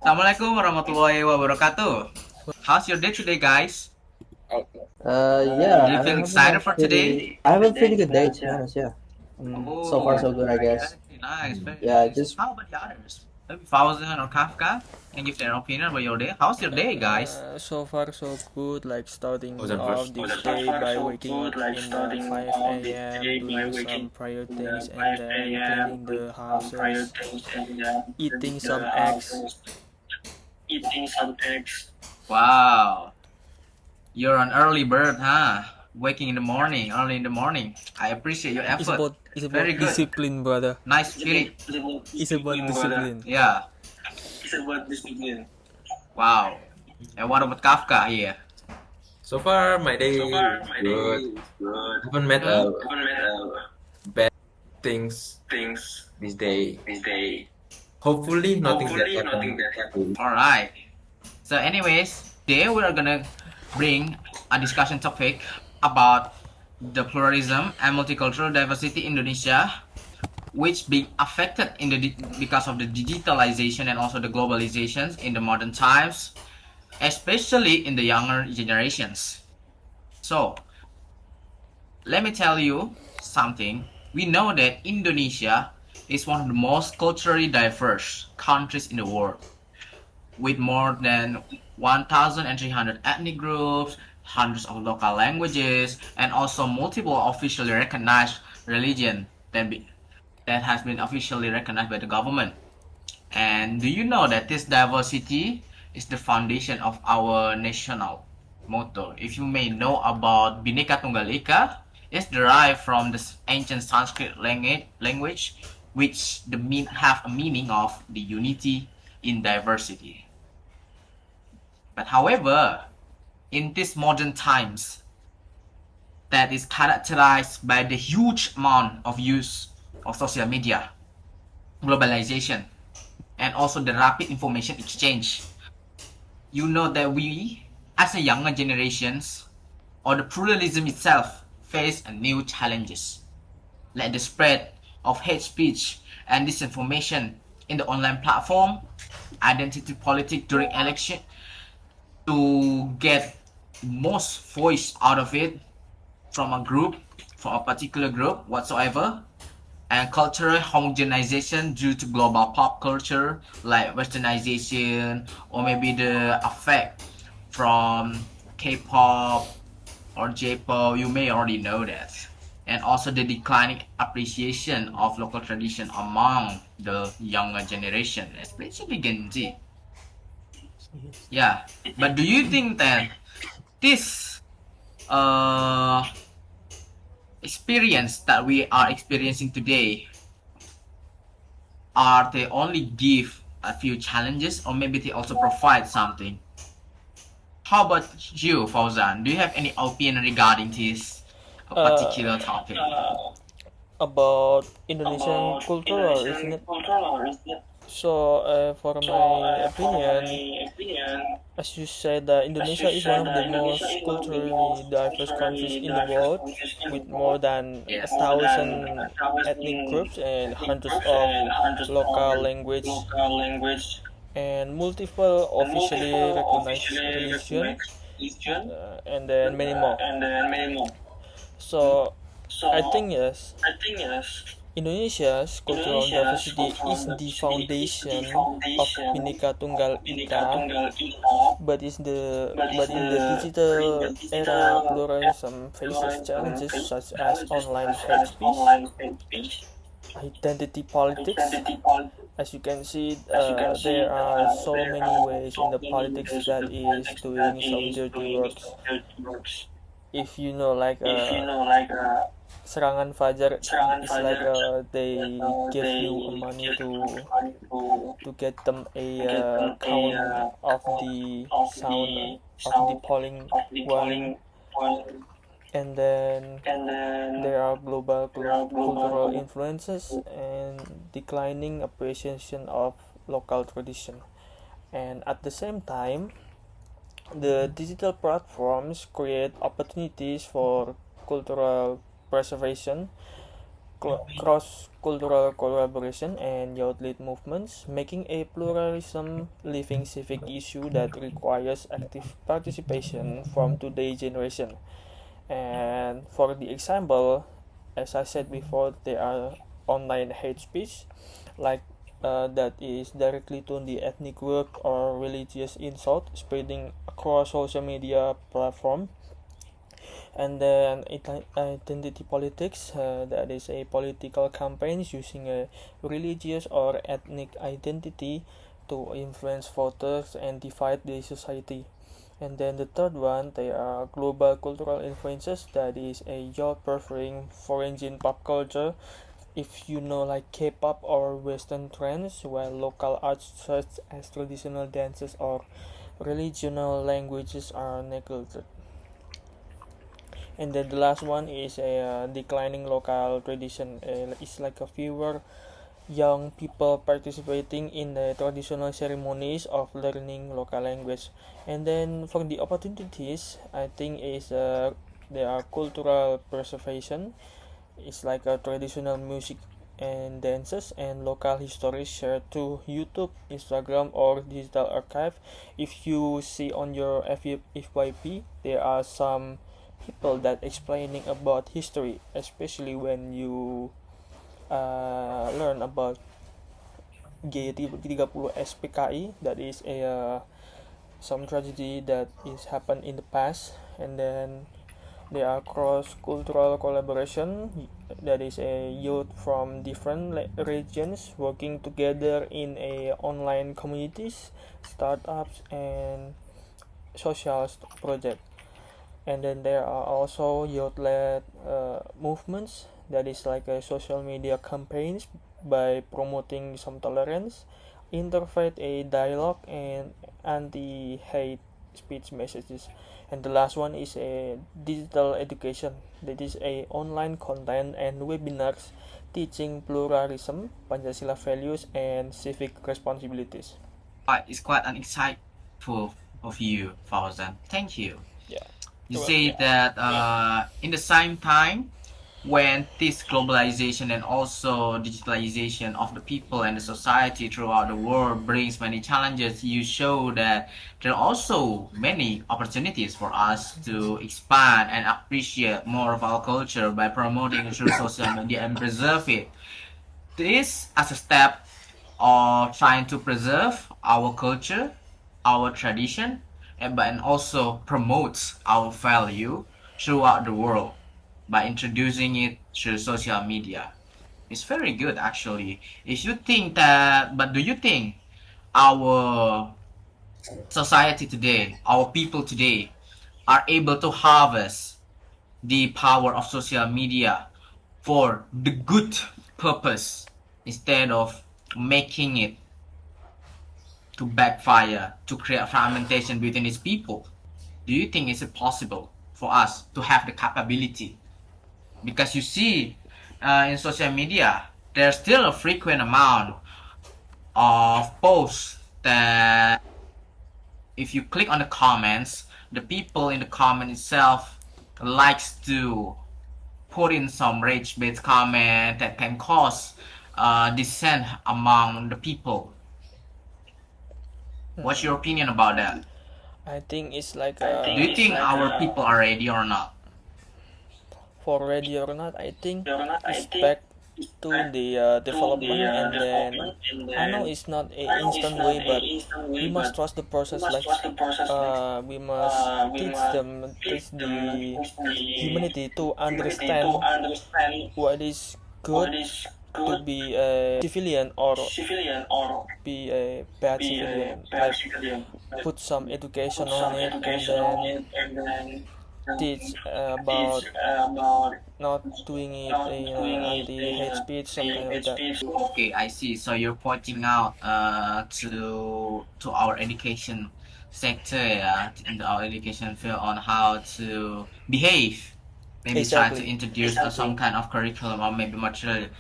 Assalamualaikum warahmatullahi wabarakatuh. How's your day today, guys? Yeah, Do you feel I'm having a excited for today? pretty, I have a pretty good day, to be honest. Yeah, so far Oh, so good, I guess. very nice, very Yeah, nice. just How about the others? Maybe Fauzan or Kafka can give their opinion about your day. How's your day, guys? So far so good, like starting Ozan off first. this day by waking up in 5 a.m., doing some prior things, and then cleaning the houses, eating some eggs. Wow, you're an early bird, huh? Waking in the morning, early in the morning. I appreciate your It's effort. about it's Very about good. discipline, brother. Nice spirit. It's about discipline. Yeah. Wow. And what about Kafka here? So far, my day good. Haven't met bad things this day. Hopefully, nothing that happened. All right. So, anyways, today we are gonna bring a discussion topic about the pluralism and multicultural diversity in Indonesia, which being affected in because of the digitalization and also the globalizations in the modern times, especially in the younger generations. So, let me tell you something. We know that Indonesia is one of the most culturally diverse countries in the world, with more than 1,300 ethnic groups, hundreds of local languages, and also multiple officially recognized religion that has been officially recognized by the government. And do you know that this diversity is the foundation of our national motto? If you may know about Bhinneka Tunggal Ika, it's derived from the ancient Sanskrit language, which have a meaning of the unity in diversity. But however, in these modern times, that is characterized by the huge amount of use of social media, globalization, and also the rapid information exchange, you know that we, as a younger generations, or the pluralism itself, face a new challenges, like the spread of hate speech and disinformation in the online platform, identity politics during election, to get most voice out of it from a particular group whatsoever, and cultural homogenization due to global pop culture like westernization, or maybe the effect from K-pop or J-pop. You may already know that. And also the declining appreciation of local tradition among the younger generation, especially Gen Z. Yeah, but do you think that this experience that we are experiencing today, are they only give a few challenges, or maybe they also provide something? How about you, Fauzan? Do you have any opinion regarding this particular topic? About Indonesian culture, isn't it? So, for my opinion, as you said, Indonesia is one of the most culturally diverse countries in the world, with more than Yes. 1,000 ethnic groups and hundreds of local language and multiple officially recognized religion, and then many more. So, I think yes, Indonesia's cultural diversity is the foundation of Bhinneka Tunggal Ika, but in the digital era, pluralism faces challenges such as online hate speech, identity politics. As you can see, there are so many ways in the politics that is doing some dirty works. If you know, like serangan fajar is like they give you money to get them a count of the sound of the polling one, and then there are global cultural influences and declining appreciation of local tradition. And at the same time, the digital platforms create opportunities for cultural preservation, cross-cultural collaboration and youth-led movements, making a pluralism living civic issue that requires active participation from today's generation. And for the example, as I said before, there are online hate speech, like that is directly to the ethnic group or religious insult spreading across social media platform. And then identity politics, that is a political campaigns using a religious or ethnic identity to influence voters and divide the society. And then the third one, they are global cultural influences, that is a youth preferring foreign pop culture, if you know, like K-pop or Western trends, while local arts such as traditional dances or regional languages are neglected. And then the last one is a declining local tradition. It's like a fewer young people participating in the traditional ceremonies of learning local language. And then for the opportunities, I think is there are cultural preservation. It's like a traditional music and dances and local history shared to YouTube, Instagram, or digital archive. If you see on your FYP, there are some people that explaining about history, especially when you learn about G30 SPKI, that is a some tragedy that is happened in the past. And then there are cross-cultural collaboration, that is a youth from different regions working together in a online communities, startups, and social project. And then there are also youth-led movements, that is like a social media campaigns by promoting some tolerance, interfaith a dialogue, and anti-hate speech messages. And the last one is a digital education, that is a online content and webinars teaching pluralism, Pancasila values, and civic responsibilities. It's quite an insightful of you, Fauzan. Thank you. Yeah. You say that in the same time, when this globalization and also digitalization of the people and the society throughout the world brings many challenges, you show that there are also many opportunities for us to expand and appreciate more of our culture by promoting through social media and preserve it. This as a step of trying to preserve our culture, our tradition, and also promotes our value throughout the world by introducing it through social media. It's very good actually. If you think that, but do you think our society today, our people today, are able to harvest the power of social media for the good purpose instead of making it to backfire, to create fragmentation within its people? Do you think it's possible for us to have the capability? Because you see, in social media, there's still a frequent amount of posts that if you click on the comments, the people in the comment itself likes to put in some rage-based comment that can cause dissent among the people. What's your opinion about that? I think it's like Do you think our people are ready or not? for ready or not, I think it's back to the development. And then I know it's not a instant way, but we must trust the process. Like we must teach the humanity to understand what is good to be a civilian or be a bad civilian. Like put some education on it, and then teach about not doing it anti-hate speech, something like that. Okay, I see. So you're pointing out to our education sector, yeah, in our education field on how to behave. Maybe try to Exactly. introduce some kind of curriculum or maybe material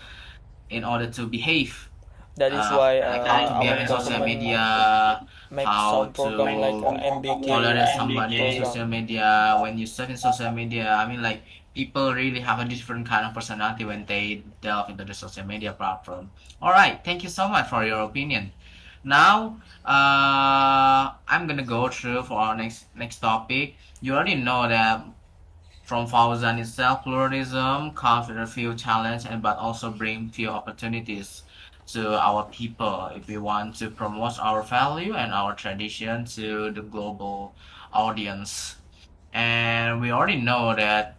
in order to behave That is why like how to our behave in social government media, make how some program like to MBK tolerate somebody in program. social media. When you search in social media, I mean, like people really have a different kind of personality when they delve into the social media platform. All right, thank you so much for your opinion. Now, I'm gonna go through for our next topic. You already know that from Fauzan itself, pluralism comes with a few challenges and but also bring few opportunities to our people if we want to promote our value and our tradition to the global audience. And we already know that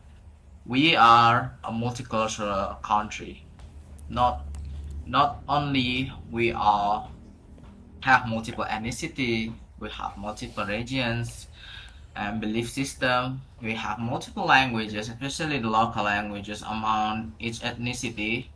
we are a multicultural country. Not only we are have multiple ethnicity, we have multiple regions, and belief system. We have multiple languages, especially the local languages among each ethnicity,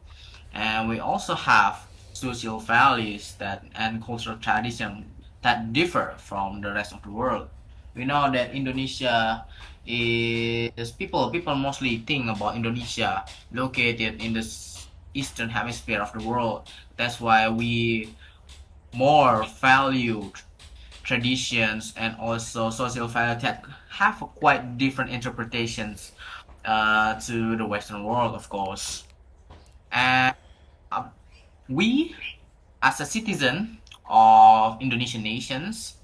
and we also have social values that and cultural tradition that differ from the rest of the world. We know that Indonesia is people mostly think about Indonesia located in the eastern hemisphere of the world. That's why we more value traditions and also social values that have quite different interpretations to the Western world, of course. And we, as a citizen of Indonesian nations,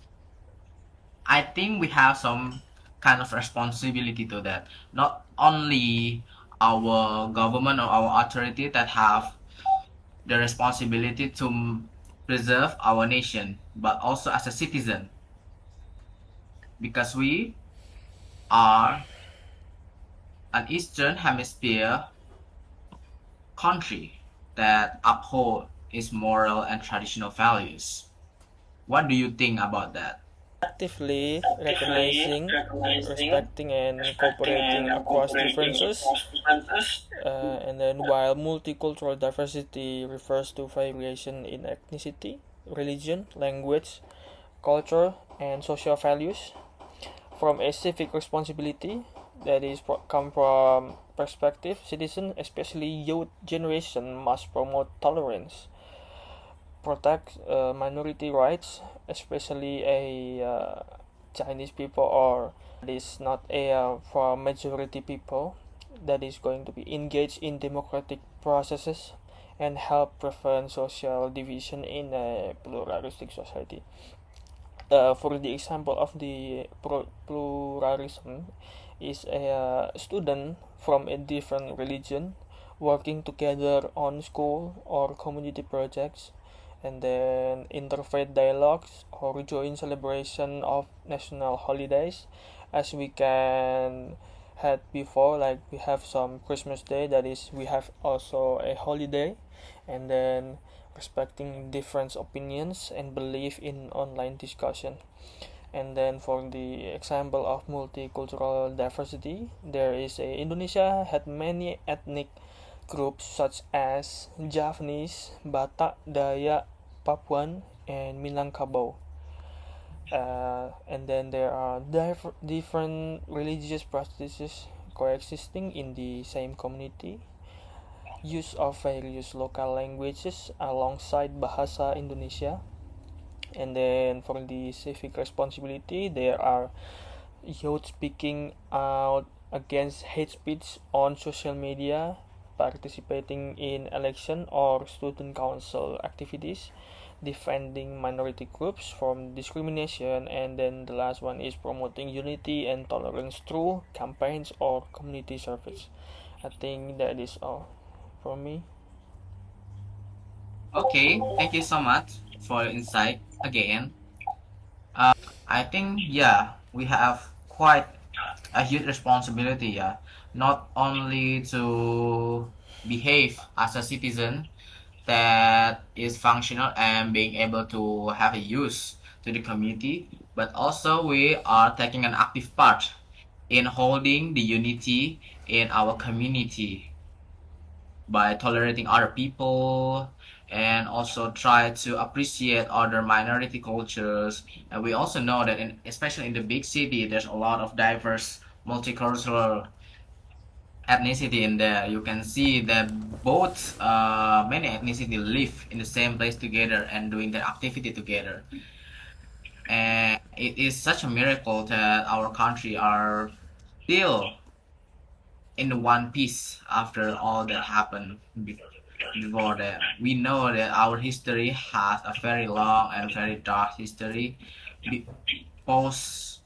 I think we have some kind of responsibility to that. Not only our government or our authority that have the responsibility to preserve our nation, but also as a citizen, because we are an Eastern Hemisphere country that uphold its moral and traditional values. What do you think about that? Actively recognizing, respecting, and cooperating across differences. And then, while multicultural diversity refers to variation in ethnicity, religion, language, culture, and social values, from a civic responsibility that is come from perspective, citizens, especially youth generation, must promote tolerance, protect minority rights, especially a Chinese people, or that is not a for majority people, that is going to be engaged in democratic processes and help prevent social division in a pluralistic society. For the example of the pluralism is a student from a different religion working together on school or community projects, and then interfaith dialogues or joint celebration of national holidays, as we can had before, like we have some Christmas day, that is we have also a holiday. And then respecting different opinions and belief in online discussion. And then for the example of multicultural diversity, there is a Indonesia had many ethnic groups such as Javanese, Batak, Dayak, Papuan, and Minangkabau. And then there are different religious practices coexisting in the same community. Use of various local languages alongside Bahasa Indonesia. And then for the civic responsibility, there are youth speaking out against hate speech on social media, participating in election or student council activities, defending minority groups from discrimination, and then the last one is promoting unity and tolerance through campaigns or community service. I think that is all for me. Okay, thank you so much for your insight again. I think yeah, we have quite a huge responsibility, yeah, not only to behave as a citizen that is functional and being able to have a use to the community, but also we are taking an active part in holding the unity in our community by tolerating other people and also try to appreciate other minority cultures. And we also know that especially in the big city, there's a lot of diverse multicultural ethnicity in there. You can see that both many ethnicity live in the same place together and doing their activity together. And it is such a miracle that our country are still in one piece after all that happened before that. We know that our history has a very long and very dark history post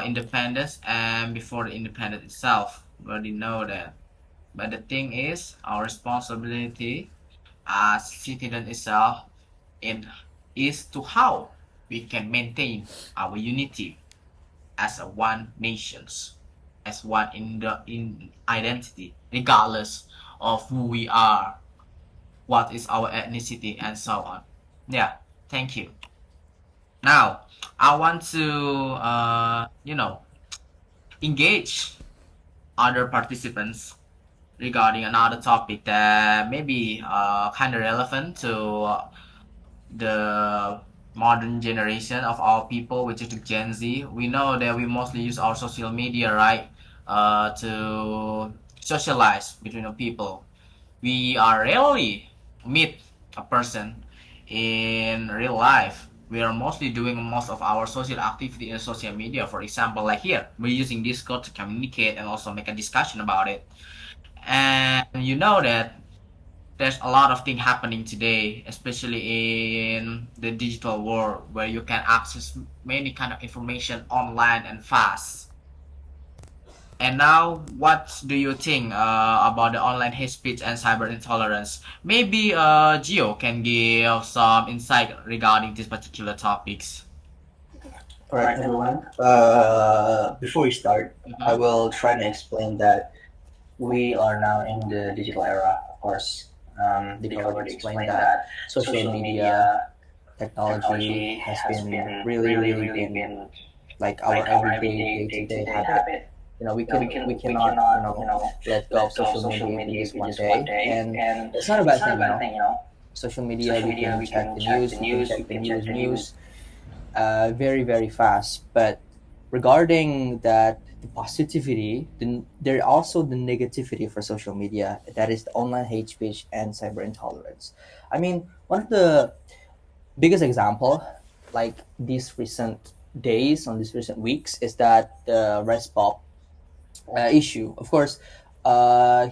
independence and before the independence itself. We already know that. But the thing is, our responsibility as citizen itself in, is to how we can maintain our unity as a one nations, as one in identity, regardless of who we are, what is our ethnicity, and so on. Yeah, thank you. Now, I want to engage other participants regarding another topic that may be kind of relevant to the modern generation of our people, which is the Gen Z. We know that we mostly use our social media, right, to socialize between the people. We are rarely meet a person in real life. We are mostly doing most of our social activity in social media. For example, like here, we're using Discord to communicate and also make a discussion about it. And you know that there's a lot of things happening today, especially in the digital world, where you can access many kind of information online and fast. And now, what do you think about the online hate speech and cyber intolerance? Maybe Gio can give some insight regarding these particular topics. All right, everyone. Before we start, I will try to explain that we are now in the digital era, of course. They already explained that social media technology has been really been like our everyday day-to-day habit. We cannot let go of social media in just one day, and it's not a bad thing. Social media, we can check the news, we can check the news very fast. But regarding that, the positivity, there are also the negativity for social media. That is the online hate speech and cyber intolerance. I mean, one of the biggest example, like these recent days, on these recent weeks, is that the Respop issue. Of course,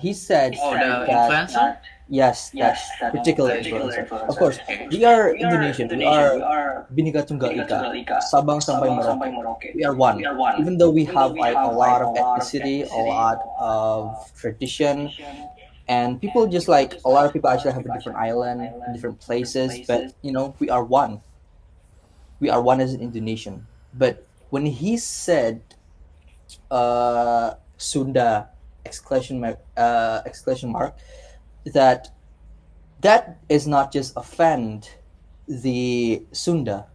he said Oh, the that influencer? yes, that particular influencer. Of course, we are Indonesian. We are Bhinneka Tunggal Ika, Sabang sampai Merauke. We are one. Even though we have like a lot of ethnicity, a lot of tradition, and people just like a lot of people actually have a different island, different places, but we are one. We are one as an Indonesian. But when he said Sunda exclamation mark, that is not just offend the Sunda,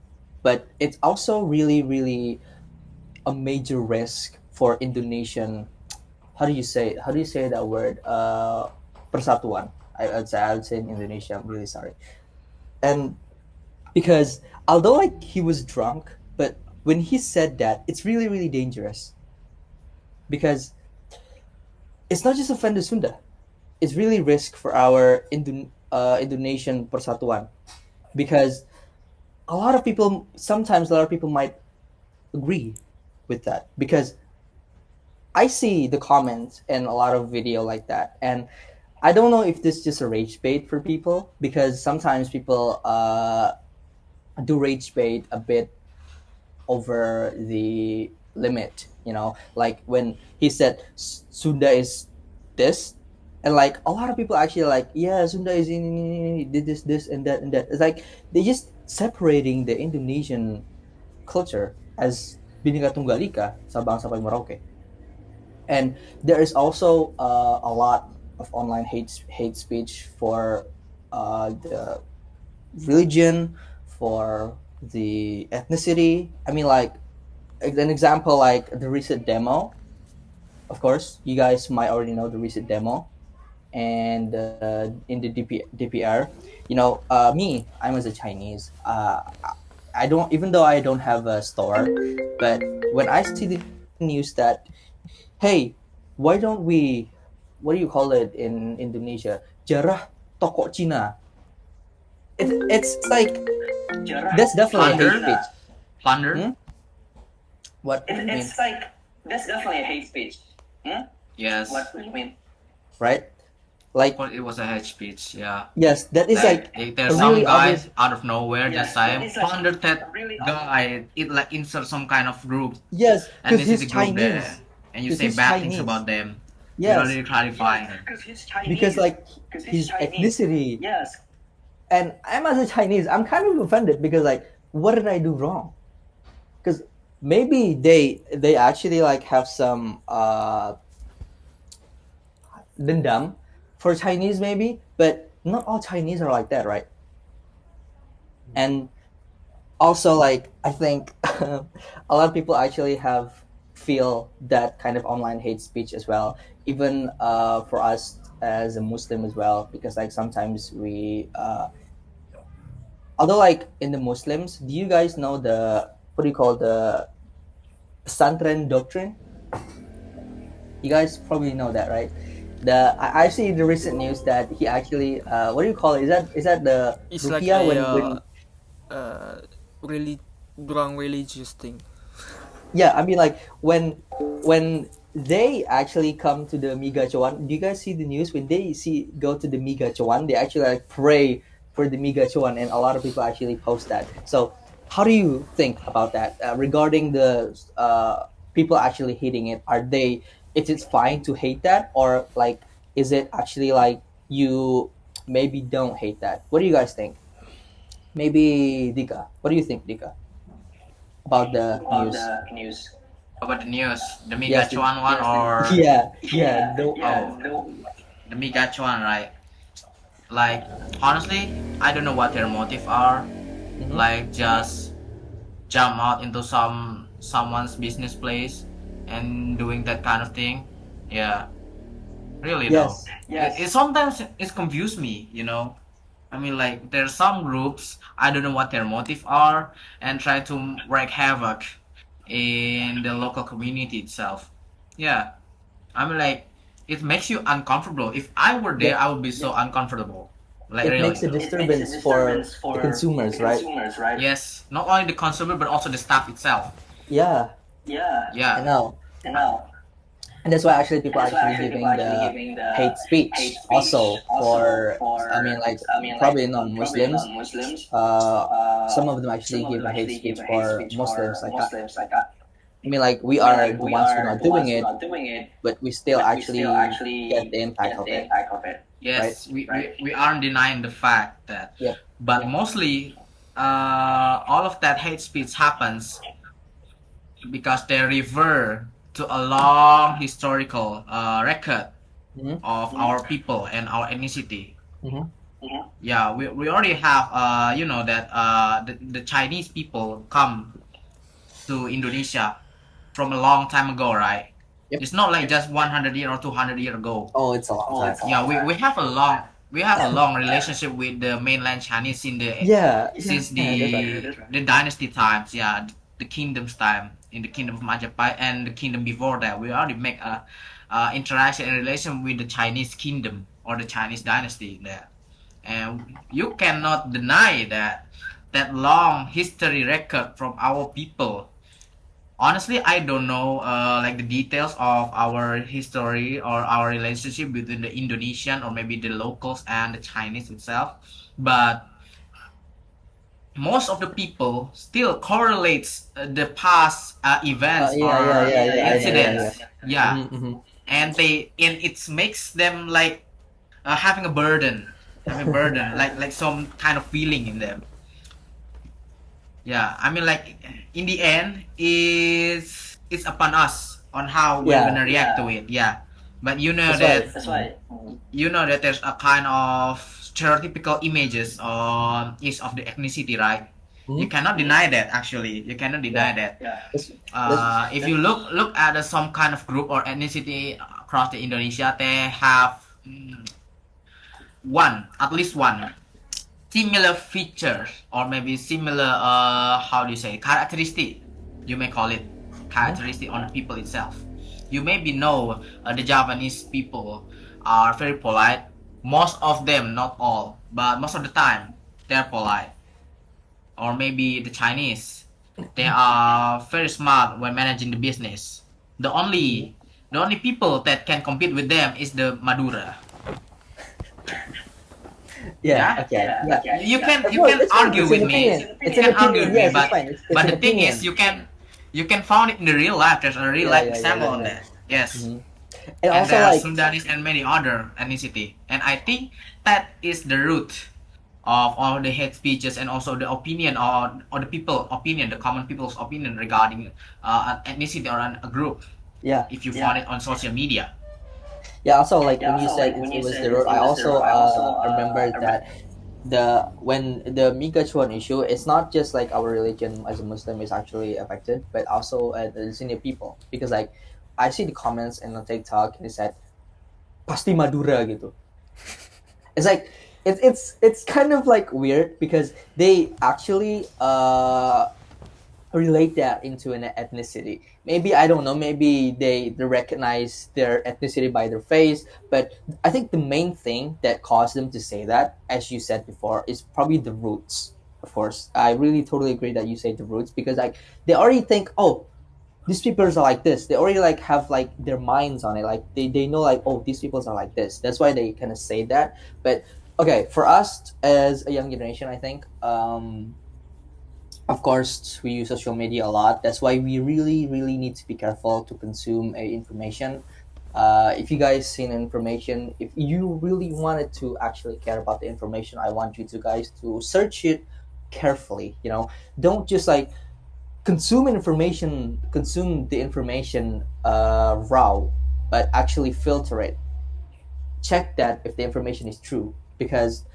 but it's also really a major risk for Indonesian. How do you say that word? Persatuan. I would say in Indonesia. I'm really sorry. And because although like he was drunk, but when he said that, it's really dangerous. Because it's not just offend the Sunda. It's really risk for our Indonesian Persatuan, because sometimes a lot of people might agree with that, because I see the comments and a lot of video like that, and I don't know if this is just a rage bait for people, because sometimes people do rage bait a bit over the limit, like when he said Sunda is this, and like a lot of people actually like, yeah, Sunda is did this and that and that. It's like they just separating the Indonesian culture as Bhinneka Tunggal Ika, Sabang sampai Merauke. And there is also a lot of online hate speech for the religion, for the ethnicity. I mean, like an example, like the recent demo. Of course, you guys might already know the recent demo, and in the DPR, me, I'm as a Chinese. I don't, even though I don't have a store, but when I see the news that, hey, why don't we what do you call it in Indonesia? Jarah toko Cina. It's like that's definitely a hate Plunder? speech. Plunder? Hmm? What do you mean? It's like that's definitely a hate speech. Yes. What do you mean? Right? Like But it was a hate speech, yeah. yes, that is like There's a some really guy obvious. out of nowhere just saying, it's like plunder that really guy. It like insert some kind of group, Yes, and because this is he's a group there, Chinese. and you 'Cause say he's bad things Chinese. about them. Yes, You're already clarifying. Because he's Chinese. because like 'Cause his he's Chinese. ethnicity, Yes. and I'm as a Chinese, I'm kind of offended because like, what did I do wrong? Because maybe they actually like have some dendam for Chinese maybe, but not all Chinese are like that, right? And also like I think a lot of people actually feel that kind of online hate speech as well, even for us as a Muslim as well, because like sometimes we although like in the Muslims, do you guys know the what do you call the Pesantren doctrine? You guys probably know that, right? I see the recent news that he actually what do you call it? Is that the It's like ruqyah when really wrong religious thing. yeah, I mean like when they actually come to the Miga Chuan, do you guys see the news when they go to the Miga Chuan, they actually like pray for the Miga Chuan, and a lot of people actually post that. So how do you think about that regarding the people actually hating it? Is it fine to hate that, or like is it actually like you maybe don't hate that? What do you guys think? Maybe Dika. What do you think, Dika, about the news? News. About the news, the Yes, Migachuan one or Yeah. the Migachuan, right? Like honestly, I don't know what their motive are. Mhm. Like just jump out into someone's business place and doing that kind of thing. Yeah, really Yes. though. It sometimes it confused me, you know. I mean, like there's some groups I don't know what their motive are and try to wreak havoc in the local community itself. Yeah, I mean, like it makes you uncomfortable. If I were there, I would be so uncomfortable. Like It really. makes a disturbance for the consumers, right? right? Yes, not only the consumer but also the staff itself. Yeah, Yeah. I Yeah, know. I know. And that's why actually people That's why actually actually giving people actually the giving the hate speech hate speech also for for I mean like like, probably probably non-Muslims. non-Muslims. Some of them actually Some of give them a hate actually speech give a hate for speech Muslims. for Like Muslims. Like I mean like we are the ones who are not doing it, not doing it, but we still but we actually still actually get the impact of it. impact of it. yes, Right. we aren't denying the fact that. Yep. But mostly, all of that hate speech happens because they refer to a long historical record Mhm. of our people and our ethnicity. Mhm. Yeah, we already have you know that the Chinese people come to Indonesia from a long time ago, right? Yep. It's not like just 100 year or 200 year ago. Oh, it's a long time. Yeah, we have a long relationship with the mainland Chinese in the Yeah. since yeah, the dynasty times, yeah, the kingdom's time, in the kingdom of Majapahit and the kingdom before that. We already make a interaction and relation with the Chinese kingdom or the Chinese dynasty there, and you cannot deny that long history record from our people. Honestly, I don't know like the details of our history or our relationship between the Indonesian or maybe the locals and the Chinese itself, but most of the people still correlates the past events or incidents. Yeah, Mhm. and it makes them like having a burden, like some kind of feeling in them. Yeah, I mean, like in the end, it's upon us on how we're Yeah. gonna react to it. Yeah, but you know That's that right. you know that there's a kind of stereotypical images on each of the ethnicity, right? You Mhm. cannot deny that. Actually, you cannot deny that. If you look at some kind of group or ethnicity across the Indonesia, they have at least one similar features or maybe similar how do you say characteristic, you may call it characteristic on the people itself. You maybe know the Japanese people are very polite. Most of them, not all, but most of the time, they're polite. Or maybe the Chinese, they are very smart when managing the business. The only people that can compete with them is the Madura. Yeah. Yeah, Okay. Yeah. you Of can course, it's fine. argue It's with an me. opinion. It's You an can argue opinion. with me, Yes, it's fine. It's but an the thing opinion. is, you can find it in the real life. There's a real life Yeah. example on that. Yes. Mhm. And And also there are like Sundanis and many other ethnicity. And I think that is the root of all the hate speeches and also the opinion or the people opinion, the common people's opinion regarding an ethnicity or a group. yeah. If you find it on social media. Yeah, also like when you said it was the road, I also remember that when the Migachuan issue, it's not just like our religion as a Muslim is actually affected, but also the senior people, because like I see the comments in the TikTok and it said pasti Madura gitu. It's like it's kind of like weird because they actually relate that into an ethnicity. Maybe I don't know. Maybe they recognize their ethnicity by their face. But I think the main thing that caused them to say that, as you said before, is probably the roots. Of course, I really totally agree that you say the roots because like they already think, oh, these people are like this. They already like have like their minds on it. Like they know like, oh, these people are like this. That's why they kind of say that. But okay, for us as a young generation, I think of course we use social media a lot. That's why we really need to be careful to consume information. If you guys seen information, if you really wanted to actually care about the information, I want you to guys to search it carefully. Don't just like consume the information raw, but actually filter it. Check that if the information is true, because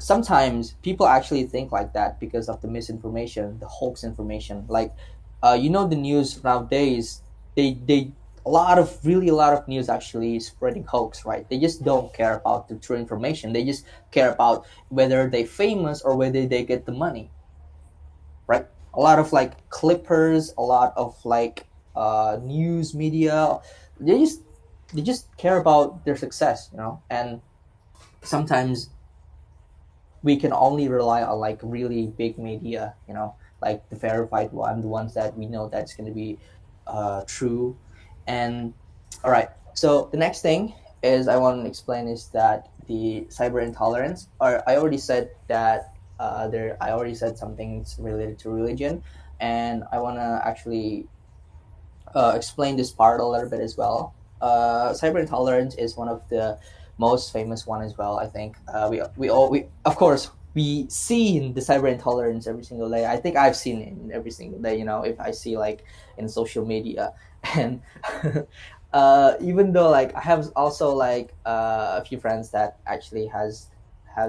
sometimes people actually think like that because of the misinformation, the hoax information. Like, the news nowadays, they a lot of news actually spreading hoax, right? They just don't care about the true information. They just care about whether they famous or whether they get the money, right? A lot of like clippers, a lot of like news media, they just care about their success, and sometimes we can only rely on like really big media, like the verified one, the ones that we know that's going to be true. And all right, so the next thing is I want to explain is that the cyber intolerance, or I already said that I already said something related to religion, and I want to actually explain this part a little bit as well. Cyber intolerance is one of the most famous one as well. I think we of course we see in the cyber intolerance every single day. I think I've seen it in every single day. If I see like in social media, and even though like I have also like a few friends that actually has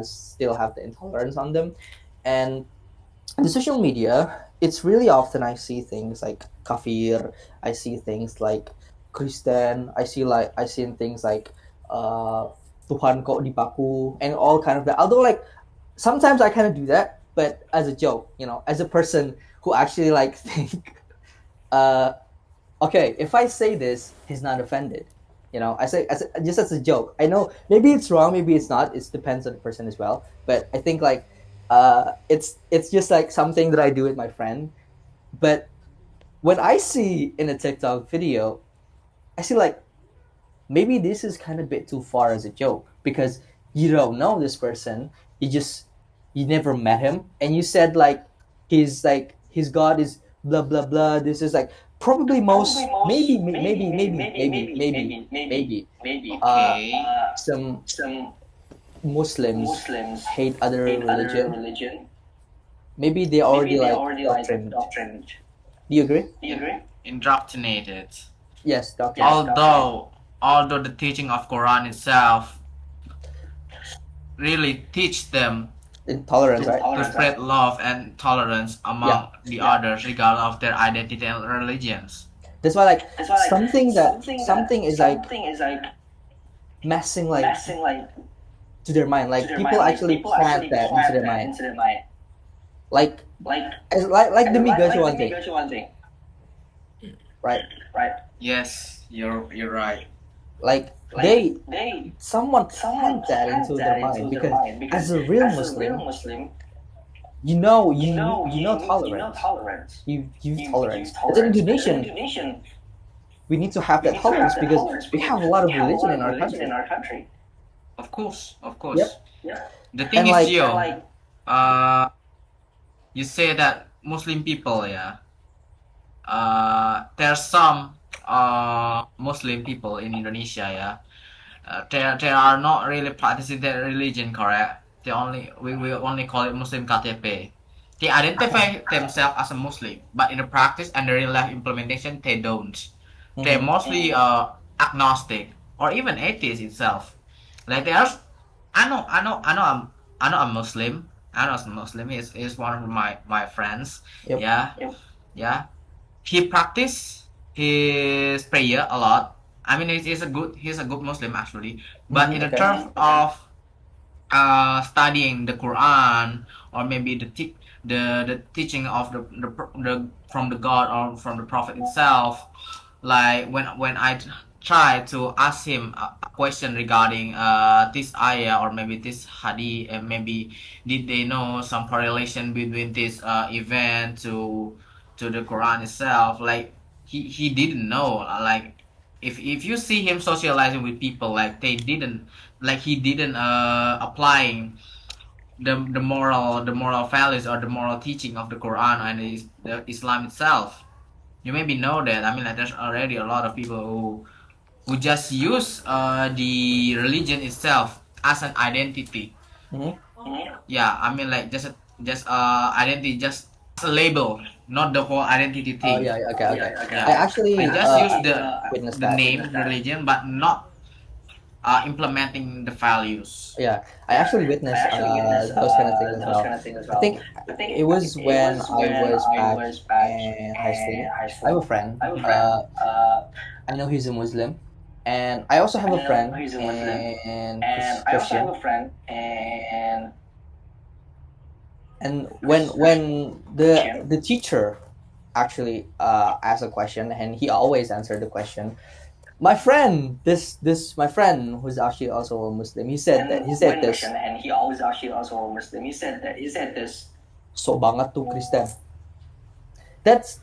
still have the intolerance on them, and the social media, it's really often I see things like kafir, I see things like Kristen, I seen things like Tuhan kok dipaku and all kind of that. Although like sometimes I kind of do that, but as a joke, as a person who actually like think, uh, okay, if I say this, he's not offended. I say just as a joke. I know maybe it's wrong, maybe it's not. It depends on the person as well. But I think like it's just like something that I do with my friend. But when I see in a TikTok video, I see like maybe this is kind of a bit too far as a joke because you don't know this person. You never met him, and you said like his God is blah blah blah. This is like probably most maybe Okay. some Muslims hate other religion. Maybe they already like doctrine. Do you agree? Indoctrinated. Yes, doctrine. Although the teaching of Quran itself really teach them Intolerance, right? to spread love and tolerance among the others, regardless of their identity and religions. That's why like something is like messing like to their mind. Like people actually plant that into their mind. Like like the Migashuan thing, right? Yes, you're right. Like someone plant that into their mind, because as a real Muslim, you know tolerance. You tolerance. As an Indonesian, we need to have that tolerance because we have a lot of religion in our country. Of course. Yep. The thing And is, like, Gio, you say that Muslim people, there's some Muslim people in Indonesia, they are not really practicing their religion, correct? We only call it Muslim KTP. They identify themselves as a Muslim, but in the practice and the real life implementation, they don't. They're mostly agnostic or even atheist itself. Like there's, I know I'm Muslim. I know I'm Muslim. He's one of my friends. Yep. Yeah. He practice his prayer a lot. I mean, he's a good Muslim actually. But in the okay. terms of studying the Quran, or maybe the teaching of the from the God or from the Prophet itself, like when I try to ask him a question regarding this ayah or maybe this hadith, and maybe did they know some correlation between this event to the Quran itself, like he didn't know. Like if you see him socializing with people, like he didn't applying the moral values or the moral teaching of the Quran and the Islam itself. You maybe know that. I mean, like there's already a lot of people who just use the religion itself as an identity. Yeah, I mean, like just identity, just a label, not the whole identity thing. Oh yeah, okay. Yeah. I actually They just use witnessed the that. name religion, but not implementing the values. Yeah, I actually witnessed those kind of things as well. I think it was when I was back in high school. I have a friend. I know he's a Muslim, and I also have a friend and Christian. And when the teacher actually asked a question, and he always answered the question, my friend, my friend who's actually also a Muslim, he said this. And he always actually also a Muslim. He said this. So banget tuh Kristen. That's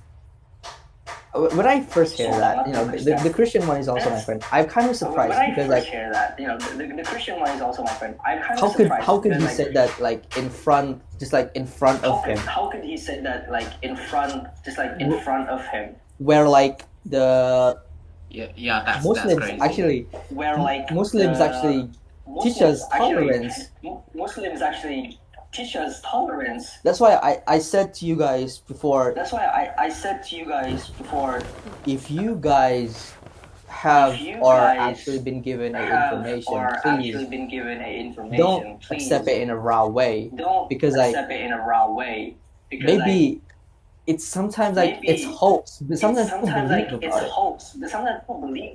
when I first hear that. The Christian one is also my friend. I'm kind of surprised because like the Christian one is also my friend. I'm kind of surprised. How could he say that like in front, just like in front of him? How could he say that like in front, just like in front of him? Where like the that's Muslims crazy. actually, Muslims actually teach us tolerance. Muslims actually teach us tolerance. That's why I said to you guys before. If you guys have actually been given information, please don't accept it in a raw way. Because maybe it's sometimes like it's hoax, but sometimes people believe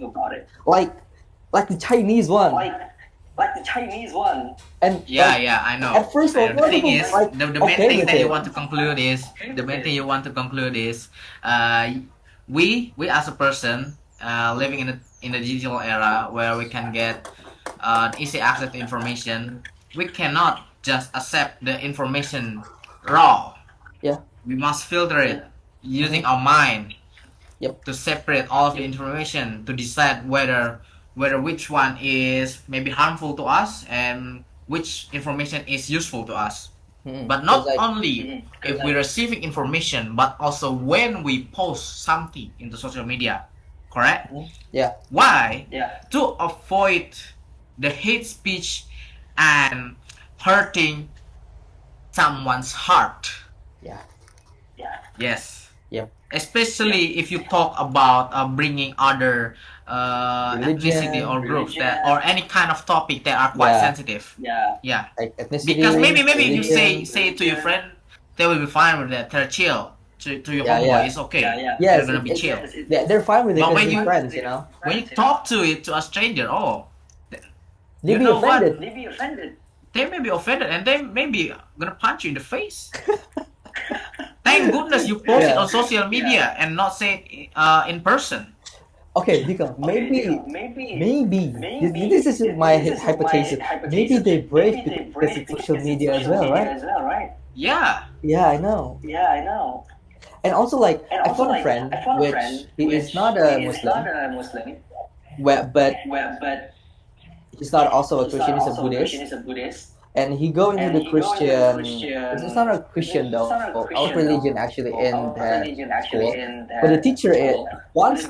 about it. Like the Chinese one. And I know. At first, the thing is, like, the main thing that you want to conclude is we as a person living in the digital era where we can get easy access to information, we cannot just accept the information raw. Yeah. We must filter it using our mind. Yep. To separate all of the information, to decide whether which one is maybe harmful to us and which information is useful to us. But not only if we're receiving information, but also when we post something into social media. Correct? Yeah. Why? To avoid the hate speech and hurting someone's heart. Yes. Yep. Especially if you talk about bringing other ethnicity or groups or any kind of topic that are quite sensitive. Yeah. Like ethnicity. Because maybe if you say it to your friend, they will be fine with that. They're chill. To your homeboy, it's okay. They're gonna be chill. They're fine with it But because they're friends, When you talk to a stranger, they be offended. They may be offended and they may be gonna punch you in the face. Thank goodness you post it on social media and not say it in person. Okay, Dika, maybe this is my hypothesis. Maybe they break because it's social media as well, right? Yeah. Yeah, I know. And also, like, I found a friend which he is not a Muslim, but he's not also a Christian. He's a Buddhist, and he go into the Christian. It's not a Christian though. Our religion actually in that school, but the teacher wants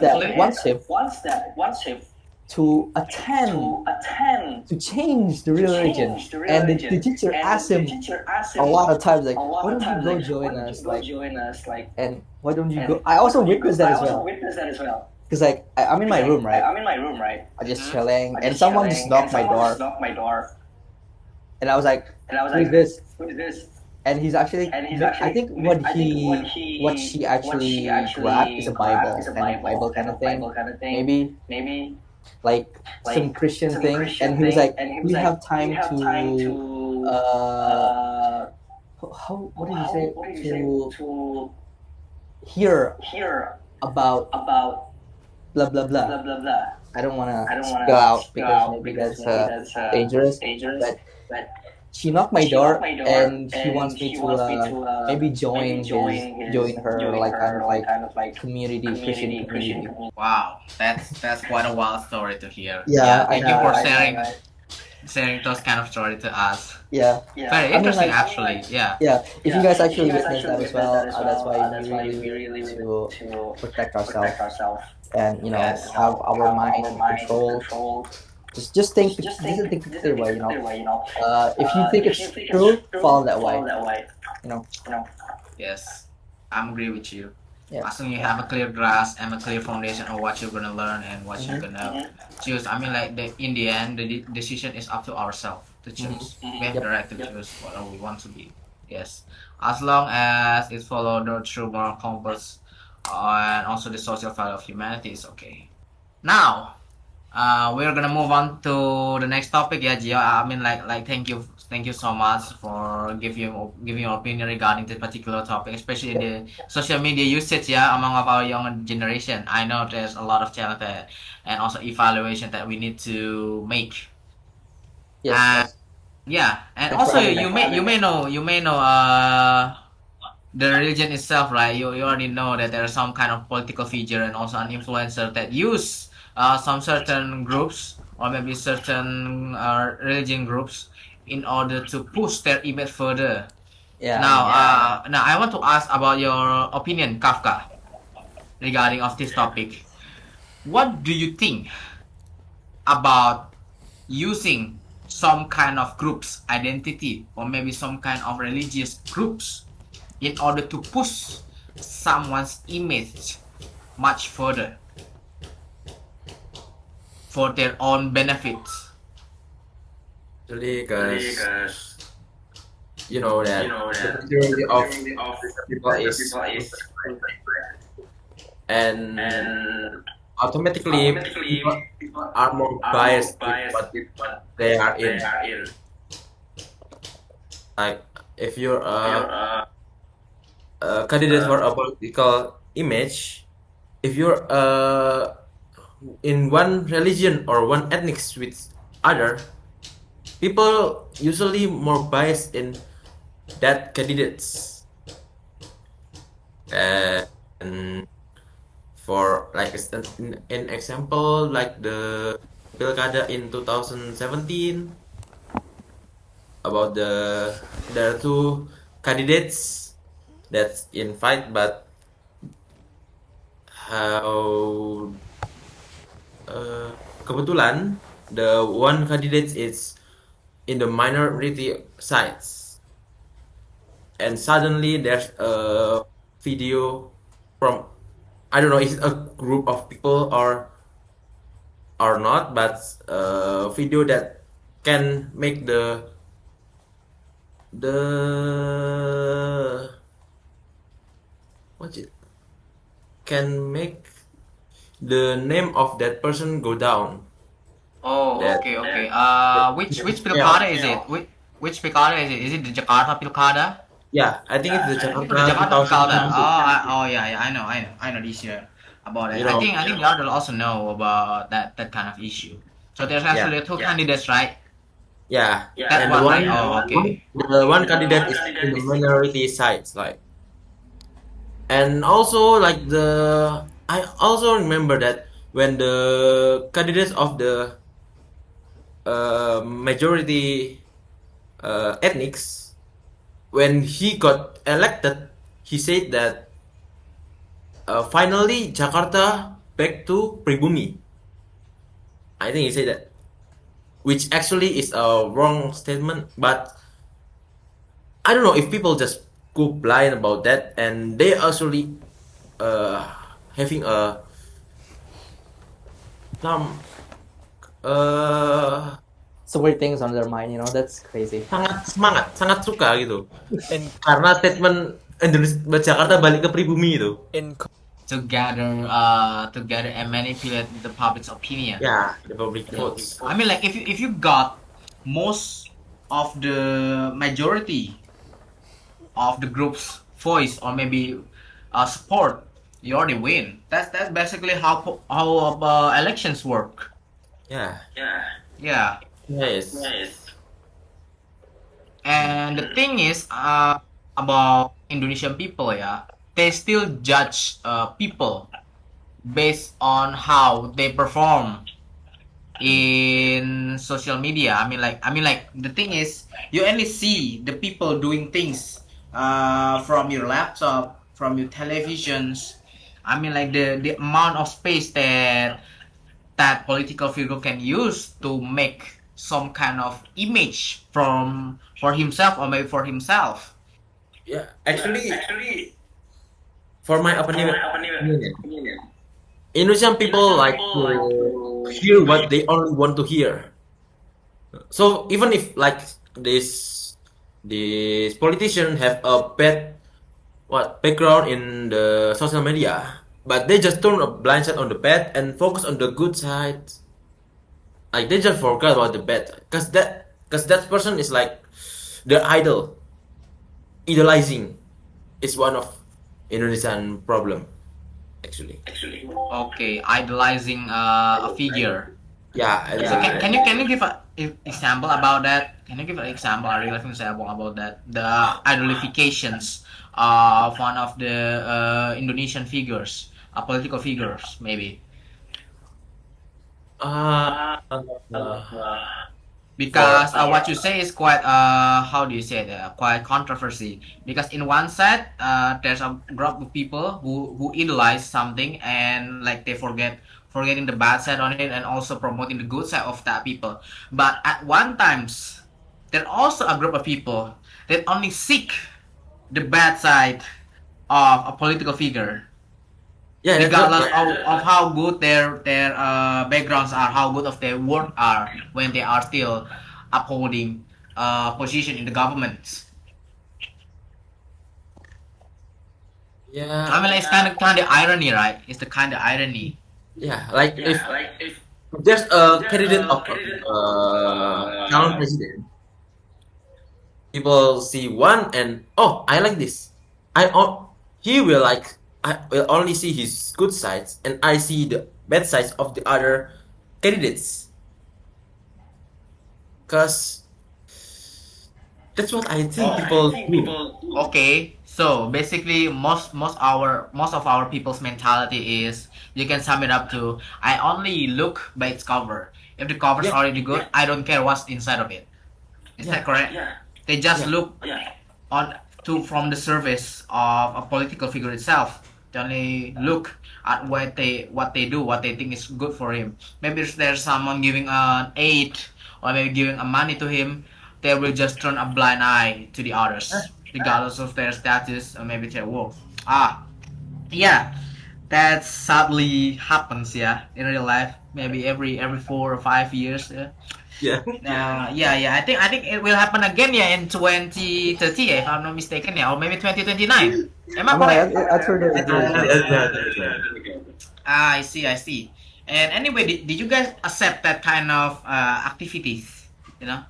him to attend to change the religion, and the teacher asked him a lot of times like, why don't you go join us, like, and why don't you go? I also witnessed that as well. Because like I'm in my room, right? I'm just chilling, and someone just knocked my door, and I was like, "Who is this?" And he's actually, I think what she actually grabbed is a Bible and Bible kind of thing, maybe like some Christian thing, and he was like, "We have time to how what did you say to hear about blah blah blah." I don't want to spell out because maybe that's dangerous. But she knocked my door, and she wants me to maybe join her, like, kind of like community, Christian community. Wow, that's quite a wild story to hear. Yeah, thank you for sharing those kind of story to us. Yeah, Very interesting, actually. Yeah. If you guys actually witness that as well, that's why we really need to protect ourselves and have our mind control. Just think the way, if you think it's true, follow that way. Yes, I'm agree with you. Yeah. As long as you have a clear grasp and a clear foundation of what you're gonna learn and what you're gonna choose. I mean, like in the end, the decision is up to ourselves to choose. We have the right to choose what we want to be. Yes, as long as it follow the true moral compass and also the social value of humanity is okay. Now, we're gonna move on to the next topic. Yeah, Gio. I mean, like thank you so much for giving your opinion regarding this particular topic, especially the social media usage. Yeah, among of our young generation. I know there's a lot of challenge and also evaluation that we need to make. Yes. Yeah, and Thanks for also having you may know the religion itself, right? You already know that there are some kind of political figure and also an influencer that use some certain groups or maybe certain religion groups in order to push their image further. Now I want to ask about your opinion, Kafka, regarding of this topic. What do you think about using some kind of group's identity or maybe some kind of religious groups in order to push someone's image much further for their own benefits? Actually, because you know that the majority of people is and automatically people are more biased with what they are in. Like if you're a candidate for a political image, if you're in one religion or one ethnic with other, people usually more biased in that candidates. And for like in example, like the Pilkada in 2017, about there are two candidates that's in fight, but how kebetulan the one candidate is in the minority sides, and suddenly there's a video from, I don't know, is it a group of people or not, but a video that can make the what's it can make the name of that person go down. Oh, okay. Which Pilkada is it? Which Pilkada is it? Is it the Jakarta Pilkada? Yeah, I think it's the The Jakarta Jakarta Pilkada. 2022. Oh, yeah. I know this year. about it. You know, I think the others also know about that kind of issue. So there's actually two candidates, right? yeah, That and the one, one, right? Oh, okay. the one candidate is in the minority sides, like, and also like I also remember that when the candidates of the majority ethnics, when he got elected, he said that finally Jakarta back to pribumi. I think he said that, which actually is a wrong statement, but I don't know if people just go blind about that and they actually uh, having a some uh, So weird things on their mind, that's crazy. sangat semangat, sangat suka gitu. in Karena statement Indonesia Jakarta balik ke pribumi itu. in To gather and manipulate the public's opinion. Yeah, the public votes. I mean, like if you got most of the majority of the group's voice or maybe support, you already win. That's basically how elections work. Yeah. Yeah. Yes. And the thing is about Indonesian people, yeah, they still judge people based on how they perform in social media. I mean, like the thing is, you only see the people doing things from your laptop, from your televisions. I mean, like the amount of space that political figure can use to make some kind of image for himself or maybe for himself. Yeah, actually, for my opinion, Indonesian people like to hear what they only want to hear. So even if like this politician have a bad background in the social media, but they just turn a blind side on the bad and focus on the good side. Like they just forgot about the bad, cause that person is like their idol. Idolizing is one of Indonesian problem, actually. Okay, idolizing a figure. Yeah, So can you give a example about that? Can you give an example, a real life example about that? The idolifications of one of the Indonesian figures, political figures, maybe. Because what you say is quite how do you say it? Quite controversy. Because in one side, there's a group of people who idolize something and like they forgetting the bad side on it and also promoting the good side of that people. But at one times, there also a group of people that only seek the bad side of a political figure, yeah, regardless of how good their backgrounds are, how good of their work are when they are still upholding position in the government. yeah, I mean, like, it's kind of irony, right? It's the kind of irony. yeah. Like if there's a candidate of current president, people see one and oh, I like this. He will like I will only see his good sides and I see the bad sides of the other candidates. Cause that's what I think people do. Okay, so basically, most of our people's mentality is, you can sum it up to, I only look by its cover. If the cover's Yeah. already good, I don't care what's inside of it. Is that correct? They just look on from the surface of a political figure itself. They only look at what they do, what they think is good for him. Maybe if there's someone giving an aid or maybe giving a money to him, they will just turn a blind eye to the others, regardless of their status or maybe their work. Yeah, that sadly happens, yeah, in real life. Maybe every 4 or 5 years. Yeah. Yeah. I think it will happen again, yeah, in 2030, yeah, if I'm not mistaken, yeah, or maybe 2029. Am I correct? That's where I see. And anyway, did you guys accept that kind of activities? You know,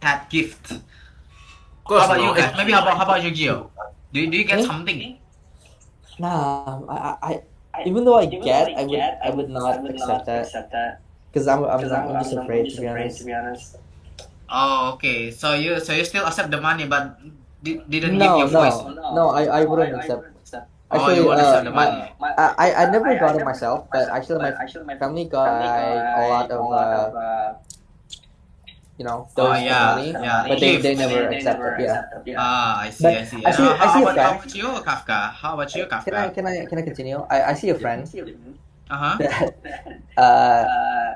that gift. Of course, How about no. you guys? Maybe how about you, Gio? Do you get something? Nah, even though I would not accept that because I'm just afraid, to be honest. Oh, okay. So you still accept the money, but didn't give No, your voice. no, I wouldn't accept. Oh, you Actually, won't accept the money. I never got it myself, but actually my family got a lot of Oh those yeah, money, yeah. but they Gift. never accepted. Yeah, Ah, I see, but I see. I And see I see a how friend. about you, Kafka? How about you, Can I Kafka? continue? I see a friend Uh-huh. that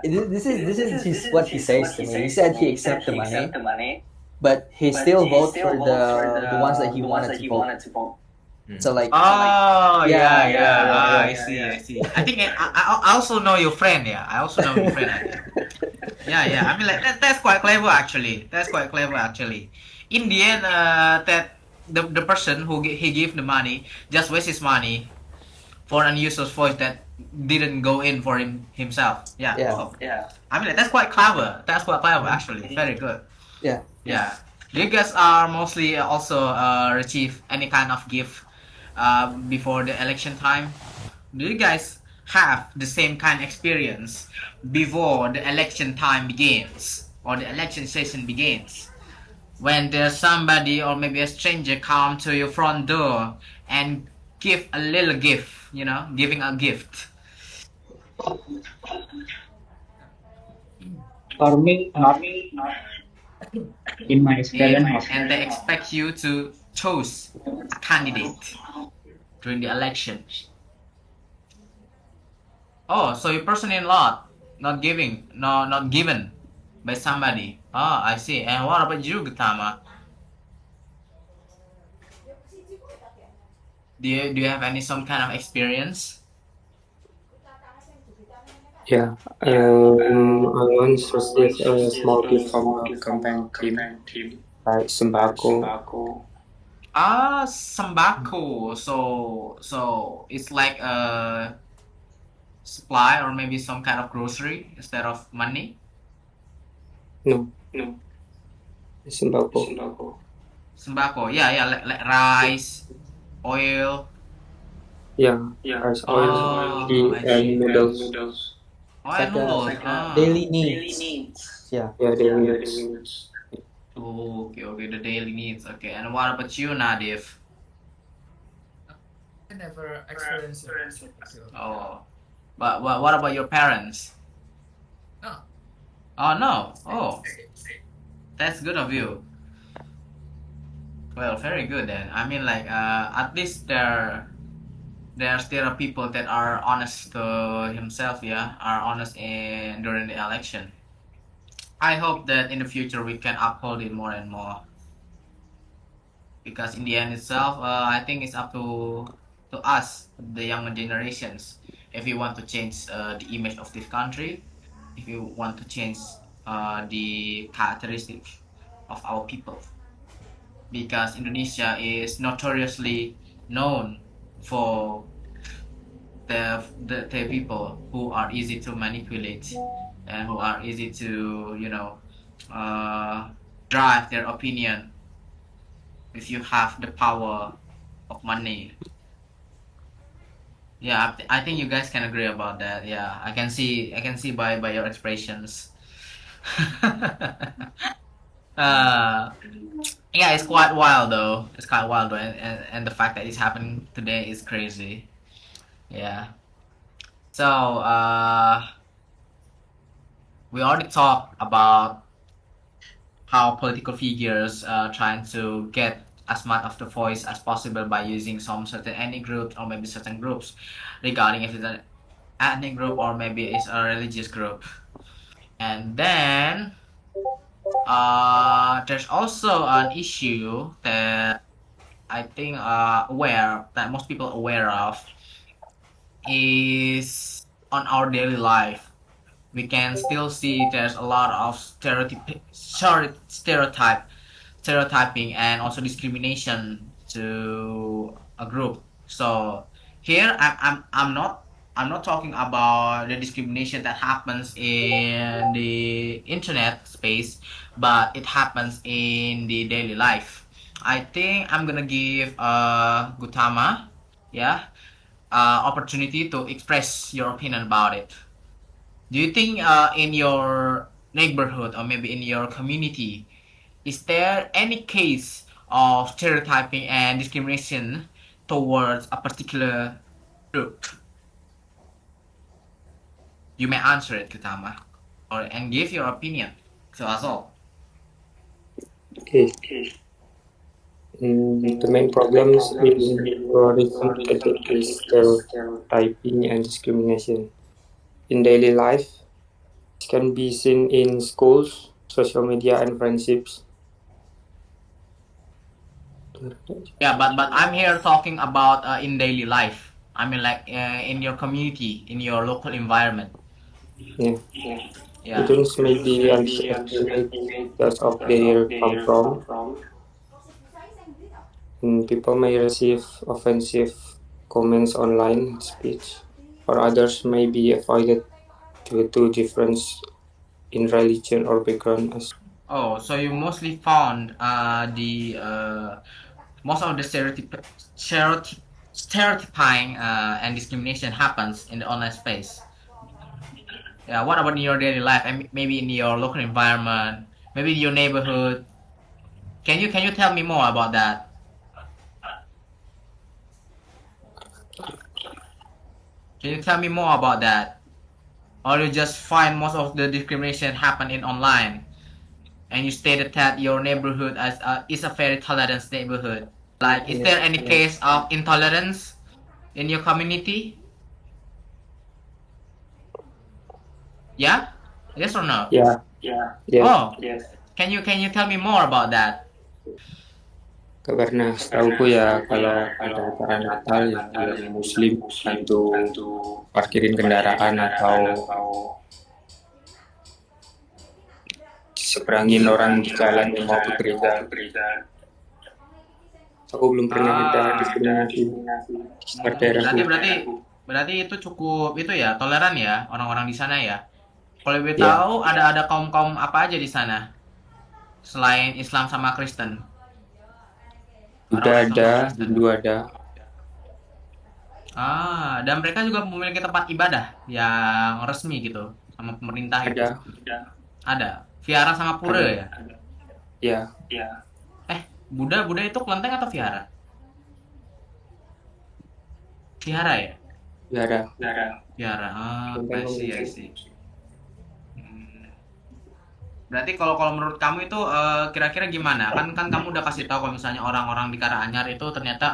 this is what he says to me. He said he accept the money, but he still vote for the ones that he wanted to vote. So like, Oh, yeah, yeah, yeah. yeah, yeah, Ah, yeah. I see, I see. I think I also know your friend, yeah. I also know your friend, I think. Yeah, yeah. I mean, like that's quite clever, actually. That's quite clever, actually. In the end, that the person who he give the money just waste his money for an useless voice that didn't go in for himself. Yeah. Yeah. Oh. I mean, like, that's quite clever. That's quite clever, actually. Very good. Yeah. Yeah. You guys are mostly also receive any kind of gift before the election time. Do you guys have the same kind of experience before the election time begins or the election session begins? When there's somebody or maybe a stranger come to your front door and give a little gift, giving a gift. For me, not in my experience. And they expect you to choose a candidate during the election. Oh, so your person-in-law not giving, no, not given by somebody. Oh, I see. And what about you, Gautama? Do you have any some kind of experience? Yeah, I once received a small gift from a campaign team, like sembako. Ah, sambako. So it's like a supply or maybe some kind of grocery instead of money. No, sembako. Sembako. Yeah, yeah, like rice, oil. Yeah, rice, oil, Oh, tea, I and see. noodles. Oh, It's and noodles. like Ah. daily needs. Yeah. Yeah, daily needs. Oh, okay, okay, the daily needs. Okay, and what about you, Nadif? I never experienced it. Oh, but what about your parents? No. Oh no. Oh, that's good of you. Well, very good then. I mean, like, at least there still are people that are honest to himself. Yeah, are honest during the election. I hope that in the future we can uphold it more and more. Because in the end itself, I think it's up to us, the younger generations, if we want to change the image of this country, if we want to change the characteristics of our people. Because Indonesia is notoriously known for the people who are easy to manipulate and who are easy to drive their opinion if you have the power of money. Yeah, I think you guys can agree about that. Yeah, I can see by your expressions. Yeah, it's quite wild though. It's quite wild though, and the fact that it's happening today is crazy. Yeah. So we already talked about how political figures are trying to get as much of the voice as possible by using some certain ethnic groups or maybe certain groups, regarding if it's an ethnic group or maybe it's a religious group. And then there's also an issue that I think that most people are aware of is on our daily life. We can still see there's a lot of stereotyping and also discrimination to a group. So here I'm not talking about the discrimination that happens in the internet space, but it happens in the daily life. I think I'm gonna give Gutama, yeah, opportunity to express your opinion about it. Do you think in your neighborhood or maybe in your community, is there any case of stereotyping and discrimination towards a particular group? You may answer it, Kitama, and give your opinion to us all. Okay. The main problems in tourism today is stereotyping and discrimination. In daily life, it can be seen in schools, social media, and friendships. Yeah, but I'm here talking about in daily life. I mean, like in your community, in your local environment. Yeah. Yeah. Students may be underestimated because of their come from, and people may receive offensive comments online speech, or others may be avoided due to difference in religion or background. Oh, so you mostly found the most of the stereotyping and discrimination happens in the online space. Yeah. What about in your daily life and maybe in your local environment, maybe in your neighborhood? Can you tell me more about that? Can you tell me more about that? Or you just find most of the discrimination happen in online, and you stated that your neighborhood is a very tolerant neighborhood. Like, is there any case of intolerance in your community? Yeah? Yes or no? Yeah. Oh, can you tell me more about that? Karena setauku ya kalau ada acara Natal yang Muslim bantu parkirin kendaraan atau seberangin orang di jalan yang mau ke gereja. Aku belum pernah ada diskriminasi di sekitar daerahku. Berarti itu cukup itu ya, toleran ya orang-orang di sana ya. Kalau boleh Ya. tahu ada kaum apa aja di sana selain Islam sama Kristen? Buddha ada, Hindu ada. Dan mereka juga memiliki tempat ibadah yang resmi gitu sama pemerintah gitu. Ada. Vihara sama pura ya? Ya. Buddha itu kelenteng atau vihara? Vihara ya? Vihara. I see. Berarti kalau menurut kamu itu kira-kira gimana? Kan kamu udah kasih tahu kalau misalnya orang-orang di Karanganyar itu ternyata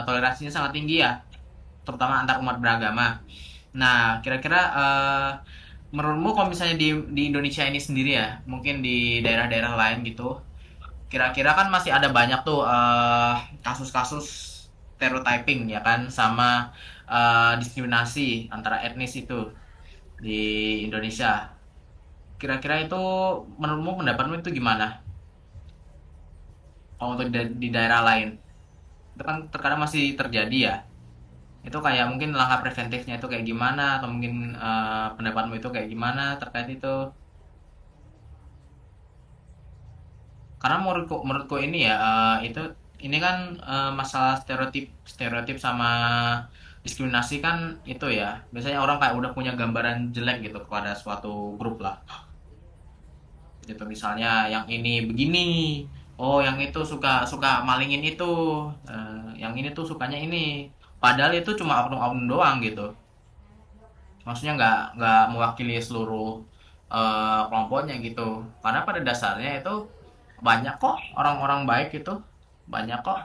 toleransinya sangat tinggi ya, terutama antar umat beragama. Nah, kira-kira menurutmu kalau misalnya di Indonesia ini sendiri ya, mungkin di daerah-daerah lain gitu, kira-kira kan masih ada banyak tuh kasus-kasus stereotyping ya kan, sama diskriminasi antara etnis itu di Indonesia. Kira-kira itu menurutmu, pendapatmu itu gimana? Kalau untuk di daerah lain, itu kan terkadang masih terjadi ya. Itu kayak mungkin langkah preventifnya itu kayak gimana, atau mungkin pendapatmu itu kayak gimana terkait itu? Karena menurutku ini ya, ini kan masalah stereotip sama diskriminasi kan itu ya. Biasanya orang kayak udah punya gambaran jelek gitu kepada suatu grup lah. Gitu, misalnya yang ini begini, oh yang itu suka malingin itu, yang ini tuh sukanya ini, padahal itu cuma oknum-oknum doang gitu, maksudnya nggak mewakili seluruh kelompoknya gitu, karena pada dasarnya itu banyak kok orang-orang baik itu, banyak kok,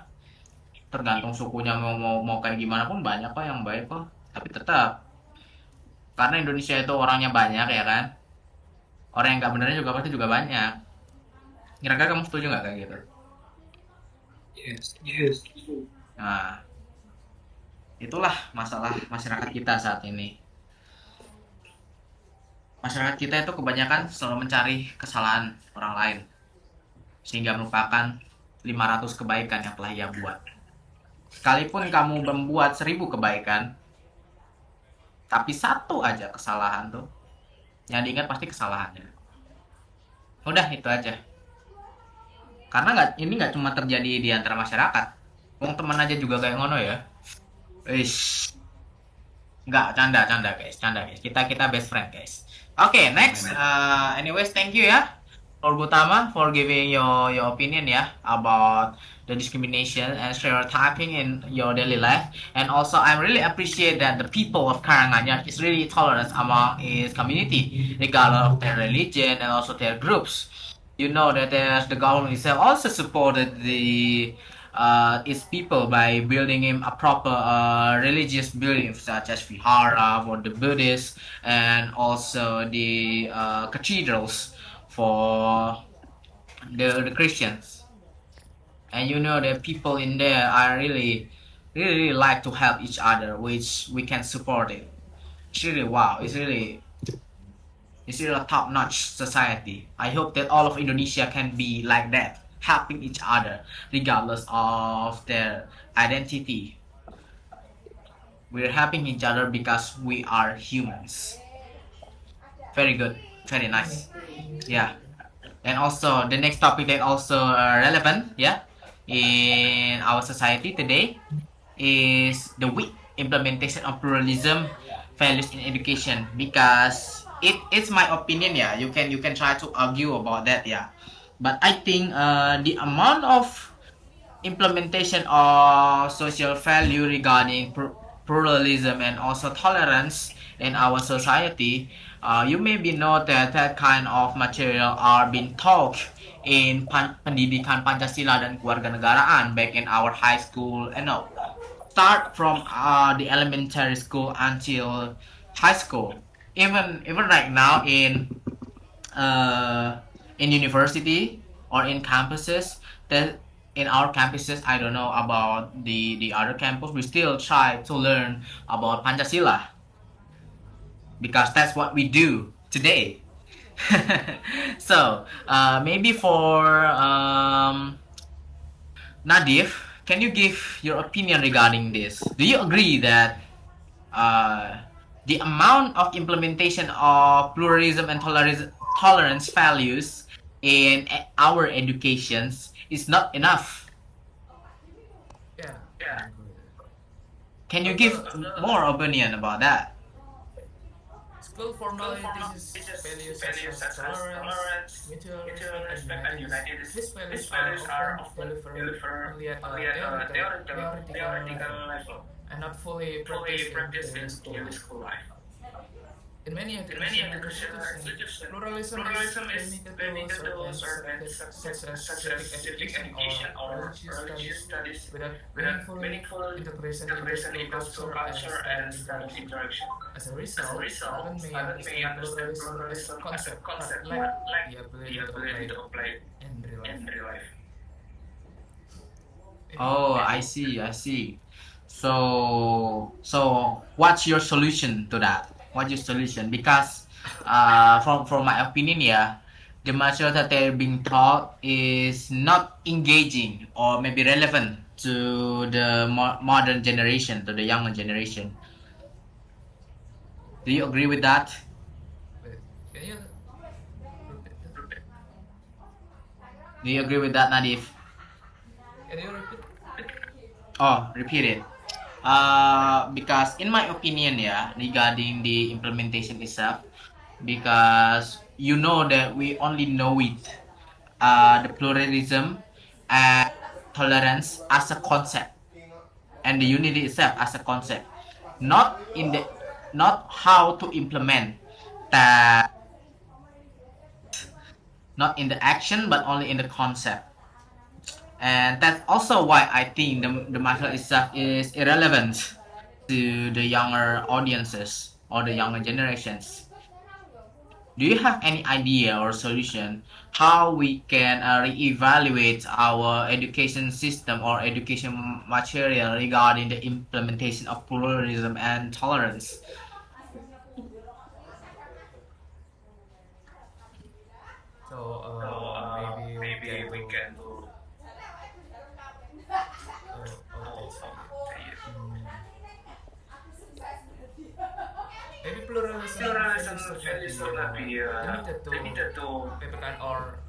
tergantung sukunya mau kayak gimana pun banyak kok yang baik kok, tapi tetap karena Indonesia itu orangnya banyak ya kan, orang yang nggak benernya juga pasti juga banyak. Kira-kira kamu setuju nggak kayak gitu? Yes. Nah, itulah masalah masyarakat kita saat ini. Masyarakat kita itu kebanyakan selalu mencari kesalahan orang lain, sehingga melupakan 500 kebaikan yang telah ia buat. Sekalipun kamu membuat 1000 kebaikan, tapi satu aja kesalahan tuh, yang diingat pasti kesalahannya. Udah, itu aja. Karena ini nggak cuma terjadi di antara masyarakat. Wong teman aja juga kayak ngono ya. Ish. Enggak, canda guys, canda guys. Kita best friend guys. Okay, next. Anyways, thank you ya, Lord Gutama, for giving your opinion ya about the discrimination and stereotyping in your daily life. And also, I really appreciate that the people of Karanganyar is really tolerant among its community, regardless of their religion and also their groups. You know that the government itself also supported the its people by building him a proper religious building such as vihara for the Buddhists and also the cathedrals for the Christians. And you know the people in there are really like to help each other, which we can support it. It's really wow. It's really a top-notch society. I hope that all of Indonesia can be like that, helping each other regardless of their identity. We're helping each other because we are humans. Very good, very nice. Yeah. And also the next topic that also relevant, yeah, in our society today is the weak implementation of pluralism values in education, because it's my opinion. Yeah, you can try to argue about that. Yeah, but I think the amount of implementation of social value regarding pluralism and also tolerance in our society, you maybe know that that kind of material are being taught in pendidikan Pancasila dan kewarganegaraan back in our high school, and no, start from the elementary school until high school. Even right now in university or in campuses, that in our campuses, I don't know about the other campus, we still try to learn about Pancasila because that's what we do today. So maybe for Nadif, can you give your opinion regarding this? Do you agree that the amount of implementation of pluralism and tolerance values in our educations is not enough? Yeah. I agree with that. Can you give more opinion about that? School formally teaches values such as tolerance, mutual respect, and united. These values are often delivered only at a theoretical level and not fully practiced in daily school life. In many educational institutions, pluralism is limited to certain subjects such as civic education or religious studies without meaningful integration into school culture and student interaction. As a result, students may understand pluralism as a concept but lack the ability to apply it in real life. Oh, I see. So what's your solution to that? What's your solution? Because from my opinion, yeah, the material that they're being taught is not engaging or maybe relevant to the modern generation, to the younger generation. Do you agree with that? Wait, can you repeat? Do you agree with that, Nadif? Can you repeat? Oh, repeat it. Because in my opinion, yeah, regarding the implementation itself, because you know that we only know it, the pluralism and tolerance as a concept, and the unity itself as a concept, not how to implement that, not in the action, but only in the concept. And that's also why I think the material itself is irrelevant to the younger audiences or the younger generations. Do you have any idea or solution how we can reevaluate our education system or education material regarding the implementation of pluralism and tolerance? So maybe we can do. How to say it? Maybe pluralism values should not be limited to PPKN or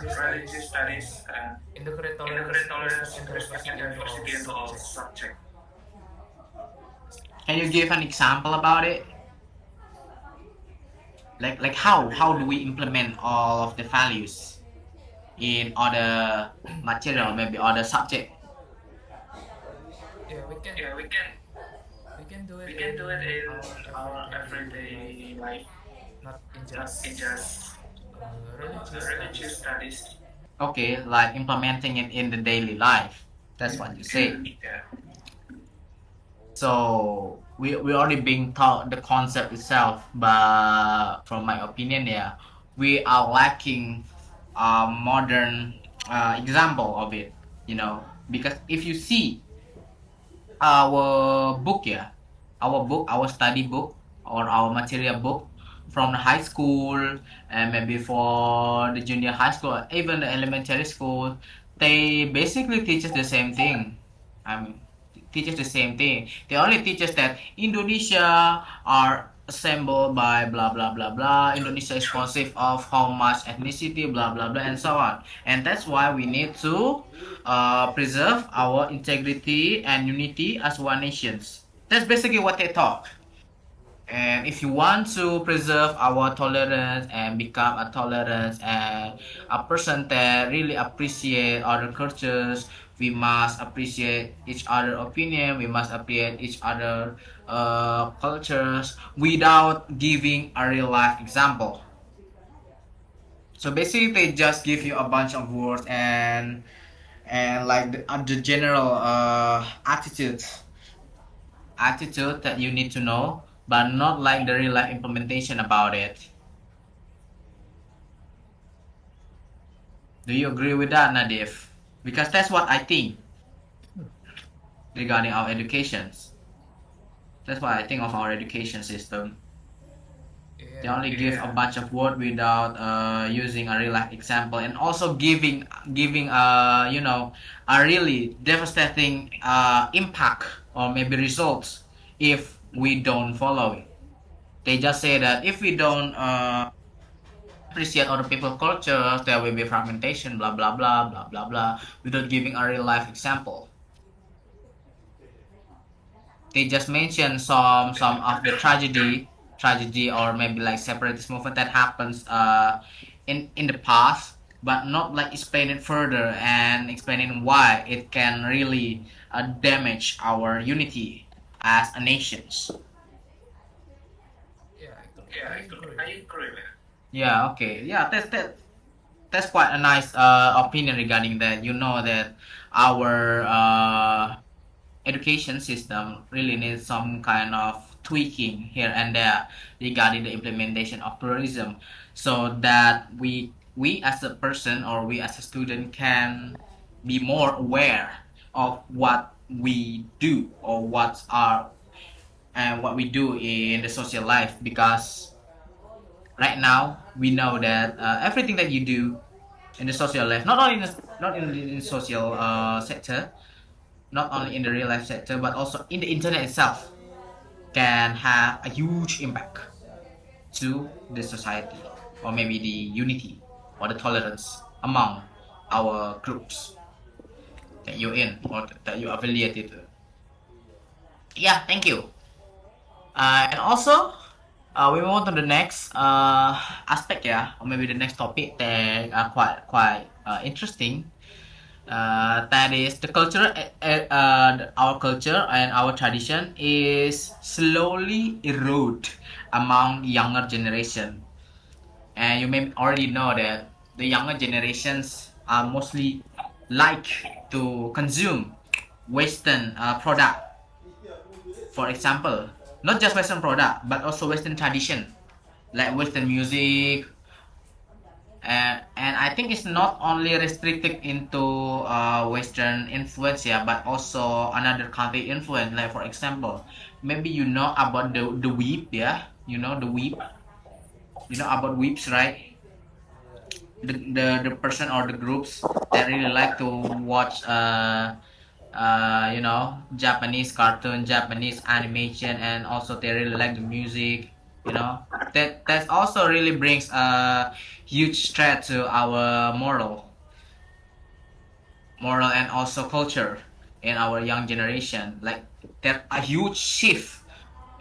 religious studies and integrate tolerance, respect, and diversity into all subjects. Can you give an example about it? Like how do we implement all of the values in other material, maybe other subject? Yeah, we can do it in our everyday life, not in just religious studies. Okay, like implementing it in the daily life. That's what you say. So we already been taught the concept itself, but from my opinion, yeah, we are lacking a modern example of it. Because if you see our book, yeah, our study book or our material book from the high school and maybe for the junior high school, even the elementary school, they basically teach us the same thing. I mean, teaches the same thing. They only teach us that Indonesia are assembled by blah blah blah blah. Indonesia is consist of how much ethnicity, blah blah blah, and so on. And that's why we need to preserve our integrity and unity as one nations. That's basically what they taught. And if you want to preserve our tolerance and become a tolerance and a person that really appreciate other cultures, we must appreciate each other opinion. We must appreciate each other cultures without giving a real life example. So basically, they just give you a bunch of words and like the general attitude that you need to know, but not like the real life implementation about it. Do you agree with that, Nadif? Because that's what I think regarding our educations. That's what I think of our education system. They only give a bunch of words without using a real life example, and also giving a really devastating impact or maybe results if we don't follow it. They just say that if we don't appreciate other people's culture, there will be fragmentation, blah blah blah blah blah blah, without giving a real life example. They just mention some of the tragedy or maybe like separatist movement that happens in the past, but not like explain it further and explaining why it can really damage our unity as a nations. Yeah, I agree. Yeah, okay. Yeah, that's quite a nice opinion regarding that. You know that our education system really needs some kind of tweaking here and there regarding the implementation of pluralism, so that we as a person or we as a student can be more aware of what we do or what we do in the social life. Because right now we know that everything that you do in the social life, not in the social sector, not only in the real life sector, but also in the internet itself, can have a huge impact to the society or maybe the unity or the tolerance among our groups that you're in or that you affiliated to. Yeah, thank you. And also, we move on to the next aspect, yeah, or maybe the next topic that are quite interesting. That is the culture. Our culture and our tradition is slowly erode among younger generation, and you may already know that the younger generations are mostly like to consume Western product. For example, not just Western product, but also Western tradition, like Western music. And I think it's not only restricted into Western influence, yeah, but also another country influence. Like for example, maybe you know about the weep, yeah, you know the weep, you know about weeps, right? The person or the groups that really like to watch Japanese cartoon, Japanese animation, and also they really like the music. That also really brings a huge threat to our moral and also culture in our young generation. Like there a huge shift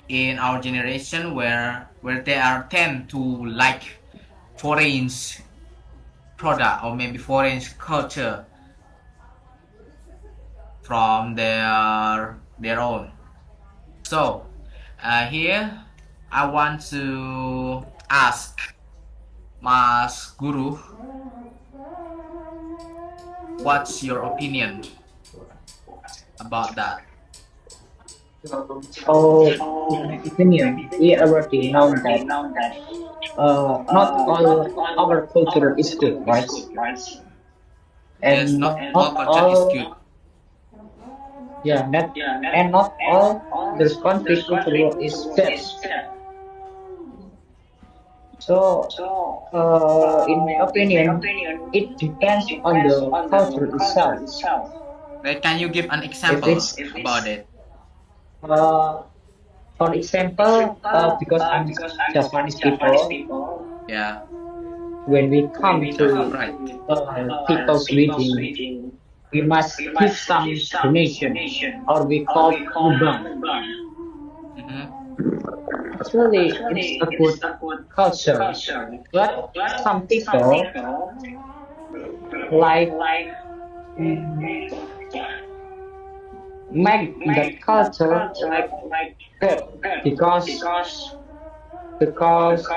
in our generation where they are tend to like foreign product or maybe foreign culture from their own. So here I want to ask Mas Guru, what's your opinion about that? So, in my opinion, we already know that not all our culture is good, right? Yes, And not not all culture is all, good. yeah, not all there's country culture is bad. So, in my opinion, it depends on the culture itself. Like, can you give an If example it's, about it? uh, for example, because I'm Japanese people, Yeah, when we come to right. people's wedding, we must give some donation, or we call nyumbang. Mm-hmm. Actually, it's a good culture, but some people like mm, make that culture like bad because because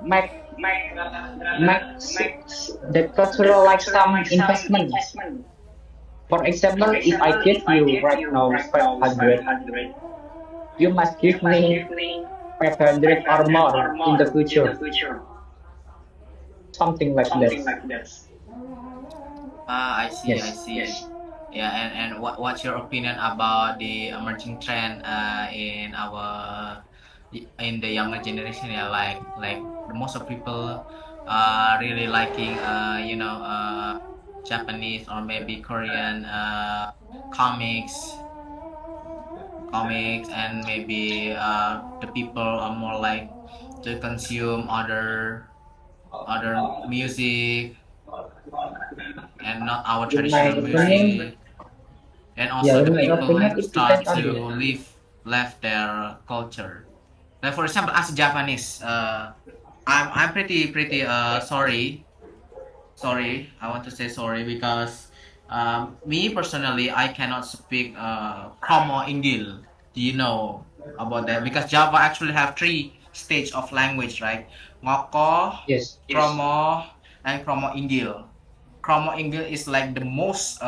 make makes that culture like some investment. For example, if I give you right now 500, you must give me 500 or more in the future, something like that. Ah, I see, I Yes. see. Yeah, and what's your opinion about the emerging trend in the younger generation? Yeah, like the most of people really liking Japanese or maybe Korean comics, and maybe the people are more like to consume other music and not our In my traditional opinion, music, and yeah, also the in my people opinion, it start depends to on the left their culture. Like for example, as a Japanese, I'm pretty sorry. I want to say sorry because me personally, I cannot speak Kromo Inggil. Do you know about that? Because Java actually have three stage of language, right? Ngoko, yes, Kromo, and Kromo Inggil. Kromo Inggil is like the most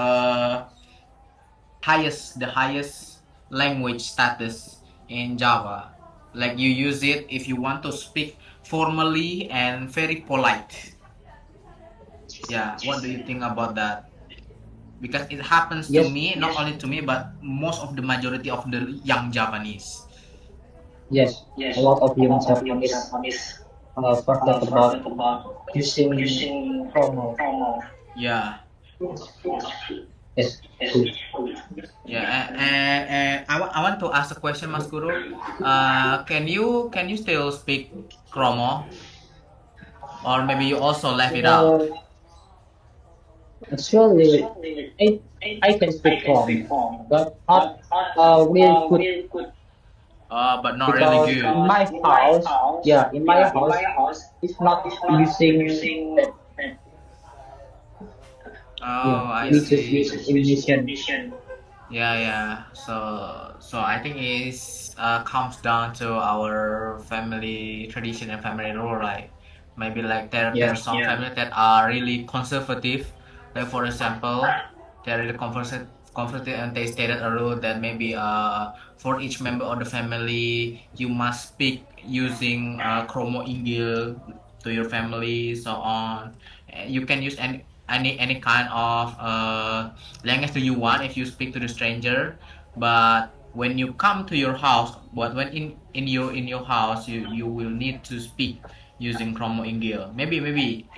the highest language status in Java. Like you use it if you want to speak formally and very polite. Yeah, what do you think about that? Because it happens to yes, me, not only to me, but most of the majority of the young Japanese. yes. A lot of young Japanese forgot about using promo. Yeah, Yes, good. yeah, and I want to ask a question, Mas Guru. Can you still speak Kromo, or maybe you also left it out? Uh, Actually, I I can speak promo, but not real good But not really because good. in my house, yeah, in my house, it's not using that. Yeah, Oh, I we just see. use Indonesian. Yeah, yeah. So I think it's comes down to our family tradition and family rule, right? Maybe like there's Yeah, some family that are really conservative. Like for example, they're really conservative, and they stated a rule that maybe for each member of the family you must speak using Chromo Inggil to your family, so on. You can use any kind of language do you want if you speak to the stranger, but when you come to your house, but when in your house, you will need to speak using Chromo Inggil. Maybe we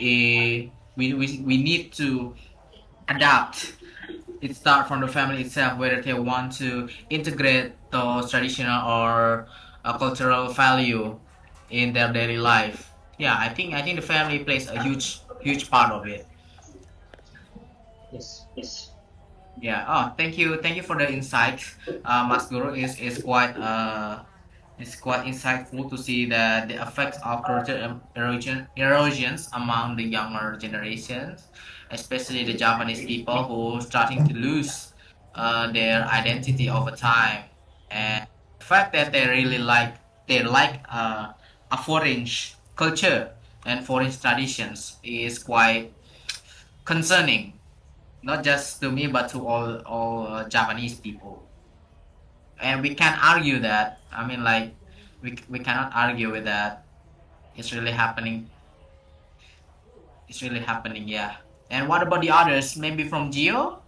need to adapt. It start from the family itself, whether they want to integrate those traditional or cultural value in their daily life. Yeah, I think the family plays a huge part of it. yes, Yeah. Oh, thank you for the insight. Mas Guru is quite It's quite insightful to see that the effects of cultural erosions among the younger generations, especially the Japanese people who starting to lose their identity over time, and the fact that they like a foreign culture and foreign traditions is quite concerning, not just to me but to all Japanese people. And we can't argue that. I mean, like, we cannot argue with that. It's really happening. It's really happening, yeah. And what about the others? Maybe from Geo,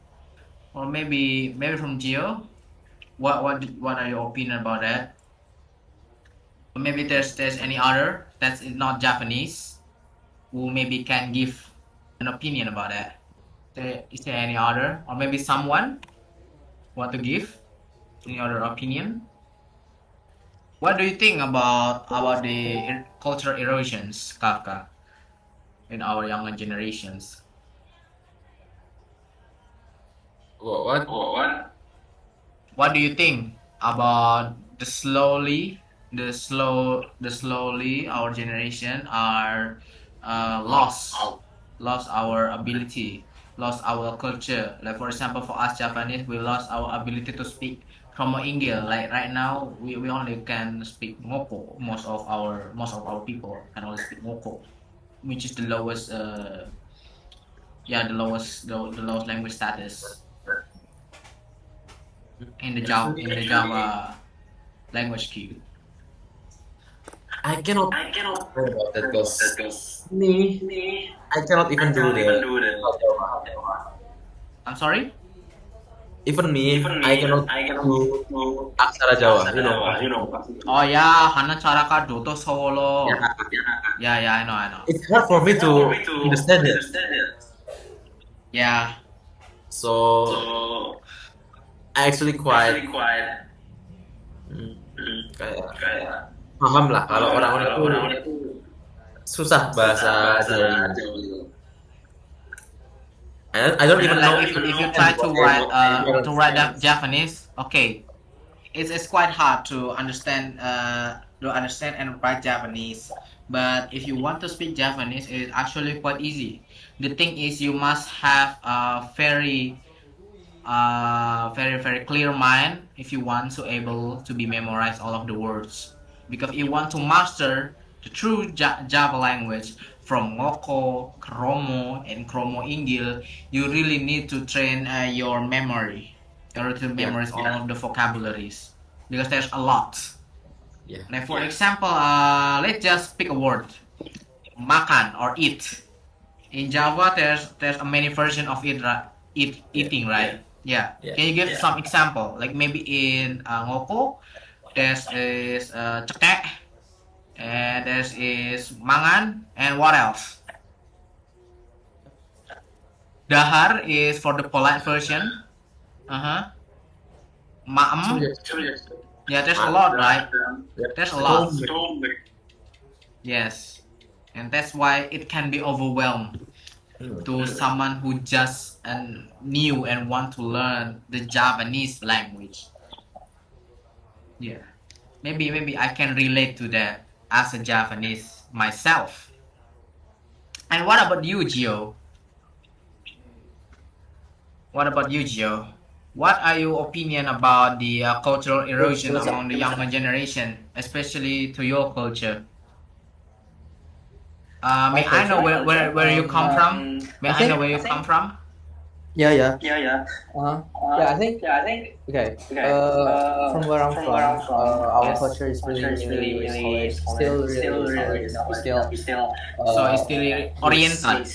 or maybe from Geo. What are your opinion about that? Or maybe there's any other that's not Japanese who maybe can give an opinion about that. Is there any other, or maybe someone want to give any other opinion? What do you think about the cultural erosions, Kafka, in our younger generations? What? What do you think about the slowly our generation are lost our ability, lost our culture. Like for example, for us Japanese, we lost our ability to speak Kromo Inggil. Like right now, we only can speak Ngoko. Most of our people can only speak Ngoko, which is the lowest the lowest language status in the Java language queue. I cannot talk about that because me, I cannot even do the. I'm sorry. Even me, I cannot do aksara Jawa. You know. Oh yeah, Hana Charaka Doto Solo. Yeah, I know. It's hard for me to understand it. Yeah. So I actually quite kayak paham lah kalau orang-orang itu susah bahasa Jawa. I don't even know Like if you try to write that Japanese, okay, it's quite hard to understand and write Japanese. But if you want to speak Japanese, it's actually quite easy. The thing is, you must have a very clear mind if you want to able to be memorize all of the words. Because if you want to master the true Java language from Ngoko, Kromo, and Kromo Inggil, you really need to train your memory in order to memorize all of the vocabularies, because there's a lot. Yeah. Like for example, let's just pick a word, makan or eat. In Java, there's a many version of it, eating, right? Yeah. Can you give some example? Like maybe in Ngoko, there's is cekek, and there's is mangan, and what else? Dahar is for the polite version. Maem. Yeah, there's a lot, right? There's a lot. Yes. And that's why it can be overwhelmed to someone who just new and want to learn the Japanese language. Yeah. Maybe I can relate to that as a Japanese myself. And what about you, Gio? What are your opinion about the cultural erosion among the younger generation, especially to your culture? May I know where you come from? May I know where you come from? Yeah. Yeah. I think. Okay. From where I'm from, our culture is really solid. Still really solid. We still. So it's still oriented.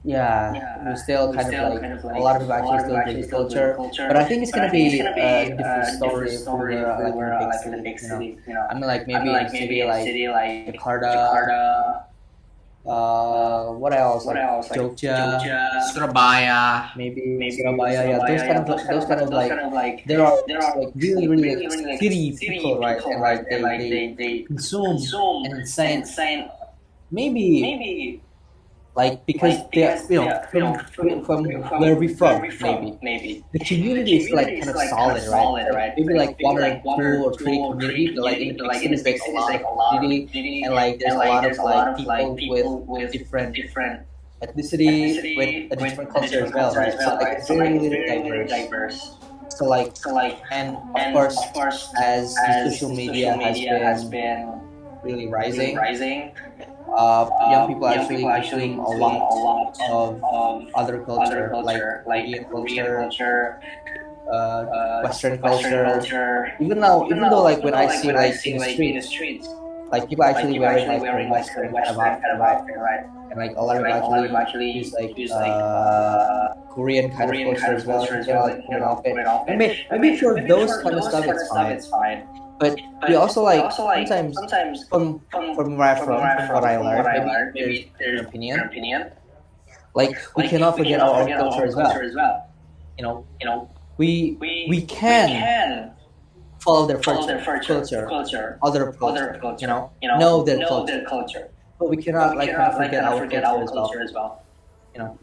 Yeah, we still kind of like a lot of people actually still bring this culture, but I think it's gonna be a different story if we were like in a big city. I mean, like maybe in a city like Jakarta. What else? Like Jogja, Surabaya. maybe Surabaya. Yeah, those kind of like there are like really like city people, right? And like they consume and insane. Maybe like because they from where we from, maybe the community is like kind of solid, right? Like maybe like one or two or three community, but like in the big cities there's a lot of community, and like there's a lot of like people with different ethnicity, with a different culture as well, right? So like it's really diverse. So like, and of course, as the social media has been really rising, young people actually consume a lot of other culture, like Indian culture, Western culture. Even though like when I see like in the streets, like people actually wearing like a Western kind of outfit, right? And like a lot of people actually use like Korean kind of culture as well in their like Korean outfit. And maybe for those kind of stuff it's fine. But we also like sometimes from where I'm from what I learned, maybe there's an opinion. Like we cannot forget our own culture as well. You know, we can follow their culture, other culture, know their culture. But we cannot like kind of forget our culture as well. You know.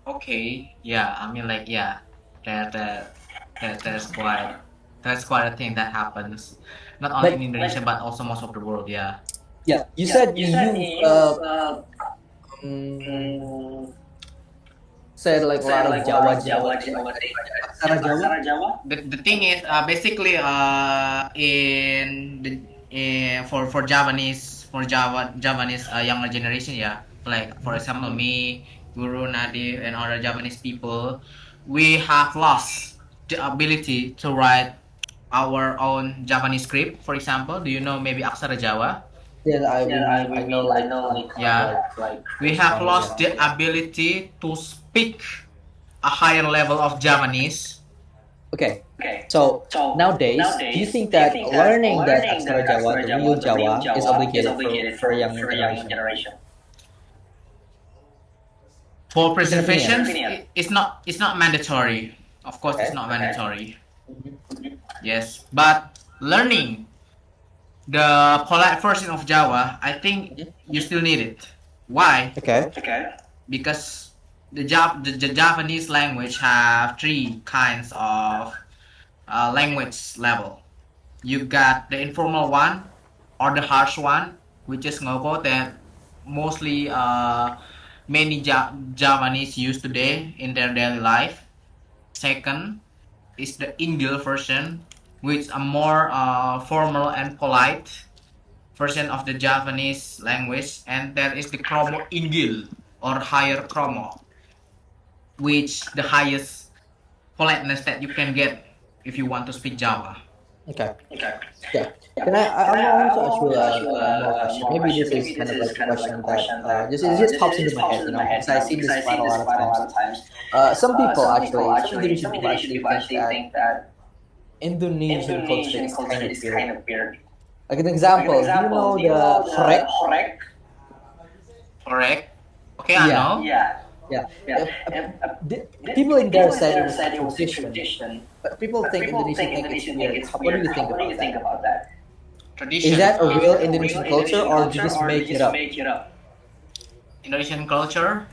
Okay, yeah, I mean like yeah, that that's quite a thing that happens, not only But in Indonesia but also most of the world. Yeah. yeah, you said you said like a lot of Jawa, Aksara Jawa. The thing is basically for Javanese younger generation, yeah, like for example me, Guru, Nadif, and other Javanese people, we have lost the ability to write our own Javanese script. For example, do you know maybe Aksara Jawa? Yeah, I know like Yeah, we have lost the ability to speak a higher level of Javanese. Okay. So nowadays, do you think that learning that Aksara Jawa, the real Jawa, is obligated for young generation? For preservation, it's not mandatory. Of course, it's not mandatory. Yes, but learning the polite version of Java, I think you still need it. Why? Okay. Because the Japanese language have three kinds of language level. You got the informal one or the harsh one, which is ngopo that mostly many Javanese use today in their daily life. Second is the Inggil version, which a more formal and polite version of the Javanese language, and there is the Kromo Inggil or higher Kromo, which the highest politeness that you can get if you want to speak Java. Okay. Yeah. Can I want to ask you more question? Maybe this is kind of like a question that it just pops into my head, because I see this quite a lot of times. Some people actually, some Indonesian people actually think that Indonesian culture is kind of weird. Like an example, do you know the horek? Correct? Okay, I know. Yeah. People in there said it was a tradition, but people think Indonesian think it's weird. What do you think about that? Tradition. Is that a real Indonesian culture, or did you just make it up? Indonesian culture?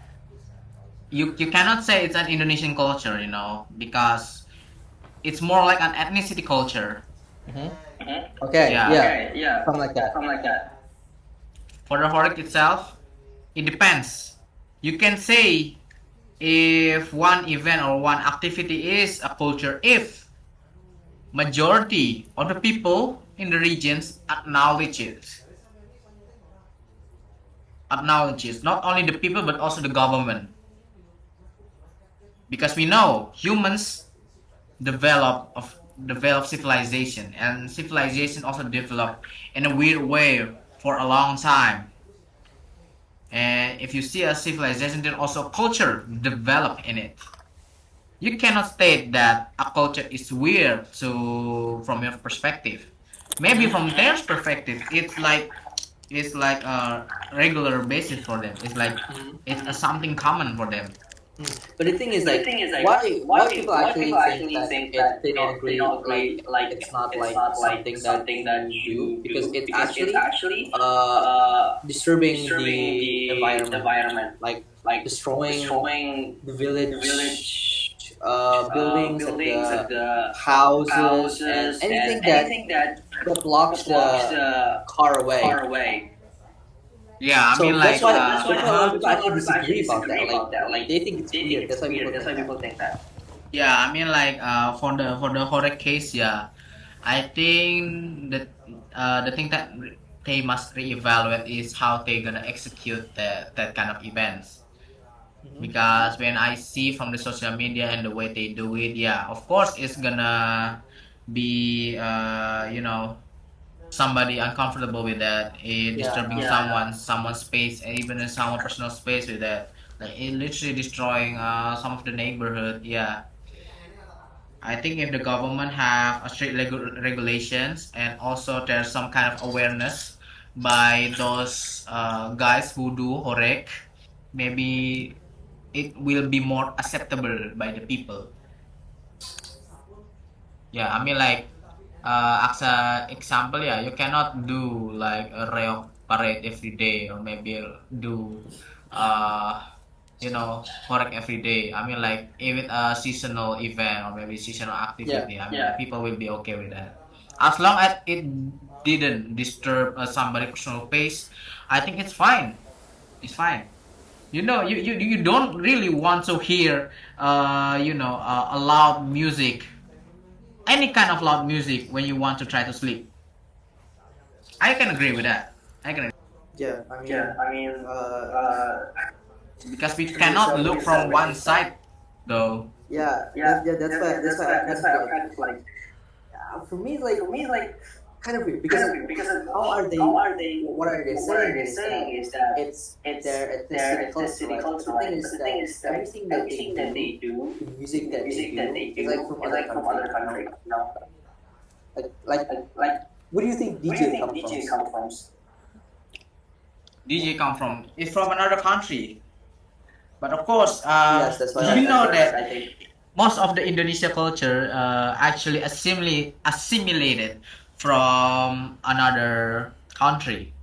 You cannot say it's an Indonesian culture, because it's more like an ethnicity culture. Okay, Yeah. yeah. Something like that. For the horek itself, it depends. You can say if one event or one activity is a culture if majority of the people in the regions acknowledge it. Not only the people but also the government. Because we know humans develop civilization, and civilization also developed in a weird way for a long time. And if you see a civilization, then also culture develop in it. You cannot state that a culture is weird from your perspective. Maybe from their perspective, it's like a regular basis for them. It's like it's something common for them. But the thing is, like, why people actually think that they don't agree, it's not like something that you do, because it's actually uh disturbing the environment, like destroying the village buildings, like the houses and anything that blocks the car away. Yeah, I So mean like that's why a lot of people actually disagree about that. Like they think it's weird. That's why people think that. yeah, I mean like for the horror case, yeah, I think that the thing that they must reevaluate is how they gonna execute that kind of events. Because when I see from the social media and the way they do it, yeah, of course it's gonna be somebody uncomfortable with that, disturbing someone's space, and even in someone's personal space with that, like it literally destroying some of the neighborhood. Yeah, I think if the government have a strict regulations, and also there's some kind of awareness by those guys who do horek, maybe it will be more acceptable by the people. Yeah, I mean like as a example, yeah, you cannot do like a real parade every day, or maybe do uh correct every day. I mean like even a seasonal event or maybe seasonal activity. I mean like, people will be okay with that as long as it didn't disturb somebody's personal space. I think it's fine. It's fine. You don't really want to hear a loud music, any kind of loud music when you want to try to sleep. I can agree with that. I can agree. Yeah, I mean, Because we cannot look from one side though. that's why I kind of like, for me, like kind of weird, because how are they? What are they saying is that it's their ethnicity culture. Like, the thing is that everything that they do, the music that they do, is like from other country. You know, like where do you think DJ come from? DJ come from is from another country, but of course, Yes, that's why you know that I think. most of the Indonesia culture actually assimilated from another country.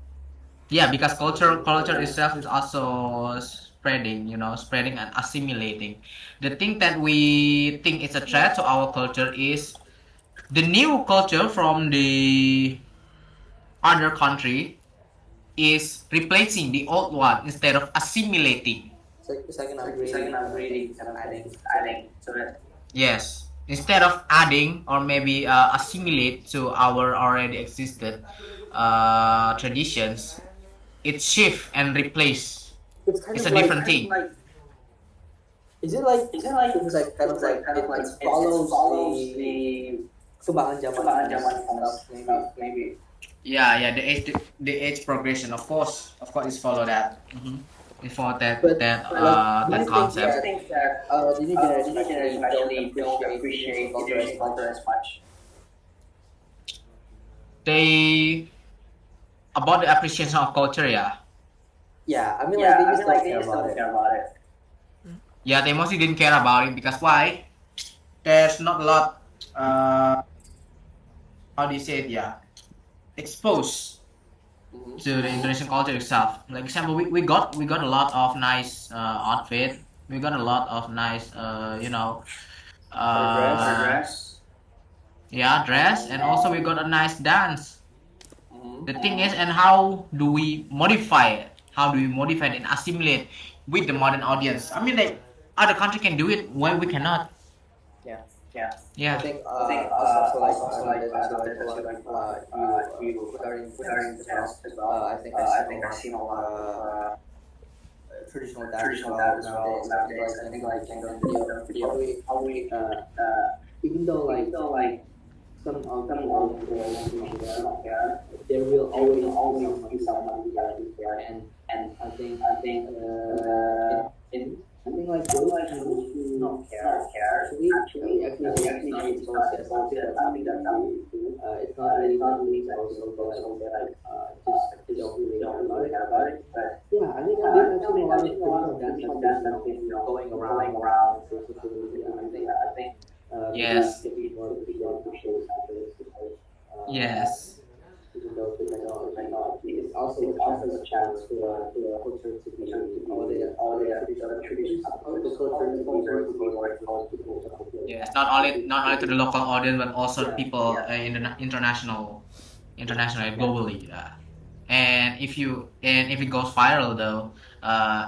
Yeah, because culture itself is also spreading and assimilating. The thing that we think is a threat to our culture is the new culture from the other country is replacing the old one instead of assimilating. Second upgrading, kind of adding to it. Yes, instead of adding or maybe assimilate to our already existed traditions, it shift and replace. It's a different thing. Is it like things like kind of like it follows the kembangan zaman stuff, maybe. Yeah, the age progression, of course, it's follow that. It follow that But that concept. do you think that the new generation actually don't appreciate Indonesian culture as much? They about the appreciation of culture, yeah. Yeah, I mean, like, they just don't care about it. Yeah, they mostly didn't care about it because why? There's not a lot. How do you say it? Yeah, exposed to the Indonesian culture itself. Like example, we got a lot of nice outfit. We got a lot of nice Dress. yeah, dress, and also we got a nice dance. The thing is, and how do we modify it? How do we modify it and assimilate with the modern audience? I mean, like other country can do it, why we cannot? I think also like there's a lot of you regarding dress as well. I think I've seen a lot of traditional dance as well nowadays. I think like in the video how we even though like some there will always be someone there, and I think I think like those who don't care actually it's something that it's not really also but just don't really care about it. But yeah, I think I've seen a seen a lot of different that have been, going around social media. I think Yes. could be more appreciated because Yes. even though through technology, it's also a chance for culture to be all the traditions, the culture to be more exposed to people. Yes. Not only to the local audience, but also people in the international globally. And if it goes viral though,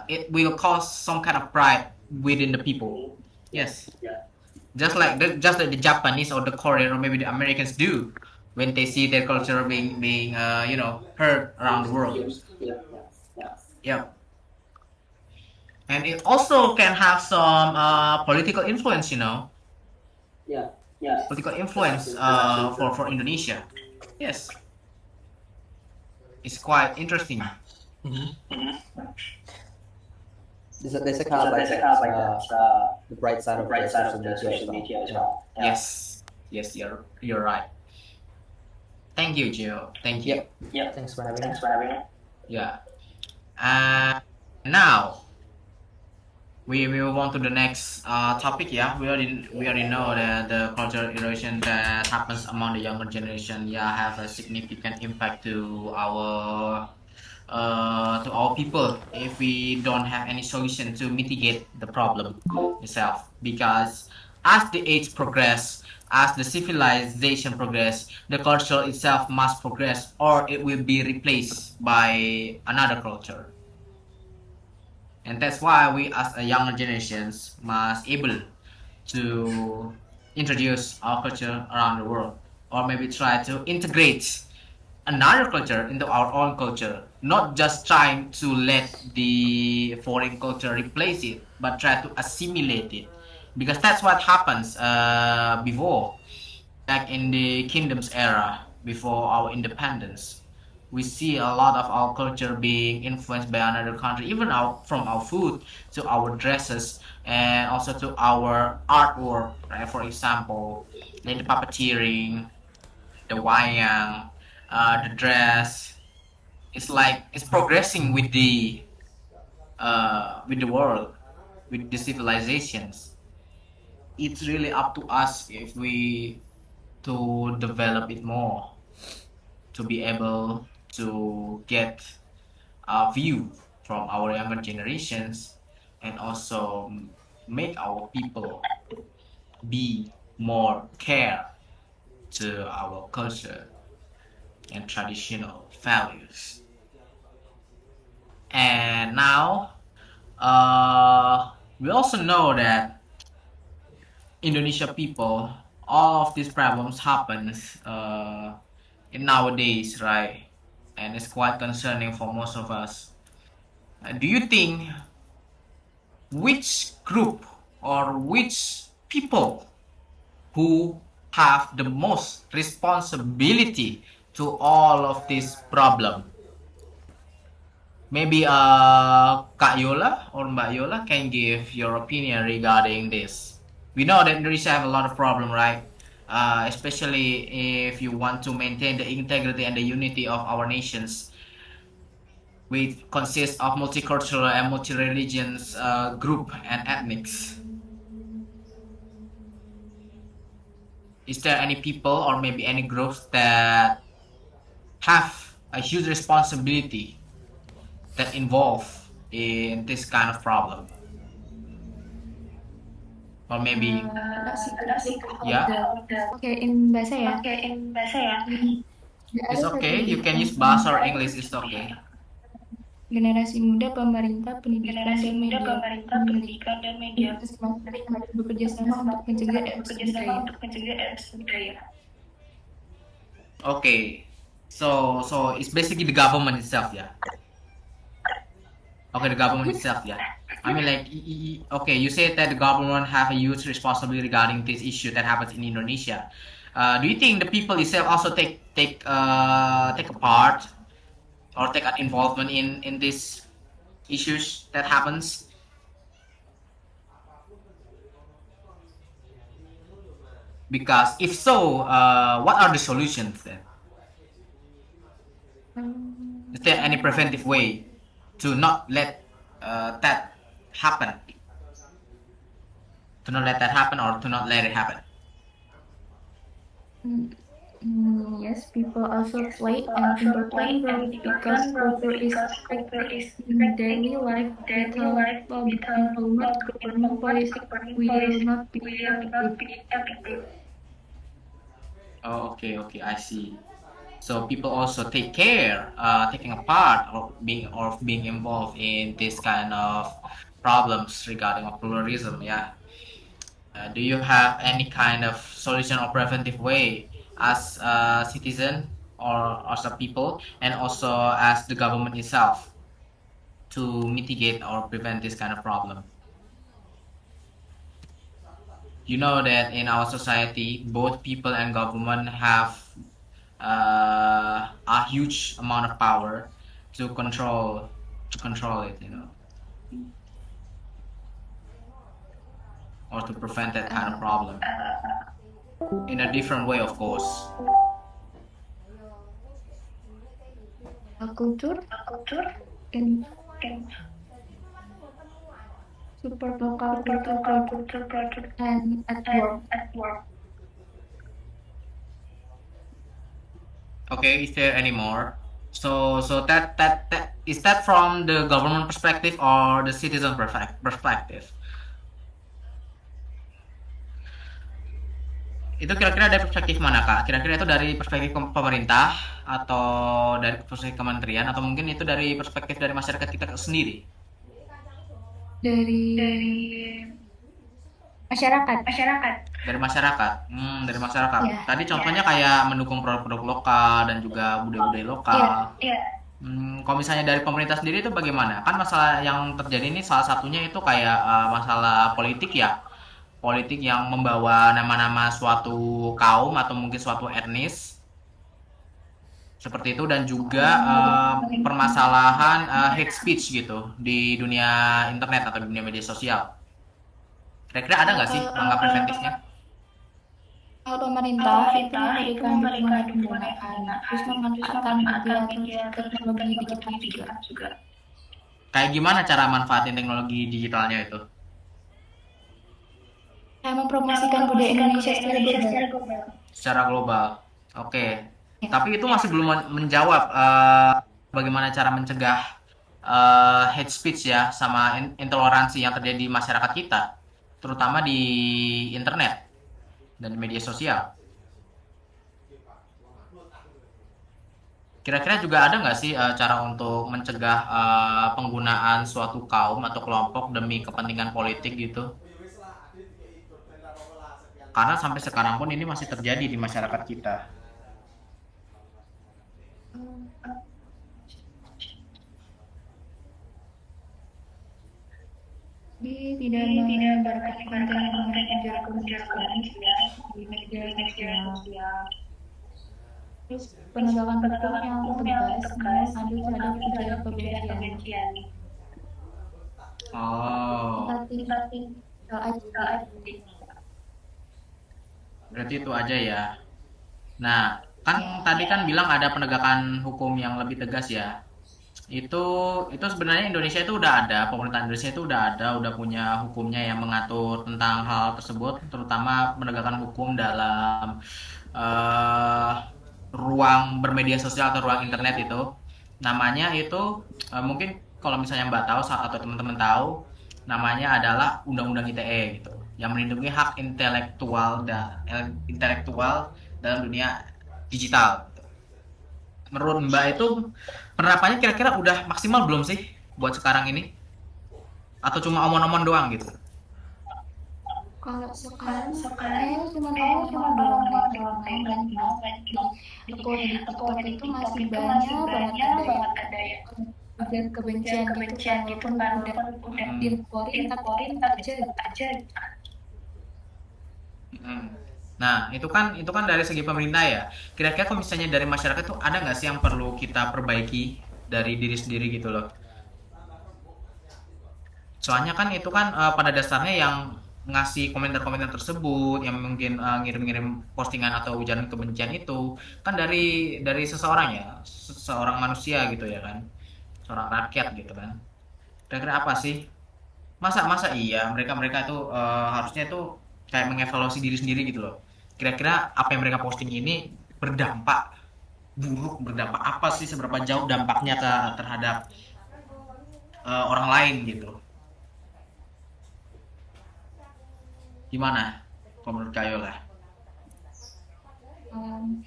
it will cause some kind of pride within the people. Yes. Just like the Japanese or the Korean or maybe the Americans do when they see their culture being heard around the world. Yeah. And it also can have some political influence, Yeah. political influence for Indonesia. Yes, it's quite interesting. There's a kind of like the bright side of the social media as well. Yes, yes, you're right. Thank you, Gio. Thank you. Yeah. Thanks for having me. Yeah. Now we move on to the next topic. Yeah, we already know that the cultural erosion that happens among the younger generation, have a significant impact to our people if we don't have any solution to mitigate the problem itself. Because as the age progress, as the civilization progress, the culture itself must progress, or it will be replaced by another culture. And that's why we as a younger generations must able to introduce our culture around the world, or maybe try to integrate another culture into our own culture, not just trying to let the foreign culture replace it, but try to assimilate it, because that's what happens before, back in the kingdoms era, before our independence. We see a lot of our culture being influenced by another country, even from our food to our dresses and also to our artwork, right? For example, like the puppeteering, the wayang, the dress. It's like it's progressing with the world, with the civilizations. It's really up to us if we to develop it more, to be able to get a view from our younger generations, and also make our people be more care to our culture and traditional values. And now we also know that Indonesia people, all of these problems happens in nowadays, right? And it's quite concerning for most of us. Do you think which group or which people who have the most responsibility to all of this problem? Maybe Kak Yola or Mbak Yola can give your opinion regarding this. We know that Indonesia have a lot of problem, right? Especially if you want to maintain the integrity and the unity of our nations, which consists of multicultural and multi-religions group and ethnics. Is there any people or maybe any groups that have a huge responsibility that involve in this kind of problem? Or maybe yeah. Okay, in bahasa ya. It's okay. You can use bahasa or English. It's okay. Generasi muda, pemerintah, pendidikan, dan media harus bekerja sama untuk mencegah erupsi budaya. Okay, so it's basically the government itself, yeah. Okay, the government itself, yeah. I mean, like, okay, you said that the government have a huge responsibility regarding this issue that happens in Indonesia. Do you think the people itself also take a part or take an involvement in these issues that happens? Because if so, what are the solutions then? Is there any preventive way to not let that happen, to not let that happen, or to not let it happen? Yes, people also play an important role because culture is affected in daily life. Without public involvement, government policy will not be effective. Oh, okay, I see. So people also take care, taking a part or being involved in this kind of problems regarding of pluralism. Yeah. Do you have any kind of solution or preventive way as a citizen or as a people, and also as the government itself, to mitigate or prevent this kind of problem? You know that in our society, both people and government have a huge amount of power to control it, or to prevent that kind of problem in a different way, of course. Culture can support local culture project and at work. Okay, is there any more? So that is that from the government perspective or the citizen perspective? Itu kira-kira dari perspektif mana, Kak? Kira-kira itu dari perspektif pemerintah atau dari perspektif kementerian, atau mungkin itu dari perspektif dari masyarakat kita sendiri? Dari masyarakat. Dari masyarakat. Dari masyarakat. Ya. Tadi contohnya kayak mendukung produk-produk lokal dan juga budaya-budaya lokal. Iya. Kalau misalnya dari pemerintah sendiri itu bagaimana? Kan masalah yang terjadi ini salah satunya itu kayak masalah politik ya. Politik yang membawa nama-nama suatu kaum atau mungkin suatu etnis seperti itu, dan juga permasalahan hate speech gitu di dunia internet atau dunia media sosial. Kira-kira ada nggak sih langkah preventifnya? Kalau pemerintah itu memberikan dukungan penggunaan, terus memanfaatkan media teknologi digital juga. Kayak gimana cara manfaatin teknologi digitalnya itu? Mempromosikan budaya Indonesia secara global. Secara global. Oke. Tapi itu masih belum menjawab bagaimana cara mencegah hate speech ya, sama intoleransi yang terjadi di masyarakat kita, terutama di internet dan media sosial. Kira-kira juga ada nggak sih cara untuk mencegah penggunaan suatu kaum atau kelompok demi kepentingan politik gitu? Karena sampai sekarang pun ini masih terjadi di masyarakat kita. Tidak menyebarkan konten ujaran di media sosial. Terus penegakan hukum yang tegas terhadap ujaran kebencian. Oh, berarti itu aja ya. Nah, kan tadi kan bilang ada penegakan hukum yang lebih tegas ya. Itu sebenarnya Indonesia itu udah ada, pemerintah Indonesia itu udah punya hukumnya yang mengatur tentang hal tersebut, terutama penegakan hukum dalam ruang bermedia sosial atau ruang internet itu. Namanya itu mungkin kalau misalnya Mbak tahu atau teman-teman tahu, namanya adalah Undang-Undang ITE gitu, yang melindungi hak intelektual dalam dunia digital. Menurut Mbak itu penerapannya kira-kira udah maksimal belum sih buat sekarang ini? Atau cuma omong-omong doang gitu? Kalau sekarang cuma doang dan di TikTok itu masih banyak banget ada ya ujaran kebencian gitu kan, walaupun udah dilaporin tapi tetap aja. Nah, itu kan dari segi pemerintah ya. Kira-kira kalau misalnya dari masyarakat tuh ada nggak sih yang perlu kita perbaiki dari diri sendiri gitu loh? Soalnya kan itu kan pada dasarnya yang ngasih komentar-komentar tersebut, yang mungkin ngirim-ngirim postingan atau ujaran kebencian itu kan dari seseorang ya, seseorang manusia gitu ya kan, seorang rakyat gitu kan. Kira-kira apa sih? Masa iya mereka tuh harusnya tuh kayak mengevaluasi diri sendiri gitu loh. Kira-kira apa yang mereka posting ini berdampak buruk, berdampak apa sih, seberapa jauh dampaknya terhadap orang lain gitu. Gimana kalau menurut Kayola? Um,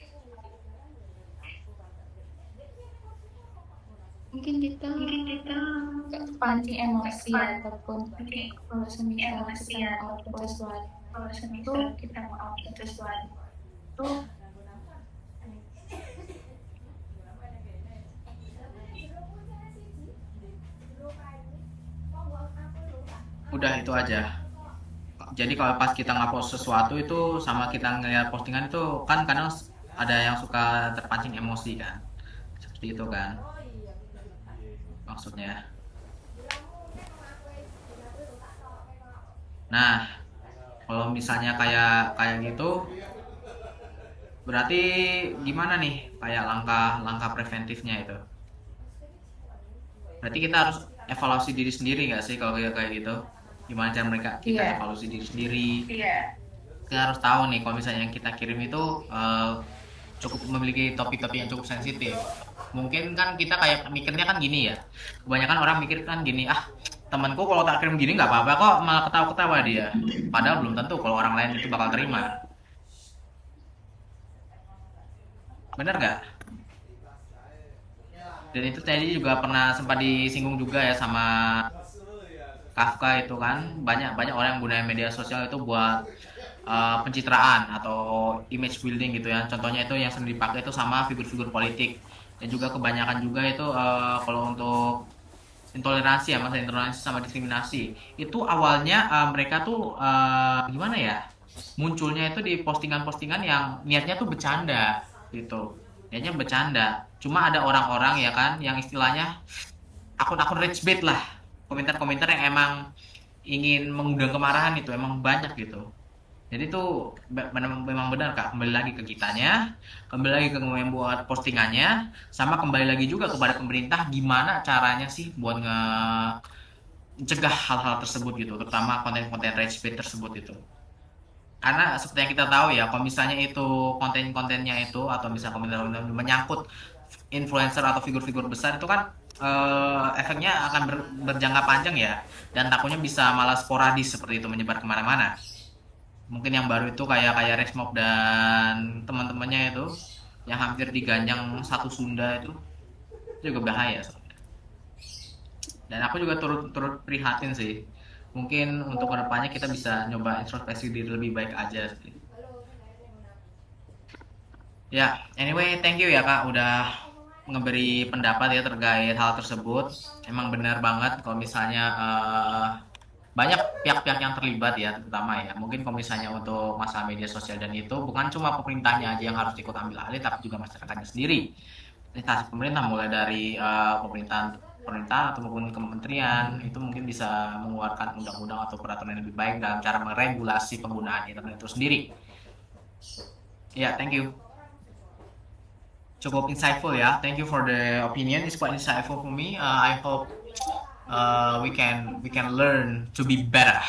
mungkin kita nggak pancing emosi ataupun kalau semisal kita mau upload sesuatu itu Udah itu aja. Jadi kalau pas kita nge-post sesuatu itu sama kita ngeliat postingan itu kan kadang ada yang suka terpancing emosi kan. Seperti itu kan maksudnya. Nah, kalau misalnya kayak kayak gitu berarti gimana nih kayak langkah-langkah preventifnya itu? Berarti kita harus evaluasi diri sendiri nggak sih kalau kayak gitu? Gimana cara kita Iya. evaluasi diri sendiri? Kita harus tahu nih kalau misalnya yang kita kirim itu cukup memiliki topik-topik yang cukup sensitif. Mungkin kan kita kayak mikirnya kan gini ya. Kebanyakan orang mikir kan gini, ah temanku kalau tak kirim gini nggak apa-apa kok, malah ketawa-ketawa dia. Padahal belum tentu kalau orang lain itu bakal terima. Bener nggak? Dan itu tadi juga pernah sempat disinggung juga ya sama Kafka itu kan banyak banyak orang yang gunain media sosial itu buat pencitraan atau image building gitu ya. Contohnya itu yang sering dipakai itu sama figur-figur politik dan juga kebanyakan juga itu kalau untuk intoleransi ya, masa intoleransi sama diskriminasi itu awalnya mereka tuh gimana ya, munculnya itu di postingan-postingan yang niatnya tuh bercanda gitu, niatnya bercanda, cuma ada orang-orang ya kan yang istilahnya akun-akun rage bait lah, komentar-komentar yang emang ingin mengundang kemarahan itu emang banyak gitu. Jadi tuh memang benar Kak, kembali lagi ke kitanya, kembali lagi ke yang buat postingannya, sama kembali lagi juga kepada pemerintah gimana caranya sih buat mencegah hal-hal tersebut gitu, terutama konten-konten rage bait tersebut itu. Karena seperti yang kita tahu ya, kalau misalnya itu konten-kontennya itu atau misalnya komentar-komentar menyangkut influencer atau figur-figur besar itu kan efeknya akan berjangka panjang ya, dan takutnya bisa malah sporadis seperti itu menyebar kemana-mana. Mungkin yang baru itu kayak Resmob dan teman-temannya itu yang hampir diganjang satu Sunda itu juga bahaya sebenarnya. Dan aku juga turut prihatin sih. Mungkin untuk kedepannya kita bisa nyoba introspeksi diri lebih baik aja sih. Ya, anyway, thank you ya Kak udah ngeberi pendapat ya terkait hal tersebut. Emang benar banget kalau misalnya banyak pihak-pihak yang terlibat ya, terutama ya mungkin kalau misalnya untuk masalah media sosial dan itu bukan cuma pemerintahnya aja yang harus ikut ambil alih, tapi juga masyarakatnya sendiri. Instansi pemerintah mulai dari pemerintah atau maupun kementerian itu mungkin bisa mengeluarkan undang-undang atau peraturan yang lebih baik dalam cara meregulasi penggunaan internet itu sendiri. Ya, thank you. Cukup insightful ya. Thank you for the opinion. It's quite insightful for me. I hope we can learn to be better,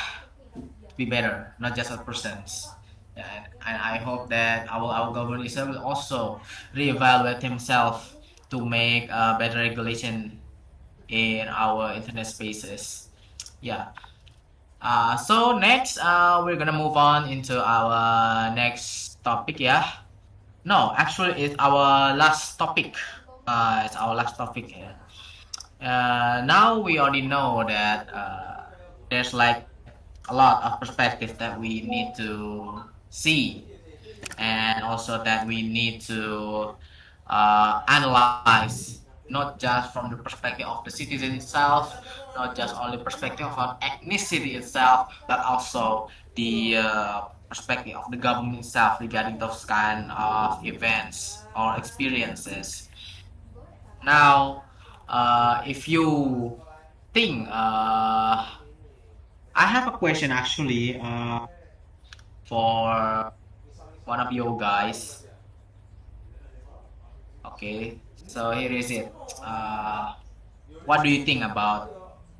not just as persons. And I hope that our government will also reevaluate himself to make better regulation in our internet spaces. Yeah. So next, we're gonna move on into our next topic. Yeah. No, actually, it's our last topic. It's our last topic. Yeah. Now we already know that there's like a lot of perspective that we need to see, and also that we need to analyze, not just from the perspective of the citizen itself, not just only perspective of ethnicity itself, but also the perspective of the government itself regarding those kind of events or experiences. Now, if you think, I have a question actually for one of you guys. Okay, so here is it. What do you think about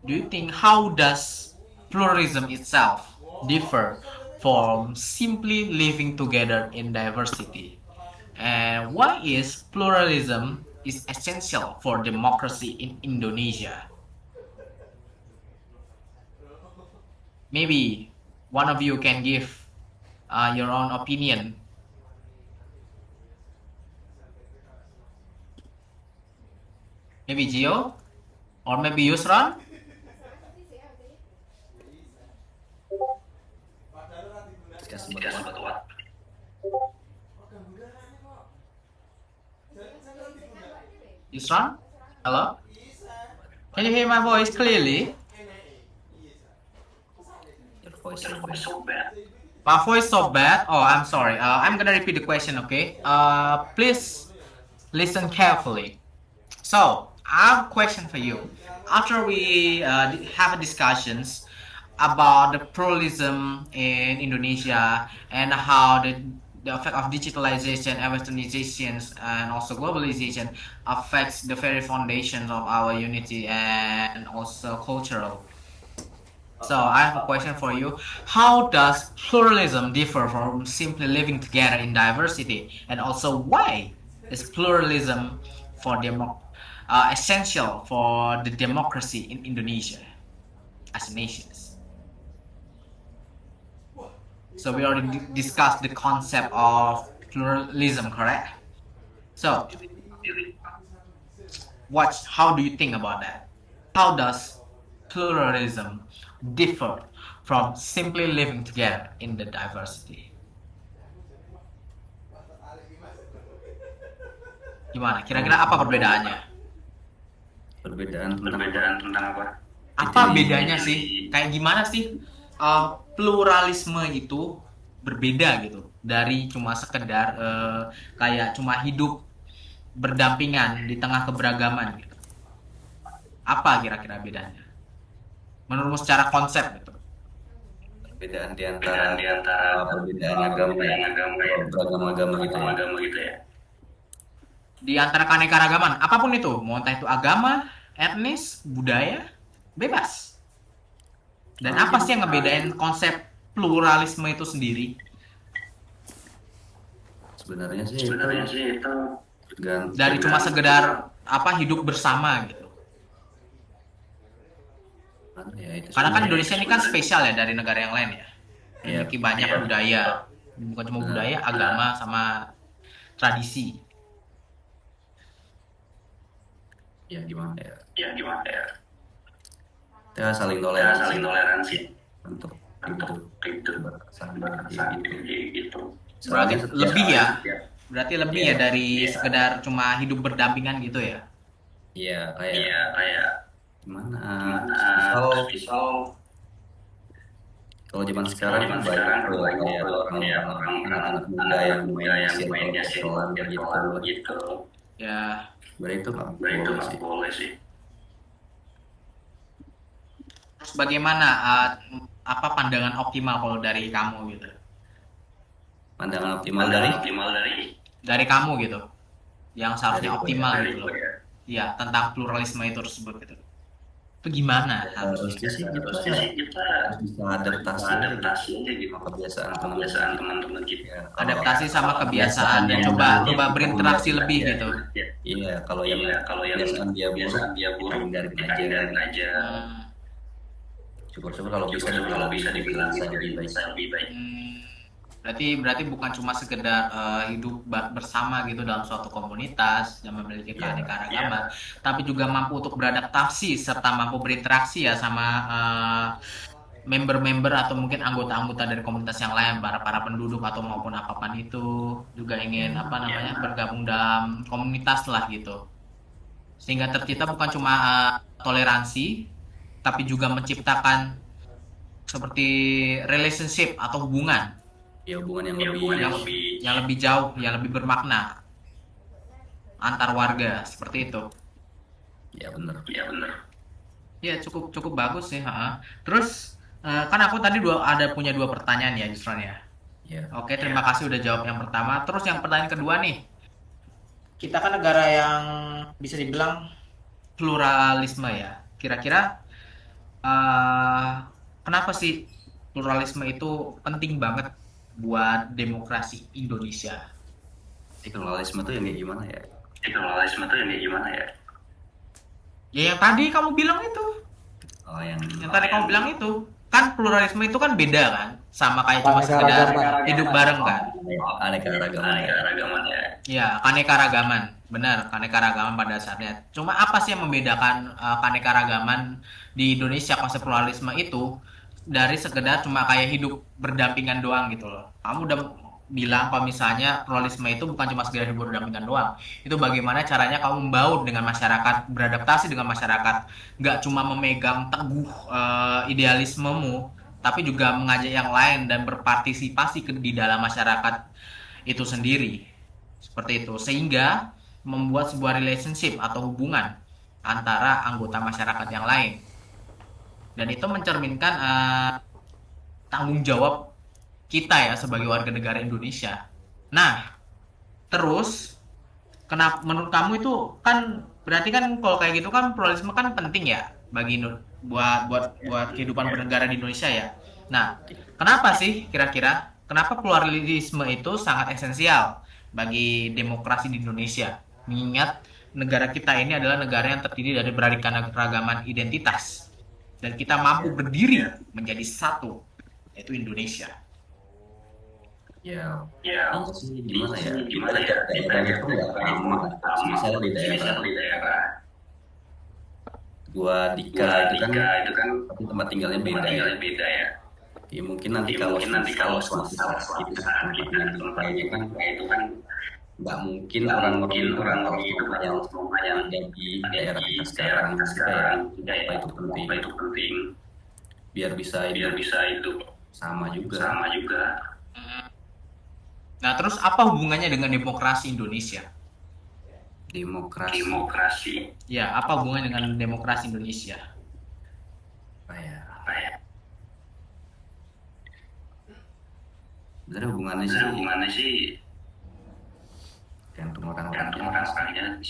do you think how does pluralism itself differ from simply living together in diversity? And why is pluralism is essential for democracy in Indonesia? Maybe one of you can give your own opinion. Maybe Gio or maybe Yusran. Yusran, hello. Can you hear my voice clearly? Your voice is so bad. My voice so bad. Oh, I'm sorry. I'm gonna repeat the question, okay? Please listen carefully. So, I have a question for you. After we have discussions about the pluralism in Indonesia and how the effect of digitalization and westernizations and also globalization affects the very foundations of our unity and also cultural. So I have a question for you. How does pluralism differ from simply living together in diversity? And also why is pluralism for essential for the democracy in Indonesia as a nation? So we already discussed the concept of pluralism, correct? So how do you think about that? How does pluralism differ from simply living together in the diversity? Gimana? Kira-kira apa perbedaannya? Perbedaan tentang apa? Apa bedanya sih? Kayak gimana sih pluralisme itu berbeda gitu dari cuma sekedar kayak cuma hidup berdampingan di tengah keberagaman gitu. Apa kira-kira bedanya? Menurutmu secara konsep gitu. Perbedaan di antara perbedaan agama beragam agama gitu ya. Di antara keanekaragaman, apapun itu, mau entah itu agama, etnis, budaya, bebas. Dan apa sih yang ngebedain konsep pluralisme itu sendiri? Sebenarnya sih itu dari cuma sekedar hidup bersama gitu. Ya, karena kan Indonesia ini kan spesial ya dari negara yang lain ya. Memiliki banyak budaya, bukan cuma budaya, agama sama tradisi. Ya gimana ya? Kita saling toleransi untuk itu bersama gitu. Berarti lebih ya? Berarti lebih ya dari sekedar cuma hidup berdampingan gitu ya? Iya, kayak gimana? Kalau zaman sekarang banyak kayak orang anak muda yang main sirkulan gitu. Ya. Itu nggak boleh sih. Terus bagaimana pandangan optimal kalau dari kamu gitu? Pandangan optimal dari kamu gitu, yang seharusnya optimal gitu loh. Iya, tentang pluralisme itu tersebut gitu. Itu gimana? Harusnya sih kita harus bisa adaptasi gitu kebiasaan teman-teman kita. Adaptasi sama kebiasaan dan coba berinteraksi lebih gitu. Iya, kalau yang kebiasaan dia buruk hindarin aja. Syukur-syukur kalau bisa dibilang lebih baik. Berarti bukan cuma sekedar hidup bersama gitu dalam suatu komunitas yang memiliki keanekaragaman, tapi juga mampu untuk beradaptasi serta mampu berinteraksi ya sama member-member atau mungkin anggota-anggota dari komunitas yang lain, para penduduk atau maupun apapun itu juga ingin bergabung dalam komunitas lah gitu. Sehingga tercipta bukan cuma toleransi, tapi juga menciptakan seperti relationship atau hubungan. Ya, hubungan yang lebih jauh, yang lebih bermakna antar warga seperti itu. Ya benar. Ya cukup bagus sih. Terus kan aku tadi punya dua pertanyaan ya, Yusran ya. Oke, terima kasih udah jawab yang pertama. Terus yang pertanyaan kedua nih, kita kan negara yang bisa dibilang pluralisme ya. Kira-kira kenapa sih pluralisme itu penting banget buat demokrasi Indonesia? Pluralisme tuh yang kayak gimana ya? Ya yang tadi kamu bilang itu. Oh, yang Tadi kamu bilang itu. Kan pluralisme itu kan beda kan? Sama kayak cuma sekedar hidup bareng kan? keanekaragaman ya. Ya, keanekaragaman. Benar, keanekaragaman pada dasarnya. Cuma apa sih yang membedakan keanekaragaman di Indonesia konsep pluralisme itu dari sekedar cuma kayak hidup berdampingan doang gitu loh. Kamu udah bilang kalau misalnya pluralisme itu bukan cuma sekedar hidup berdampingan doang. Itu bagaimana caranya kamu membaur dengan masyarakat, beradaptasi dengan masyarakat. Nggak cuma memegang teguh idealismemu, tapi juga mengajak yang lain dan berpartisipasi di dalam masyarakat itu sendiri. Seperti itu. Sehingga membuat sebuah relationship atau hubungan antara anggota masyarakat yang lain. Dan itu mencerminkan tanggung jawab kita ya sebagai warga negara Indonesia. Nah, terus kenapa menurut kamu itu kan berarti kan kalau kayak gitu kan pluralisme kan penting ya bagi buat kehidupan bernegara di Indonesia ya. Nah, kenapa sih kira-kira kenapa pluralisme itu sangat esensial bagi demokrasi di Indonesia? Mengingat negara kita ini adalah negara yang terdiri dari beragam identitas dan kita mampu berdiri menjadi satu, yaitu Indonesia. Ya, ini sih gimana ya? Kita daerahnya tuh nggak sama. Misalnya di daerah gua Dika itu kan tapi tempat tinggalnya beda ya. Ya mungkin nanti kalau suatu saat kita tempatnya kan itu kan nggak mungkin orang-orang itu yang jadi daerah kita sekarang juga ya itu penting biar bisa itu sama juga. Nah, terus apa hubungannya dengan demokrasi Indonesia? Demokrasi. Ya, apa hubungannya dengan demokrasi Indonesia? Apa ya? Sebenarnya hubungannya sih tergantung orang-orangnya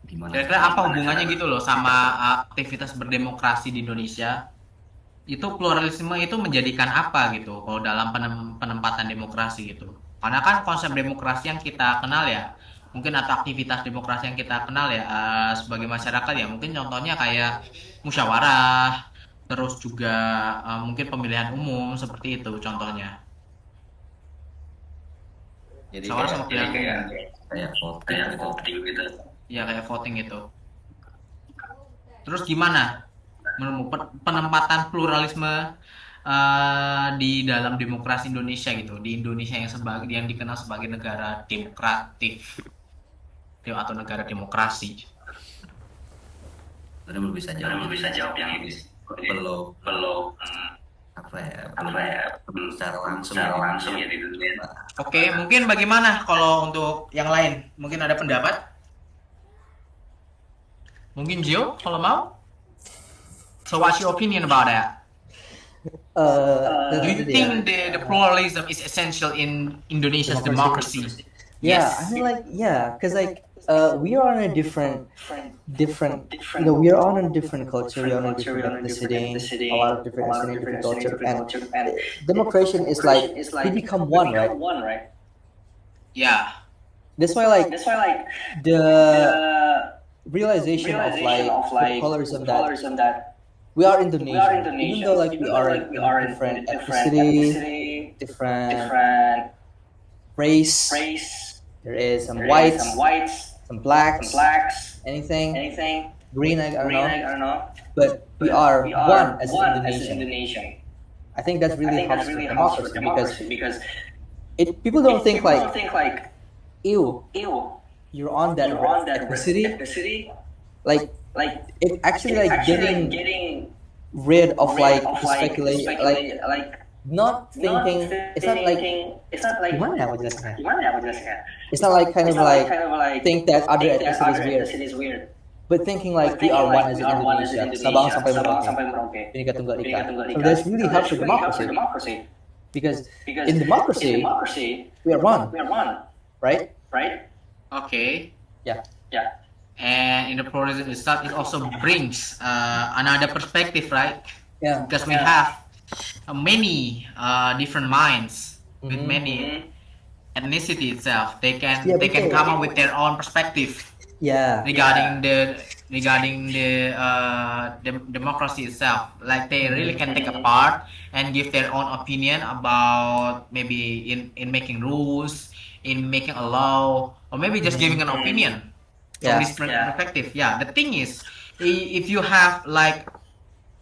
gimana. Kira-kira apa hubungannya gitu loh sama aktivitas berdemokrasi di Indonesia? Itu pluralisme itu menjadikan apa gitu kalau dalam penempatan demokrasi gitu? Karena kan konsep demokrasi yang kita kenal ya, mungkin atau aktivitas demokrasi yang kita kenal ya sebagai masyarakat ya, mungkin contohnya kayak musyawarah, terus juga mungkin pemilihan umum seperti itu contohnya. Jadi Musyawarah sama pemilihan umum. kayak voting gitu. Ya kayak voting gitu. Terus gimana penempatan pluralisme di dalam demokrasi Indonesia gitu, di Indonesia yang dikenal sebagai negara demokratif atau negara demokrasi? Belum bisa jawab yang ini. Belum apa ya secara langsung ya di dunia. Oke, mungkin bagaimana kalau untuk yang lain? Mungkin ada pendapat? Mungkin Gio kalau mau? So what's your opinion about that? Do you think the pluralism is essential in Indonesia's democracy? Yeah, Yes. I mean, like, yeah, because like we are on a different, you know, we are on a different culture, we are on a different ethnicity, a lot of different ethnicity, different culture, and democracy is like we become one, right? Yeah. That's why like the realization of like the pluralism that we are Indonesian, even though like we are in different ethnicity, different race. There is some whites, some blacks, anything, green, I don't know. But we are one as an Indonesian. I think that really helps with democracy because people don't think like, ew, you're on that ethnicity. Like it actually like getting rid of like speculation, like not thinking. It's not like gimana ya aku jelasnya? It's not like kind of like think that other ethnicity is weird, but thinking like we are one as Indonesia, Sabang sampai Merauke, Bhinneka Tunggal Ika. So that really helps with democracy because in democracy we are one, right? Okay. Yeah. and in the pluralism itself, it also brings another perspective, right? Yeah. Because we have many different minds with Mhm. many ethnicity itself. They can Yeah, they can betul. come up with their own perspective Yeah. regarding the democracy itself. Like they really can take a part and give their own opinion about maybe in making rules, in making a law, or maybe just giving an opinion from Yeah. this perspective. Yeah, the thing is, if you have like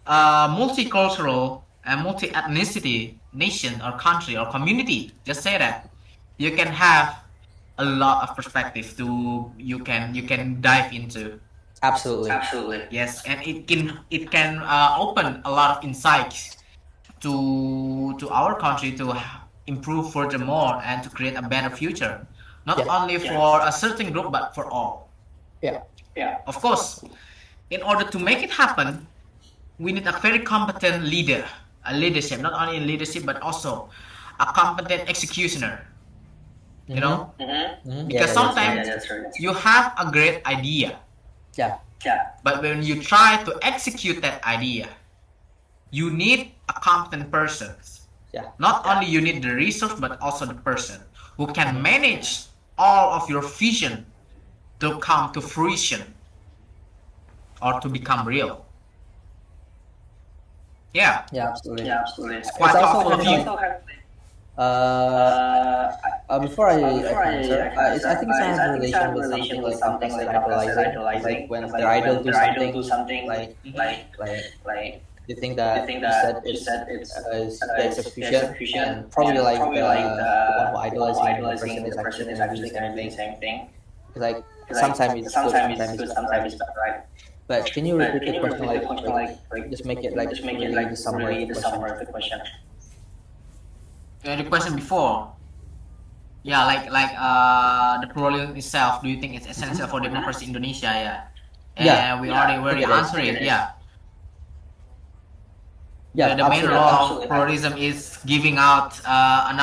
a multicultural and multi-ethnicity nation or country or community, just say that, you can have a lot of perspective to you can dive into. Absolutely. Yes, and it can open a lot of insights to our country to improve furthermore and to create a better future, not Yeah. only for a certain group but for all. Yeah. Of course, in order to make it happen, we need a very competent leader, a leadership, not only in leadership but also a competent executioner. You know, Mhm. because Yeah, sometimes you have a great idea, Yeah. but when you try to execute that idea, you need a competent person. Yeah. Not only you need the resource, but also the person who can manage all of your vision to come to fruition or to become real. Yeah, Yeah, absolutely. it's quite It's also powerful of kind you. of before I answer, I think it's have a relation with something like Pancasila idolizing. It's like when their idol do something, like they think that you said is the execution, and probably like the one who idolizing the person is actually gonna do the same thing. It's like sometimes it's good, sometimes it's bad, right? But can you repeat the question, like just make it like really the summary of the question? The question before, yeah, like the pluralism itself. Do you think it's essential for democracy in Indonesia? Yeah, Yeah. we already answered it. Yeah. Yeah, The main absolutely. role of pluralism is giving out a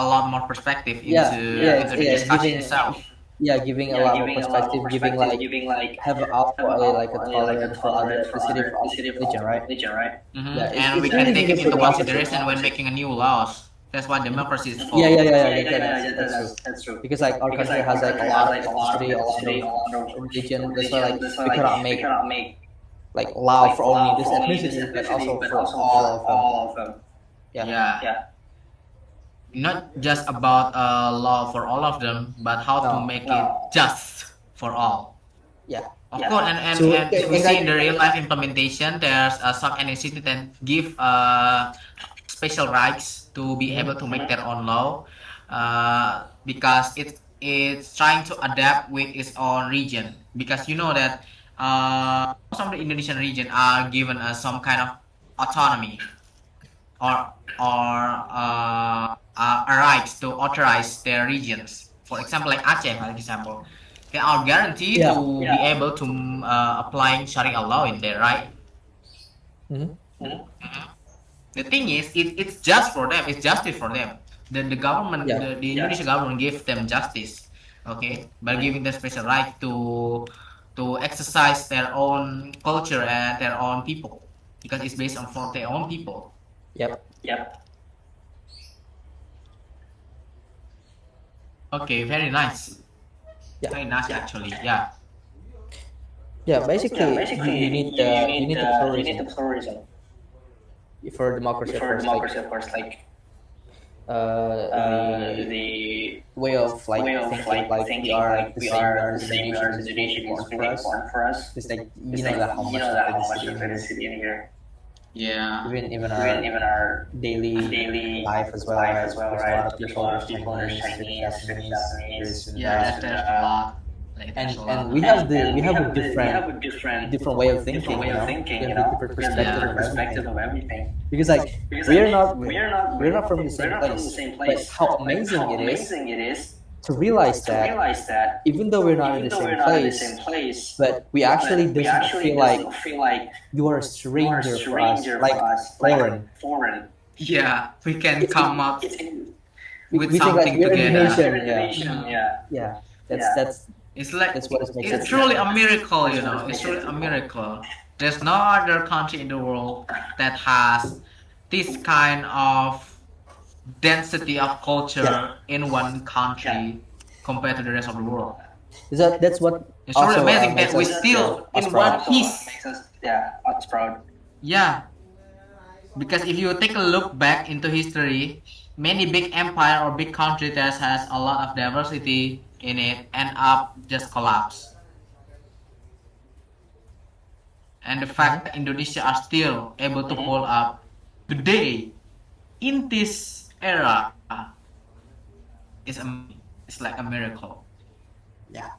lot more perspective into Yeah, into the discussion giving itself. giving a lot more perspective, giving like have also like a tolerance for other ethnicity, for other religion, right? Mhm. Yeah, And we it's can really take good it for into democracy. consideration when making a new laws. That's what democracy is for. That's true. Because like our country has like a lot of ethnicity, a lot of religion. That's why like we cannot make like law for only this ethnicity, but also for all of them. Yeah. Not just about a law for all of them, but how to No. make it just for all. Yeah. Of course, and So, if we and see like- in the real life implementation, there's some ethnicity that give special rights to be able to make their own law, because it's trying to adapt with its own region. Because you know that some of the Indonesian region are given some kind of autonomy or a right to authorize their regions. For example, like Aceh, for example, they are guaranteed Yeah. to be able to applying Sharia law in there, right? Mhm. The thing is, it's just for them. It's justice for them. The government, Yeah. the Indonesian government, gives them justice, okay, by giving them special right to exercise their own culture and their own people, because it's based on for their own people. Yep. Okay, very nice. Yeah. Very nice, actually. Yeah. Yeah, basically, you need the pluralism for democracy, of course. Like, the way of like thinking, we are the same. We are the nation is important for us. It's like you know that how much of ethnicity in here. Yeah. Even our daily life as well, right? There's a lot of people. There's Chinese, there's Yeah, there's a lot. Like, there's a lot. and we have a different way of thinking, you know. We have a different perspective of everything. Because like we're not from the same place. But how amazing it is to realize that even though we're not in the same place, but we actually doesn't feel like you are a stranger for us, like foreign. Yeah, we can come up with We think like something we're together. Indonesian, yeah. That's It's like That's what makes it's it truly special. a miracle, you know. It's truly a miracle. There's no other country in the world that has this kind of density of culture in one country compared to the rest of the world. That's what It's truly also amazing makes that we us, still us in proud. one piece. Makes us, us proud. Yeah, because if you take a look back into history, many big empire or big country that has a lot of diversity in it end up just collapse. And the fact that Indonesia are still able to hold up today in this era is it's like a miracle. Yeah.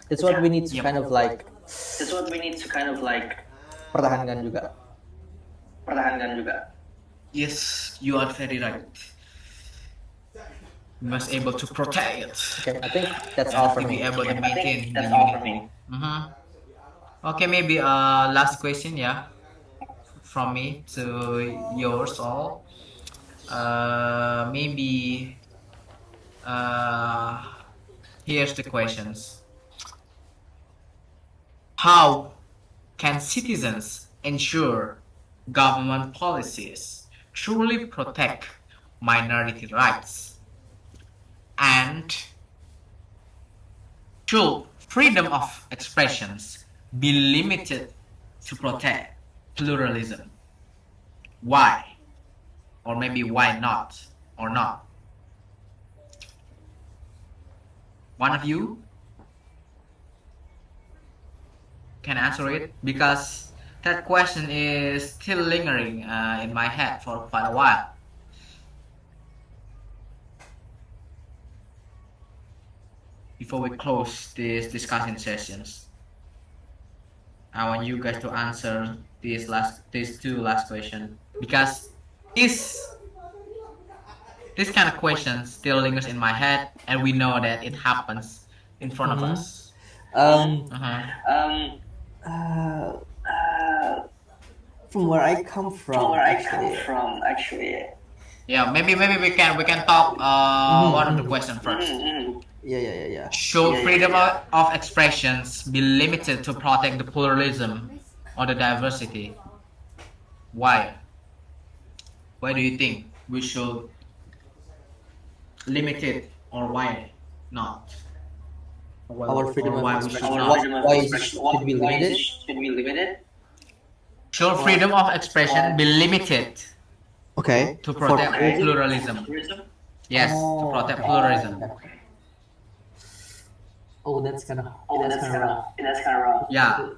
That's what we need to Yep. kind of like That's what we need to kind of like pertahankan juga. pertahankan juga. Yes, you are very right. We must able to protect it. Okay, I think that's all for To be me. able to I maintain think the that's all for unity. me. Okay, maybe last question, yeah, from me to yours all. Maybe here's the questions. How can citizens ensure government policies truly protect minority rights? And should freedom of expressions be limited to protect pluralism? Why? Or maybe why not? Or not? One of you can answer it, because that question is still lingering in my head for quite a while. Before we close these discussion sessions, I want you guys to answer these two last questions, because this kind of question still lingers in my head, and we know that it happens in front of us. From where I come from, actually. Yeah, maybe we can talk one of the question first. Yeah. Should freedom of expressions be limited to protect the pluralism or the diversity? Why? Why do you think we should limit it, or why not? Our freedom Or why of we should expression. not? Why should be limited? Should be limited? Should freedom of expression be limited Okay. to protect pluralism? Yes, to protect pluralism. Oh, that's kind of rough. That's kind of rough. Yeah,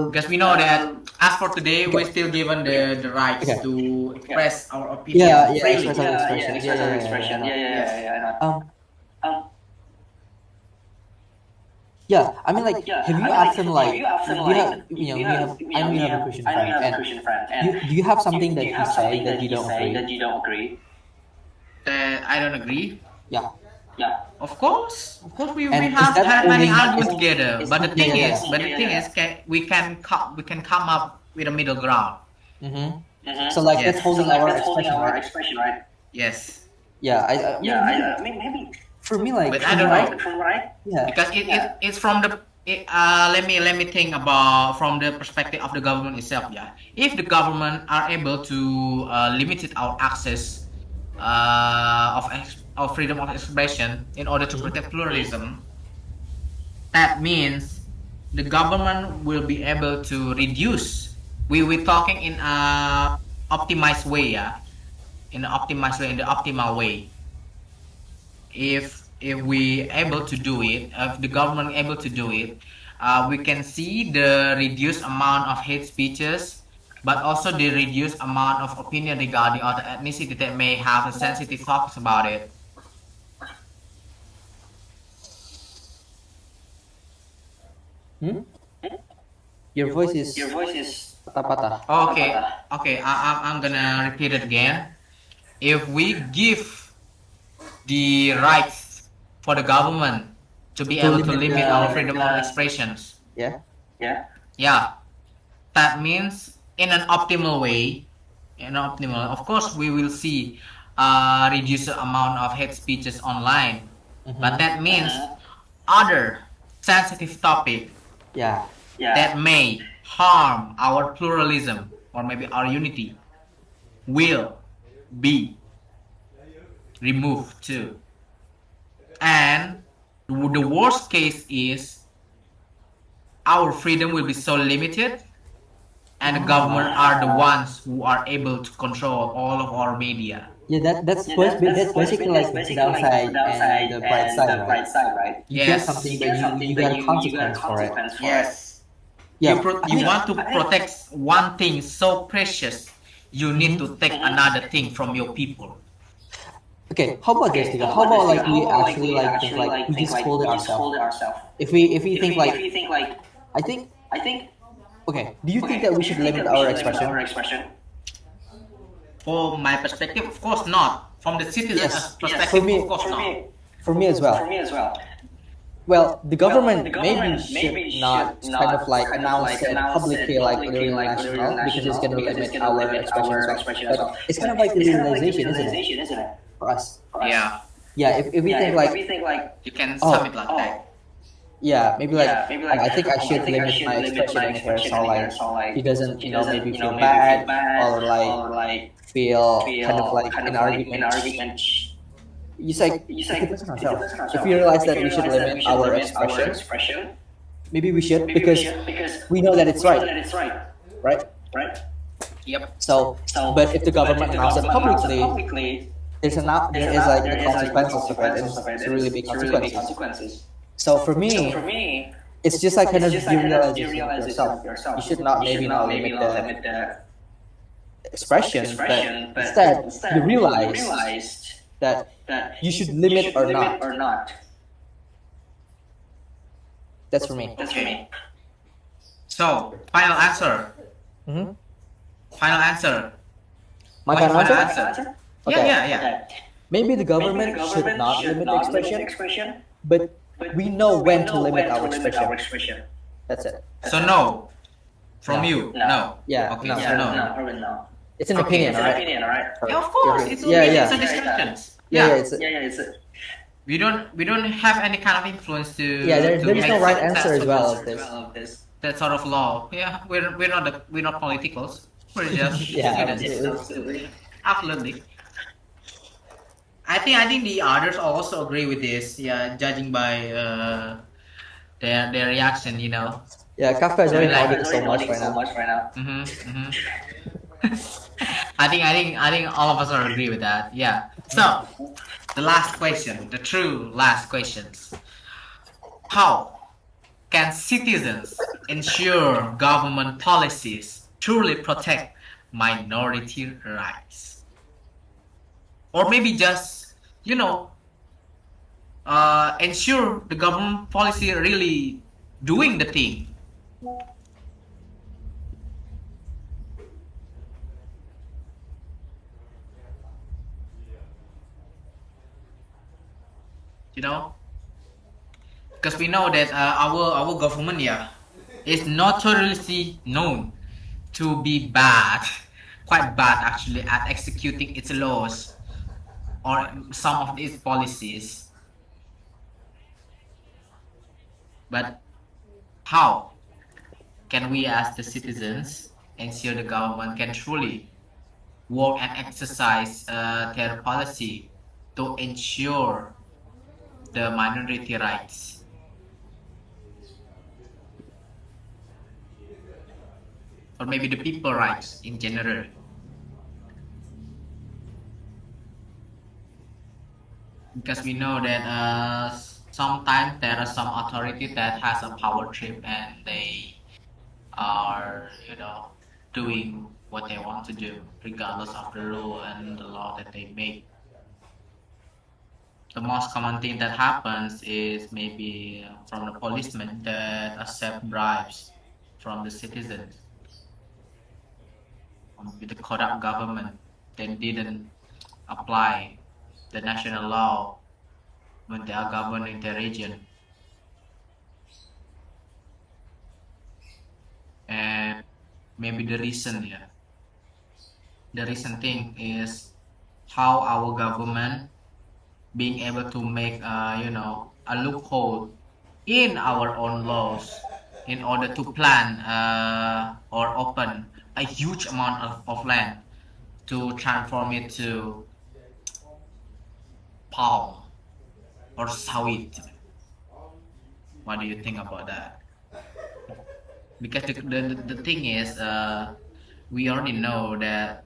because we know that as for today, we're still given the rights Okay. to express our opinion Yeah, freely. express our expression. Expression. Yeah. Yeah, I mean, like, have you often like, you often you like, have, you have, I know you have a Christian friend, and do you have something that you say that you don't agree? that you don't agree? That I don't agree. Yeah. Of course, we And is have that had many only- arguments together. But the thing Yeah. is, we can come up with a middle ground. So like, Yes. that's holding our expression, right? expression, right? Yes, Yeah, I mean, Maybe. for me, like, but I don't know. From right? yeah, Because it's from the let me think about from the perspective of the government itself. Yeah, if the government are able to limit our access of freedom of expression in order to protect pluralism, that means the government will be able to reduce. We're talking in a optimized way, yeah, in the optimal way. If we able to do it, if the government able to do it, we can see the reduced amount of hate speeches, but also the reduced amount of opinion regarding other ethnicity that may have a sensitive topics about it. your voice is patah-patah. Okay. I'm gonna repeat it again. If we give the rights for the government to be able to limit our freedom of expressions, Yeah. yeah, that means in an optimal way, of course we will see reduced amount of hate speeches online, but that means other sensitive topic Yeah. that may harm our pluralism or maybe our unity will be removed too. And the worst case is our freedom will be so limited, and the government are the ones who are able to control all of our media. Yeah, that's basically like the downside and the bright side, right? You get Yes. something, but you got a consequence for it. Yes. Yeah, You want to protect one thing so precious, you need to take another thing from your people. okay. How about this, Tika? How about like we actually like think like we just hold it ourselves. If we think like I think okay. Do you think that we should limit our expression? For my perspective, of course not. From the citizen's Yes. perspective, For me- of course not. For me as well. Well, the government maybe should not kind of like announce it publicly like during national because it's going to limit our expression as well. But it's kind of like the realization, isn't it? For us. Yeah, Yeah, if we think like, you can Oh. sum it like that. yeah, maybe like, I think I should limit my expression in here so like he doesn't, maybe feel bad or like feel kind of like an argument. It's like, it depends on ourselves. If we realize that we should limit our expression, maybe we should because we know that it's right, right? Yep. So, but if the government announces it publicly, there is like the consequences of it, and it's really big consequences. So for me, it's just like kind of you realization of yourself. You should not maybe not limit the expression, but instead you realize that you should limit or not. That's for me. So, final answer. Mhm. Final answer. My What's final final answer? answer? Okay. Yeah. Maybe the government should not limit the expression, but we know when to limit our expression. That's it. So no. From No. you, no. Yeah, Okay, no. so no. It's an Okay, opinion, it's an right? Yeah, of course. It's Yeah. a discussion. Yeah, Yeah. it's We don't have any kind of influence to. yeah. There to is make no right that answer as sort well of- of this. That sort of law. Yeah, we're not politicals. We're just Yeah, students. absolutely. Absolutely. I think the others also agree with this. Yeah, judging by their reaction, Yeah, Kafka is already Like- nodding so much right now. I think all of us are agree with that. Yeah. So the last question, the true last questions. How can citizens ensure government policies truly protect minority rights? Or maybe just, ensure the government policy really doing the thing. Because we know that our government is notoriously known to be bad, quite bad actually, at executing its laws or some of its policies. But how can we as the citizens ensure the government can truly work and exercise their policy to ensure the minority rights? Or maybe the people rights in general. Because we know that sometimes there are some authority that has a power trip and they are, doing what they want to do regardless of the rule and the law that they make. The most common thing that happens is maybe from the policemen that accept bribes from the citizens. With the corrupt government that didn't apply the national law when they are governing the region. And maybe the recent thing is how our government being able to make a loophole in our own laws in order to plan or open a huge amount of land to transform it to palm or sawit. What do you think about that? Because the thing is, we already know that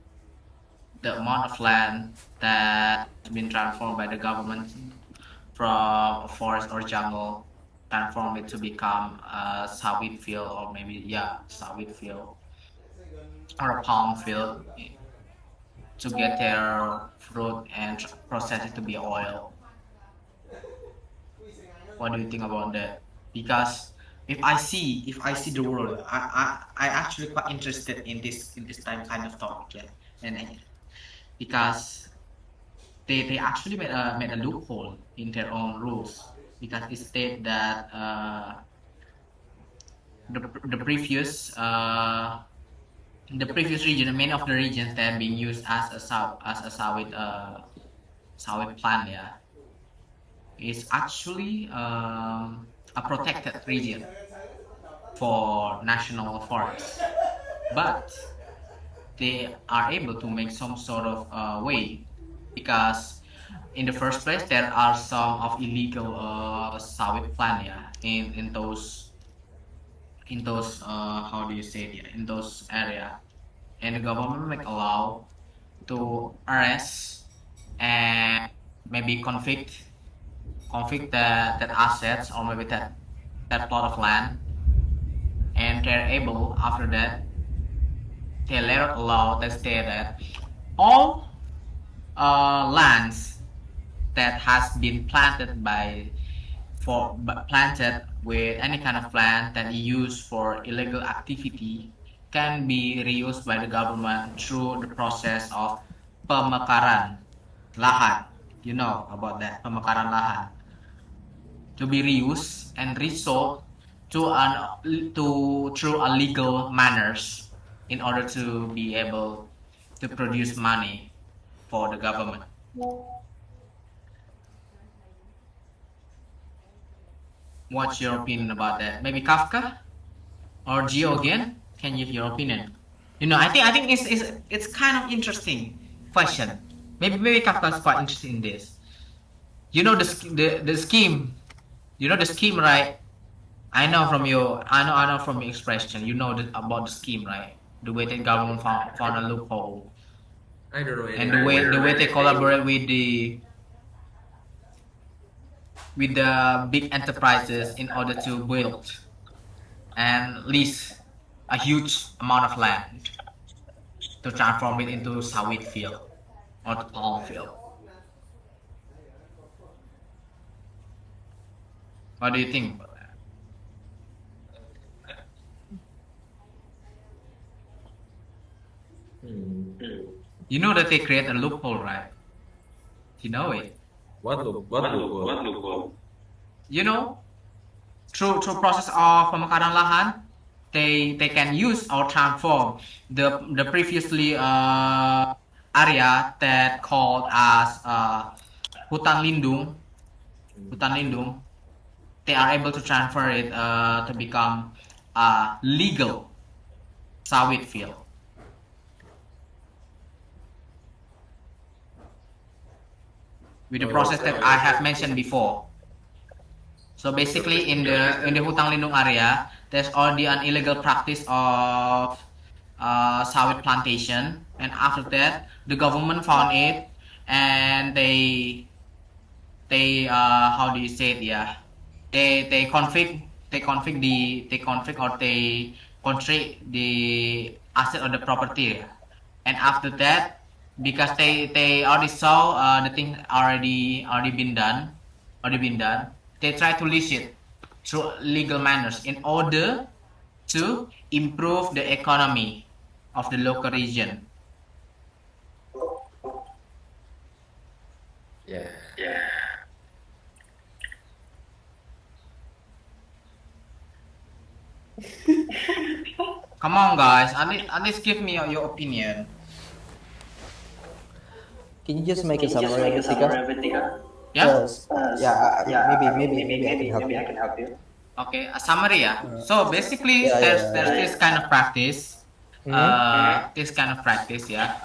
the amount of land that's been transformed by the government from a forest or jungle, transform it to become a sawit field, or maybe, yeah, sawit field or a palm field, to get their fruit and process it to be oil. What do you think about that? Because if I see the world, I actually quite interested in this time kind of topic, yeah. Because they actually made a loophole in their own rules, because it state that the previous region, many of the regions that are being used as a sawit plant, yeah, is actually a protected region for national forests, but they are able to make some sort of way, because in the first place there are some of illegal sawit plant, yeah, in those how do you say it, yeah, in those area, and the government make allow to arrest and maybe convict that assets, or maybe that plot of land, and they're able after that, they later allow they say that all lands that has been planted with any kind of plant that is used for illegal activity can be reused by the government through the process of pemekaran lahan. You know about that, pemekaran lahan, to be reused and resold through a legal manners, in order to be able to produce money for the government. What's your opinion about that? Maybe Kafka or Geo again? Can you give your opinion? I think it's kind of interesting question. Maybe Kafka is quite interested in this. You know the scheme. You know the scheme, right? I know from your expression. You know about the scheme, right? The way the government found a loophole, I don't know and anything. the way they collaborate with the big enterprises in order to build and lease a huge amount of land to transform it into sawit field or the palm field. What do you think about that? You know that they create a loophole, right? You know it. What loophole? You know, through process of pemekaran lahan, they can use or transform the previously area that called as hutan lindung. They are able to transfer it to become legal sawit field. With the process that I have mentioned before. So basically, in the Hutang Lindung area, there's already an illegal practice of sawit plantation, and after that, the government found it, and they how do you say it? Yeah, they conflict or they constrict the asset or the property, and after that, because they already saw the thing already been done, they try to lease it through legal manners in order to improve the economy of the local region. Yeah. Come on, guys, at least give me your opinion. Can you just make a summary of it, Tika? Yeah. Yeah, maybe I can help you. Okay, a summary. Yeah. So basically, Yeah, yeah, there's yeah. this kind of practice. This kind of practice. Yeah.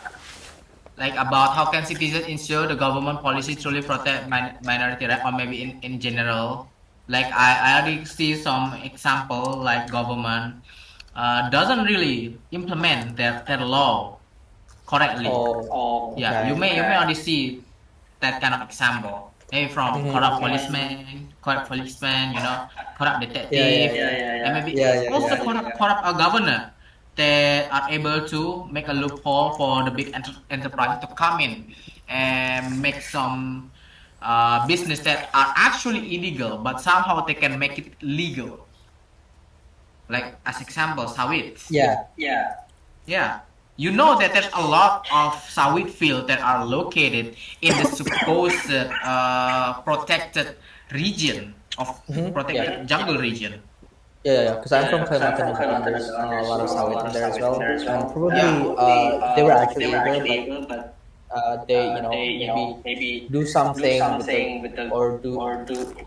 Like about how can citizens ensure the government policy truly protect minority right, or maybe in general. Like I already see some example like government doesn't really implement their law correctly. Oh, Yeah, you okay. may already see that kind of example. Maybe from corrupt policeman, corrupt Yeah, detective, yeah, yeah. and maybe Yeah, yeah, also yeah. corrupt a governor that are able to make a loophole for the big enterprise to come in and make some business that are actually illegal, but somehow they can make it legal. Like as example, sawit. Yeah. Yeah. You know that there's a lot of sawit fields that are located in the supposed protected region of Yeah. protected jungle region. Yeah. Because I'm from Kalimantan as well, and there's a lot of sawit in there as well. And Yeah. probably they were actually illegal, but they maybe do something with the or do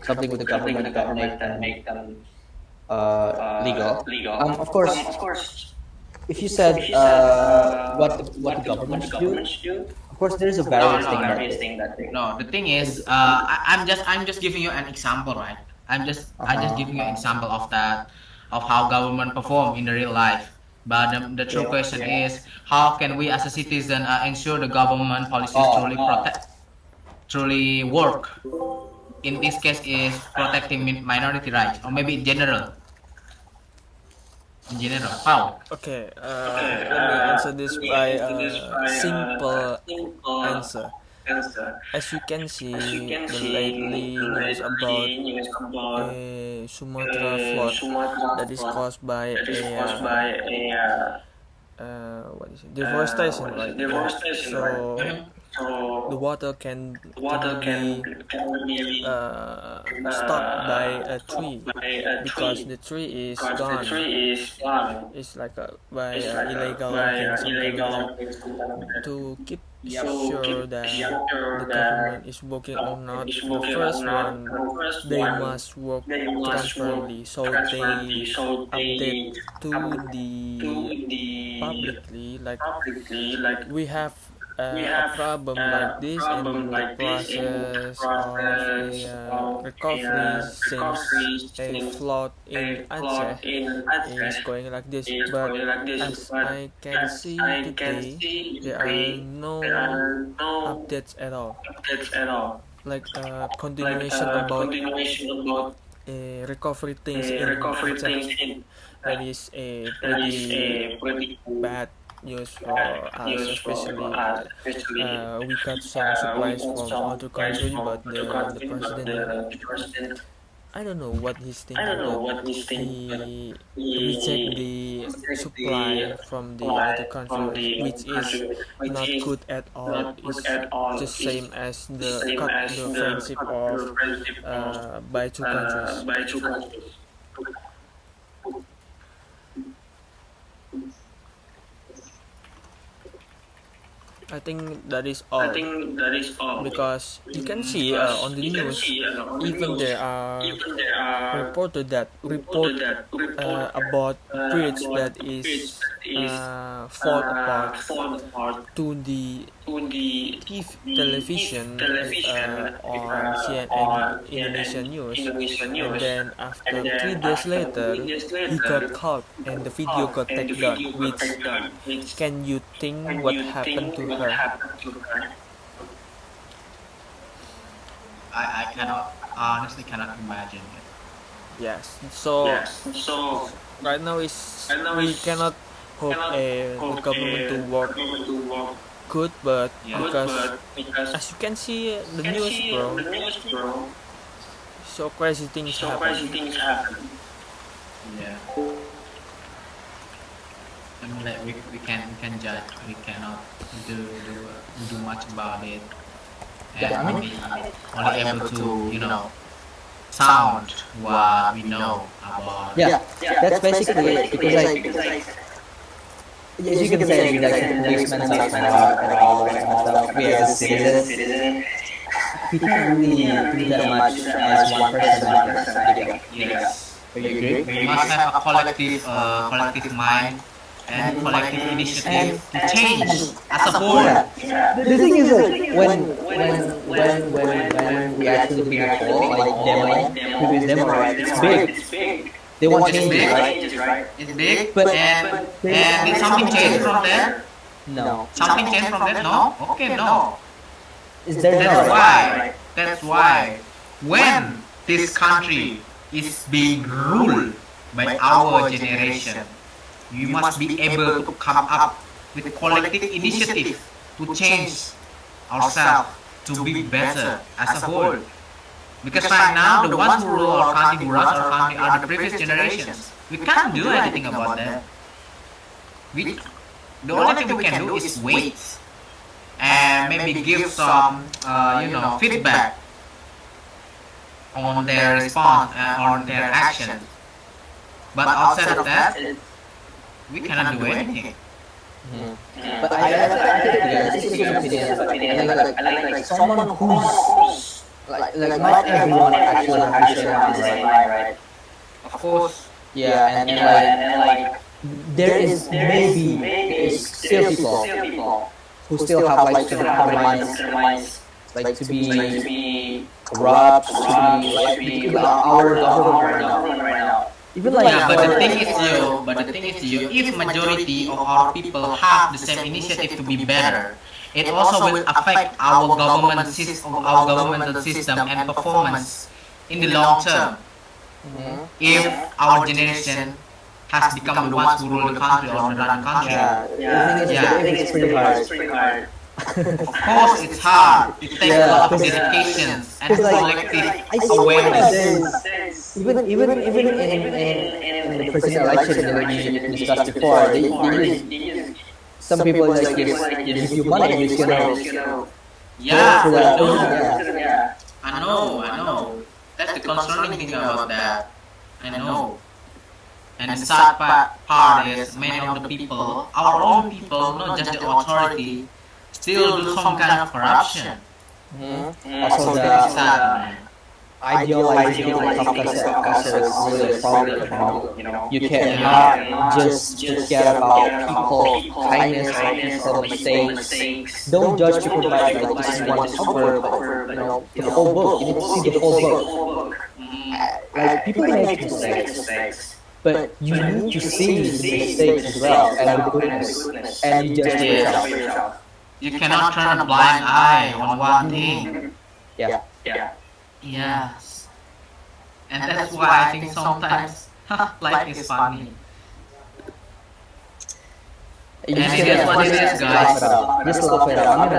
something with the government that make them legal. Of course, if you said what the government should do, of course there's a No, various no, thing no. that they No, the thing can do. is, I'm just giving you an example, right? I just Uh-huh. giving you an example of that, of how government perform in the real life. But the true Yeah. question is, how can we as a citizen ensure the government policies Oh, truly work? In this case, is protecting minority rights, or maybe in general. In general, how? Okay, let me answer this by a simple answer. As you can see, the lately news about a Sumatra flood that is caused by a what is it? Deforestation, right? Yeah. So the water can be stopped by a tree because the tree is gone. It's like by illegal logging, something like that. To keep sure that the government is working or not, the first one they must work transparently, so they update to the publicly like we have a problem like this and the process of a recovery since a flood in Aceh is going like this. But as I can see today, there are no updates at all, like continuation about recovery things in Aceh. That is a pretty bad news for us, especially we got some supplies from other country, but the president, I don't know what he's thinking, but he reject the supply from the other country, which is not good at all. It's just same as the cut the friendship of by two countries. I think that is all because you can see on the news, even there are report about bridge that is fall apart to the television on CNN Indonesia News, and then after 3 days later he got caught and the video got taken down. Which can you think what happened to her? I cannot honestly cannot imagine it. Yes. So right now is we cannot hope the government to work good, but Yeah. because as you can see the news, bro, so crazy things happen. Yeah. I mean, like we can judge. We cannot do much about it, and Yeah, I mean, only able to sound what we know about. yeah, that's basically it. Because like, as you can say, like the policemen suck a lot and all that kind of stuff. We as a citizen, we can't really do that much as one person like this video. Yes. You agree? We must have a collective mind and collective initiative to change as a whole. The thing is like when we actually bring a poll like demo, previous demo, right? It's big. They want It's changes, big. right? It's big, But and did something change from there? No. Something changed from there? No. Okay, no. Is there That's no? why. That's why when this country is being ruled by our generation, we must be able to come up with collective initiative to change ourselves to be better as a whole. Because right now, the ones who rule our country, who runs our country, are the previous generations. We can't do anything about that. The only thing we can do is wait and maybe give some, feedback on their response and on their actions. But outside of that, we cannot do anything. But I think this is an opinion. I like someone who's like not everyone actually understands, right? Of course. Yeah, and like there is still people who still have like certain minds, like to be corrupt, to be like our government right now. Even like Yeah, but the thing is, if majority of our people have the same initiative to be better, it also will affect our governmental system and performance in the long term. If our generation has become the ones who rule the country or run the country. the thing is, it's pretty hard. Of course, it's hard. It takes a lot of dedication and collective awareness. Even in the president election that we discussed before, they use some people like give you money and you're gonna Yeah, for that. I know. That's the concerning thing about that. I know. And the sad part is many of the people, our own people, not just the authority, still do some kind of corruption. Also the idealizing of Pancasila is really a problem. You cannot just forget about people, kindness, or people mistakes. Don't judge people by like this is one cover, but the whole book. You need to see the whole book. Like people make mistakes, but you need to see the mistakes as well and the goodness, and you judge yourself. You cannot turn a blind eye on one thing. Yeah. Yes. And that's why I think sometimes life is funny. You And it is what it is, guys. Just laugh it out.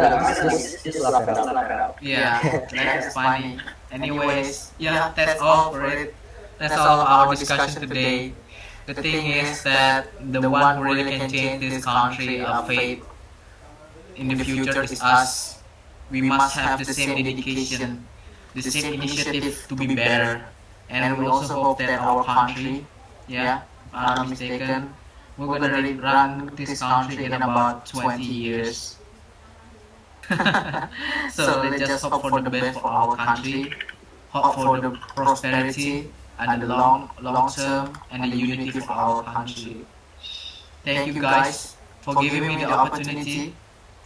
Just laugh it out. Yeah, life is funny. Anyways, yeah, that's all for it. That's all of our discussion today. The thing is that the one who really can change this country of fate in the future is us. We must have the same dedication, the same initiative to be better. And we also hope that our country, if I'm not mistaken, we're gonna run this country in about 20 years. So let's just hope for the best for our country, hope for the prosperity and the long term and the unity for our country. Thank you guys for giving me the opportunity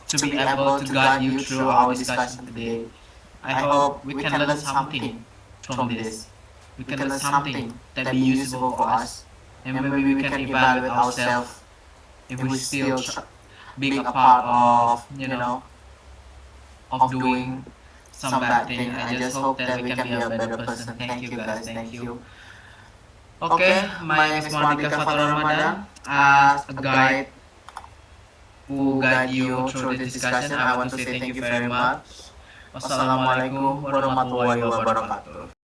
to be able to guide you through our discussion today. I hope we can learn something from this. We can learn something that be useful for us, and maybe we can evaluate ourselves if we still being a part of of doing some bad thing. I just hope that we can be a better person. Thank you guys. Thank you. Okay, my name is Monica Fatul Ramadan. As a guide who guide you through this discussion, I want to say thank you very much. Wassalamualaikum warahmatullahi wabarakatuh.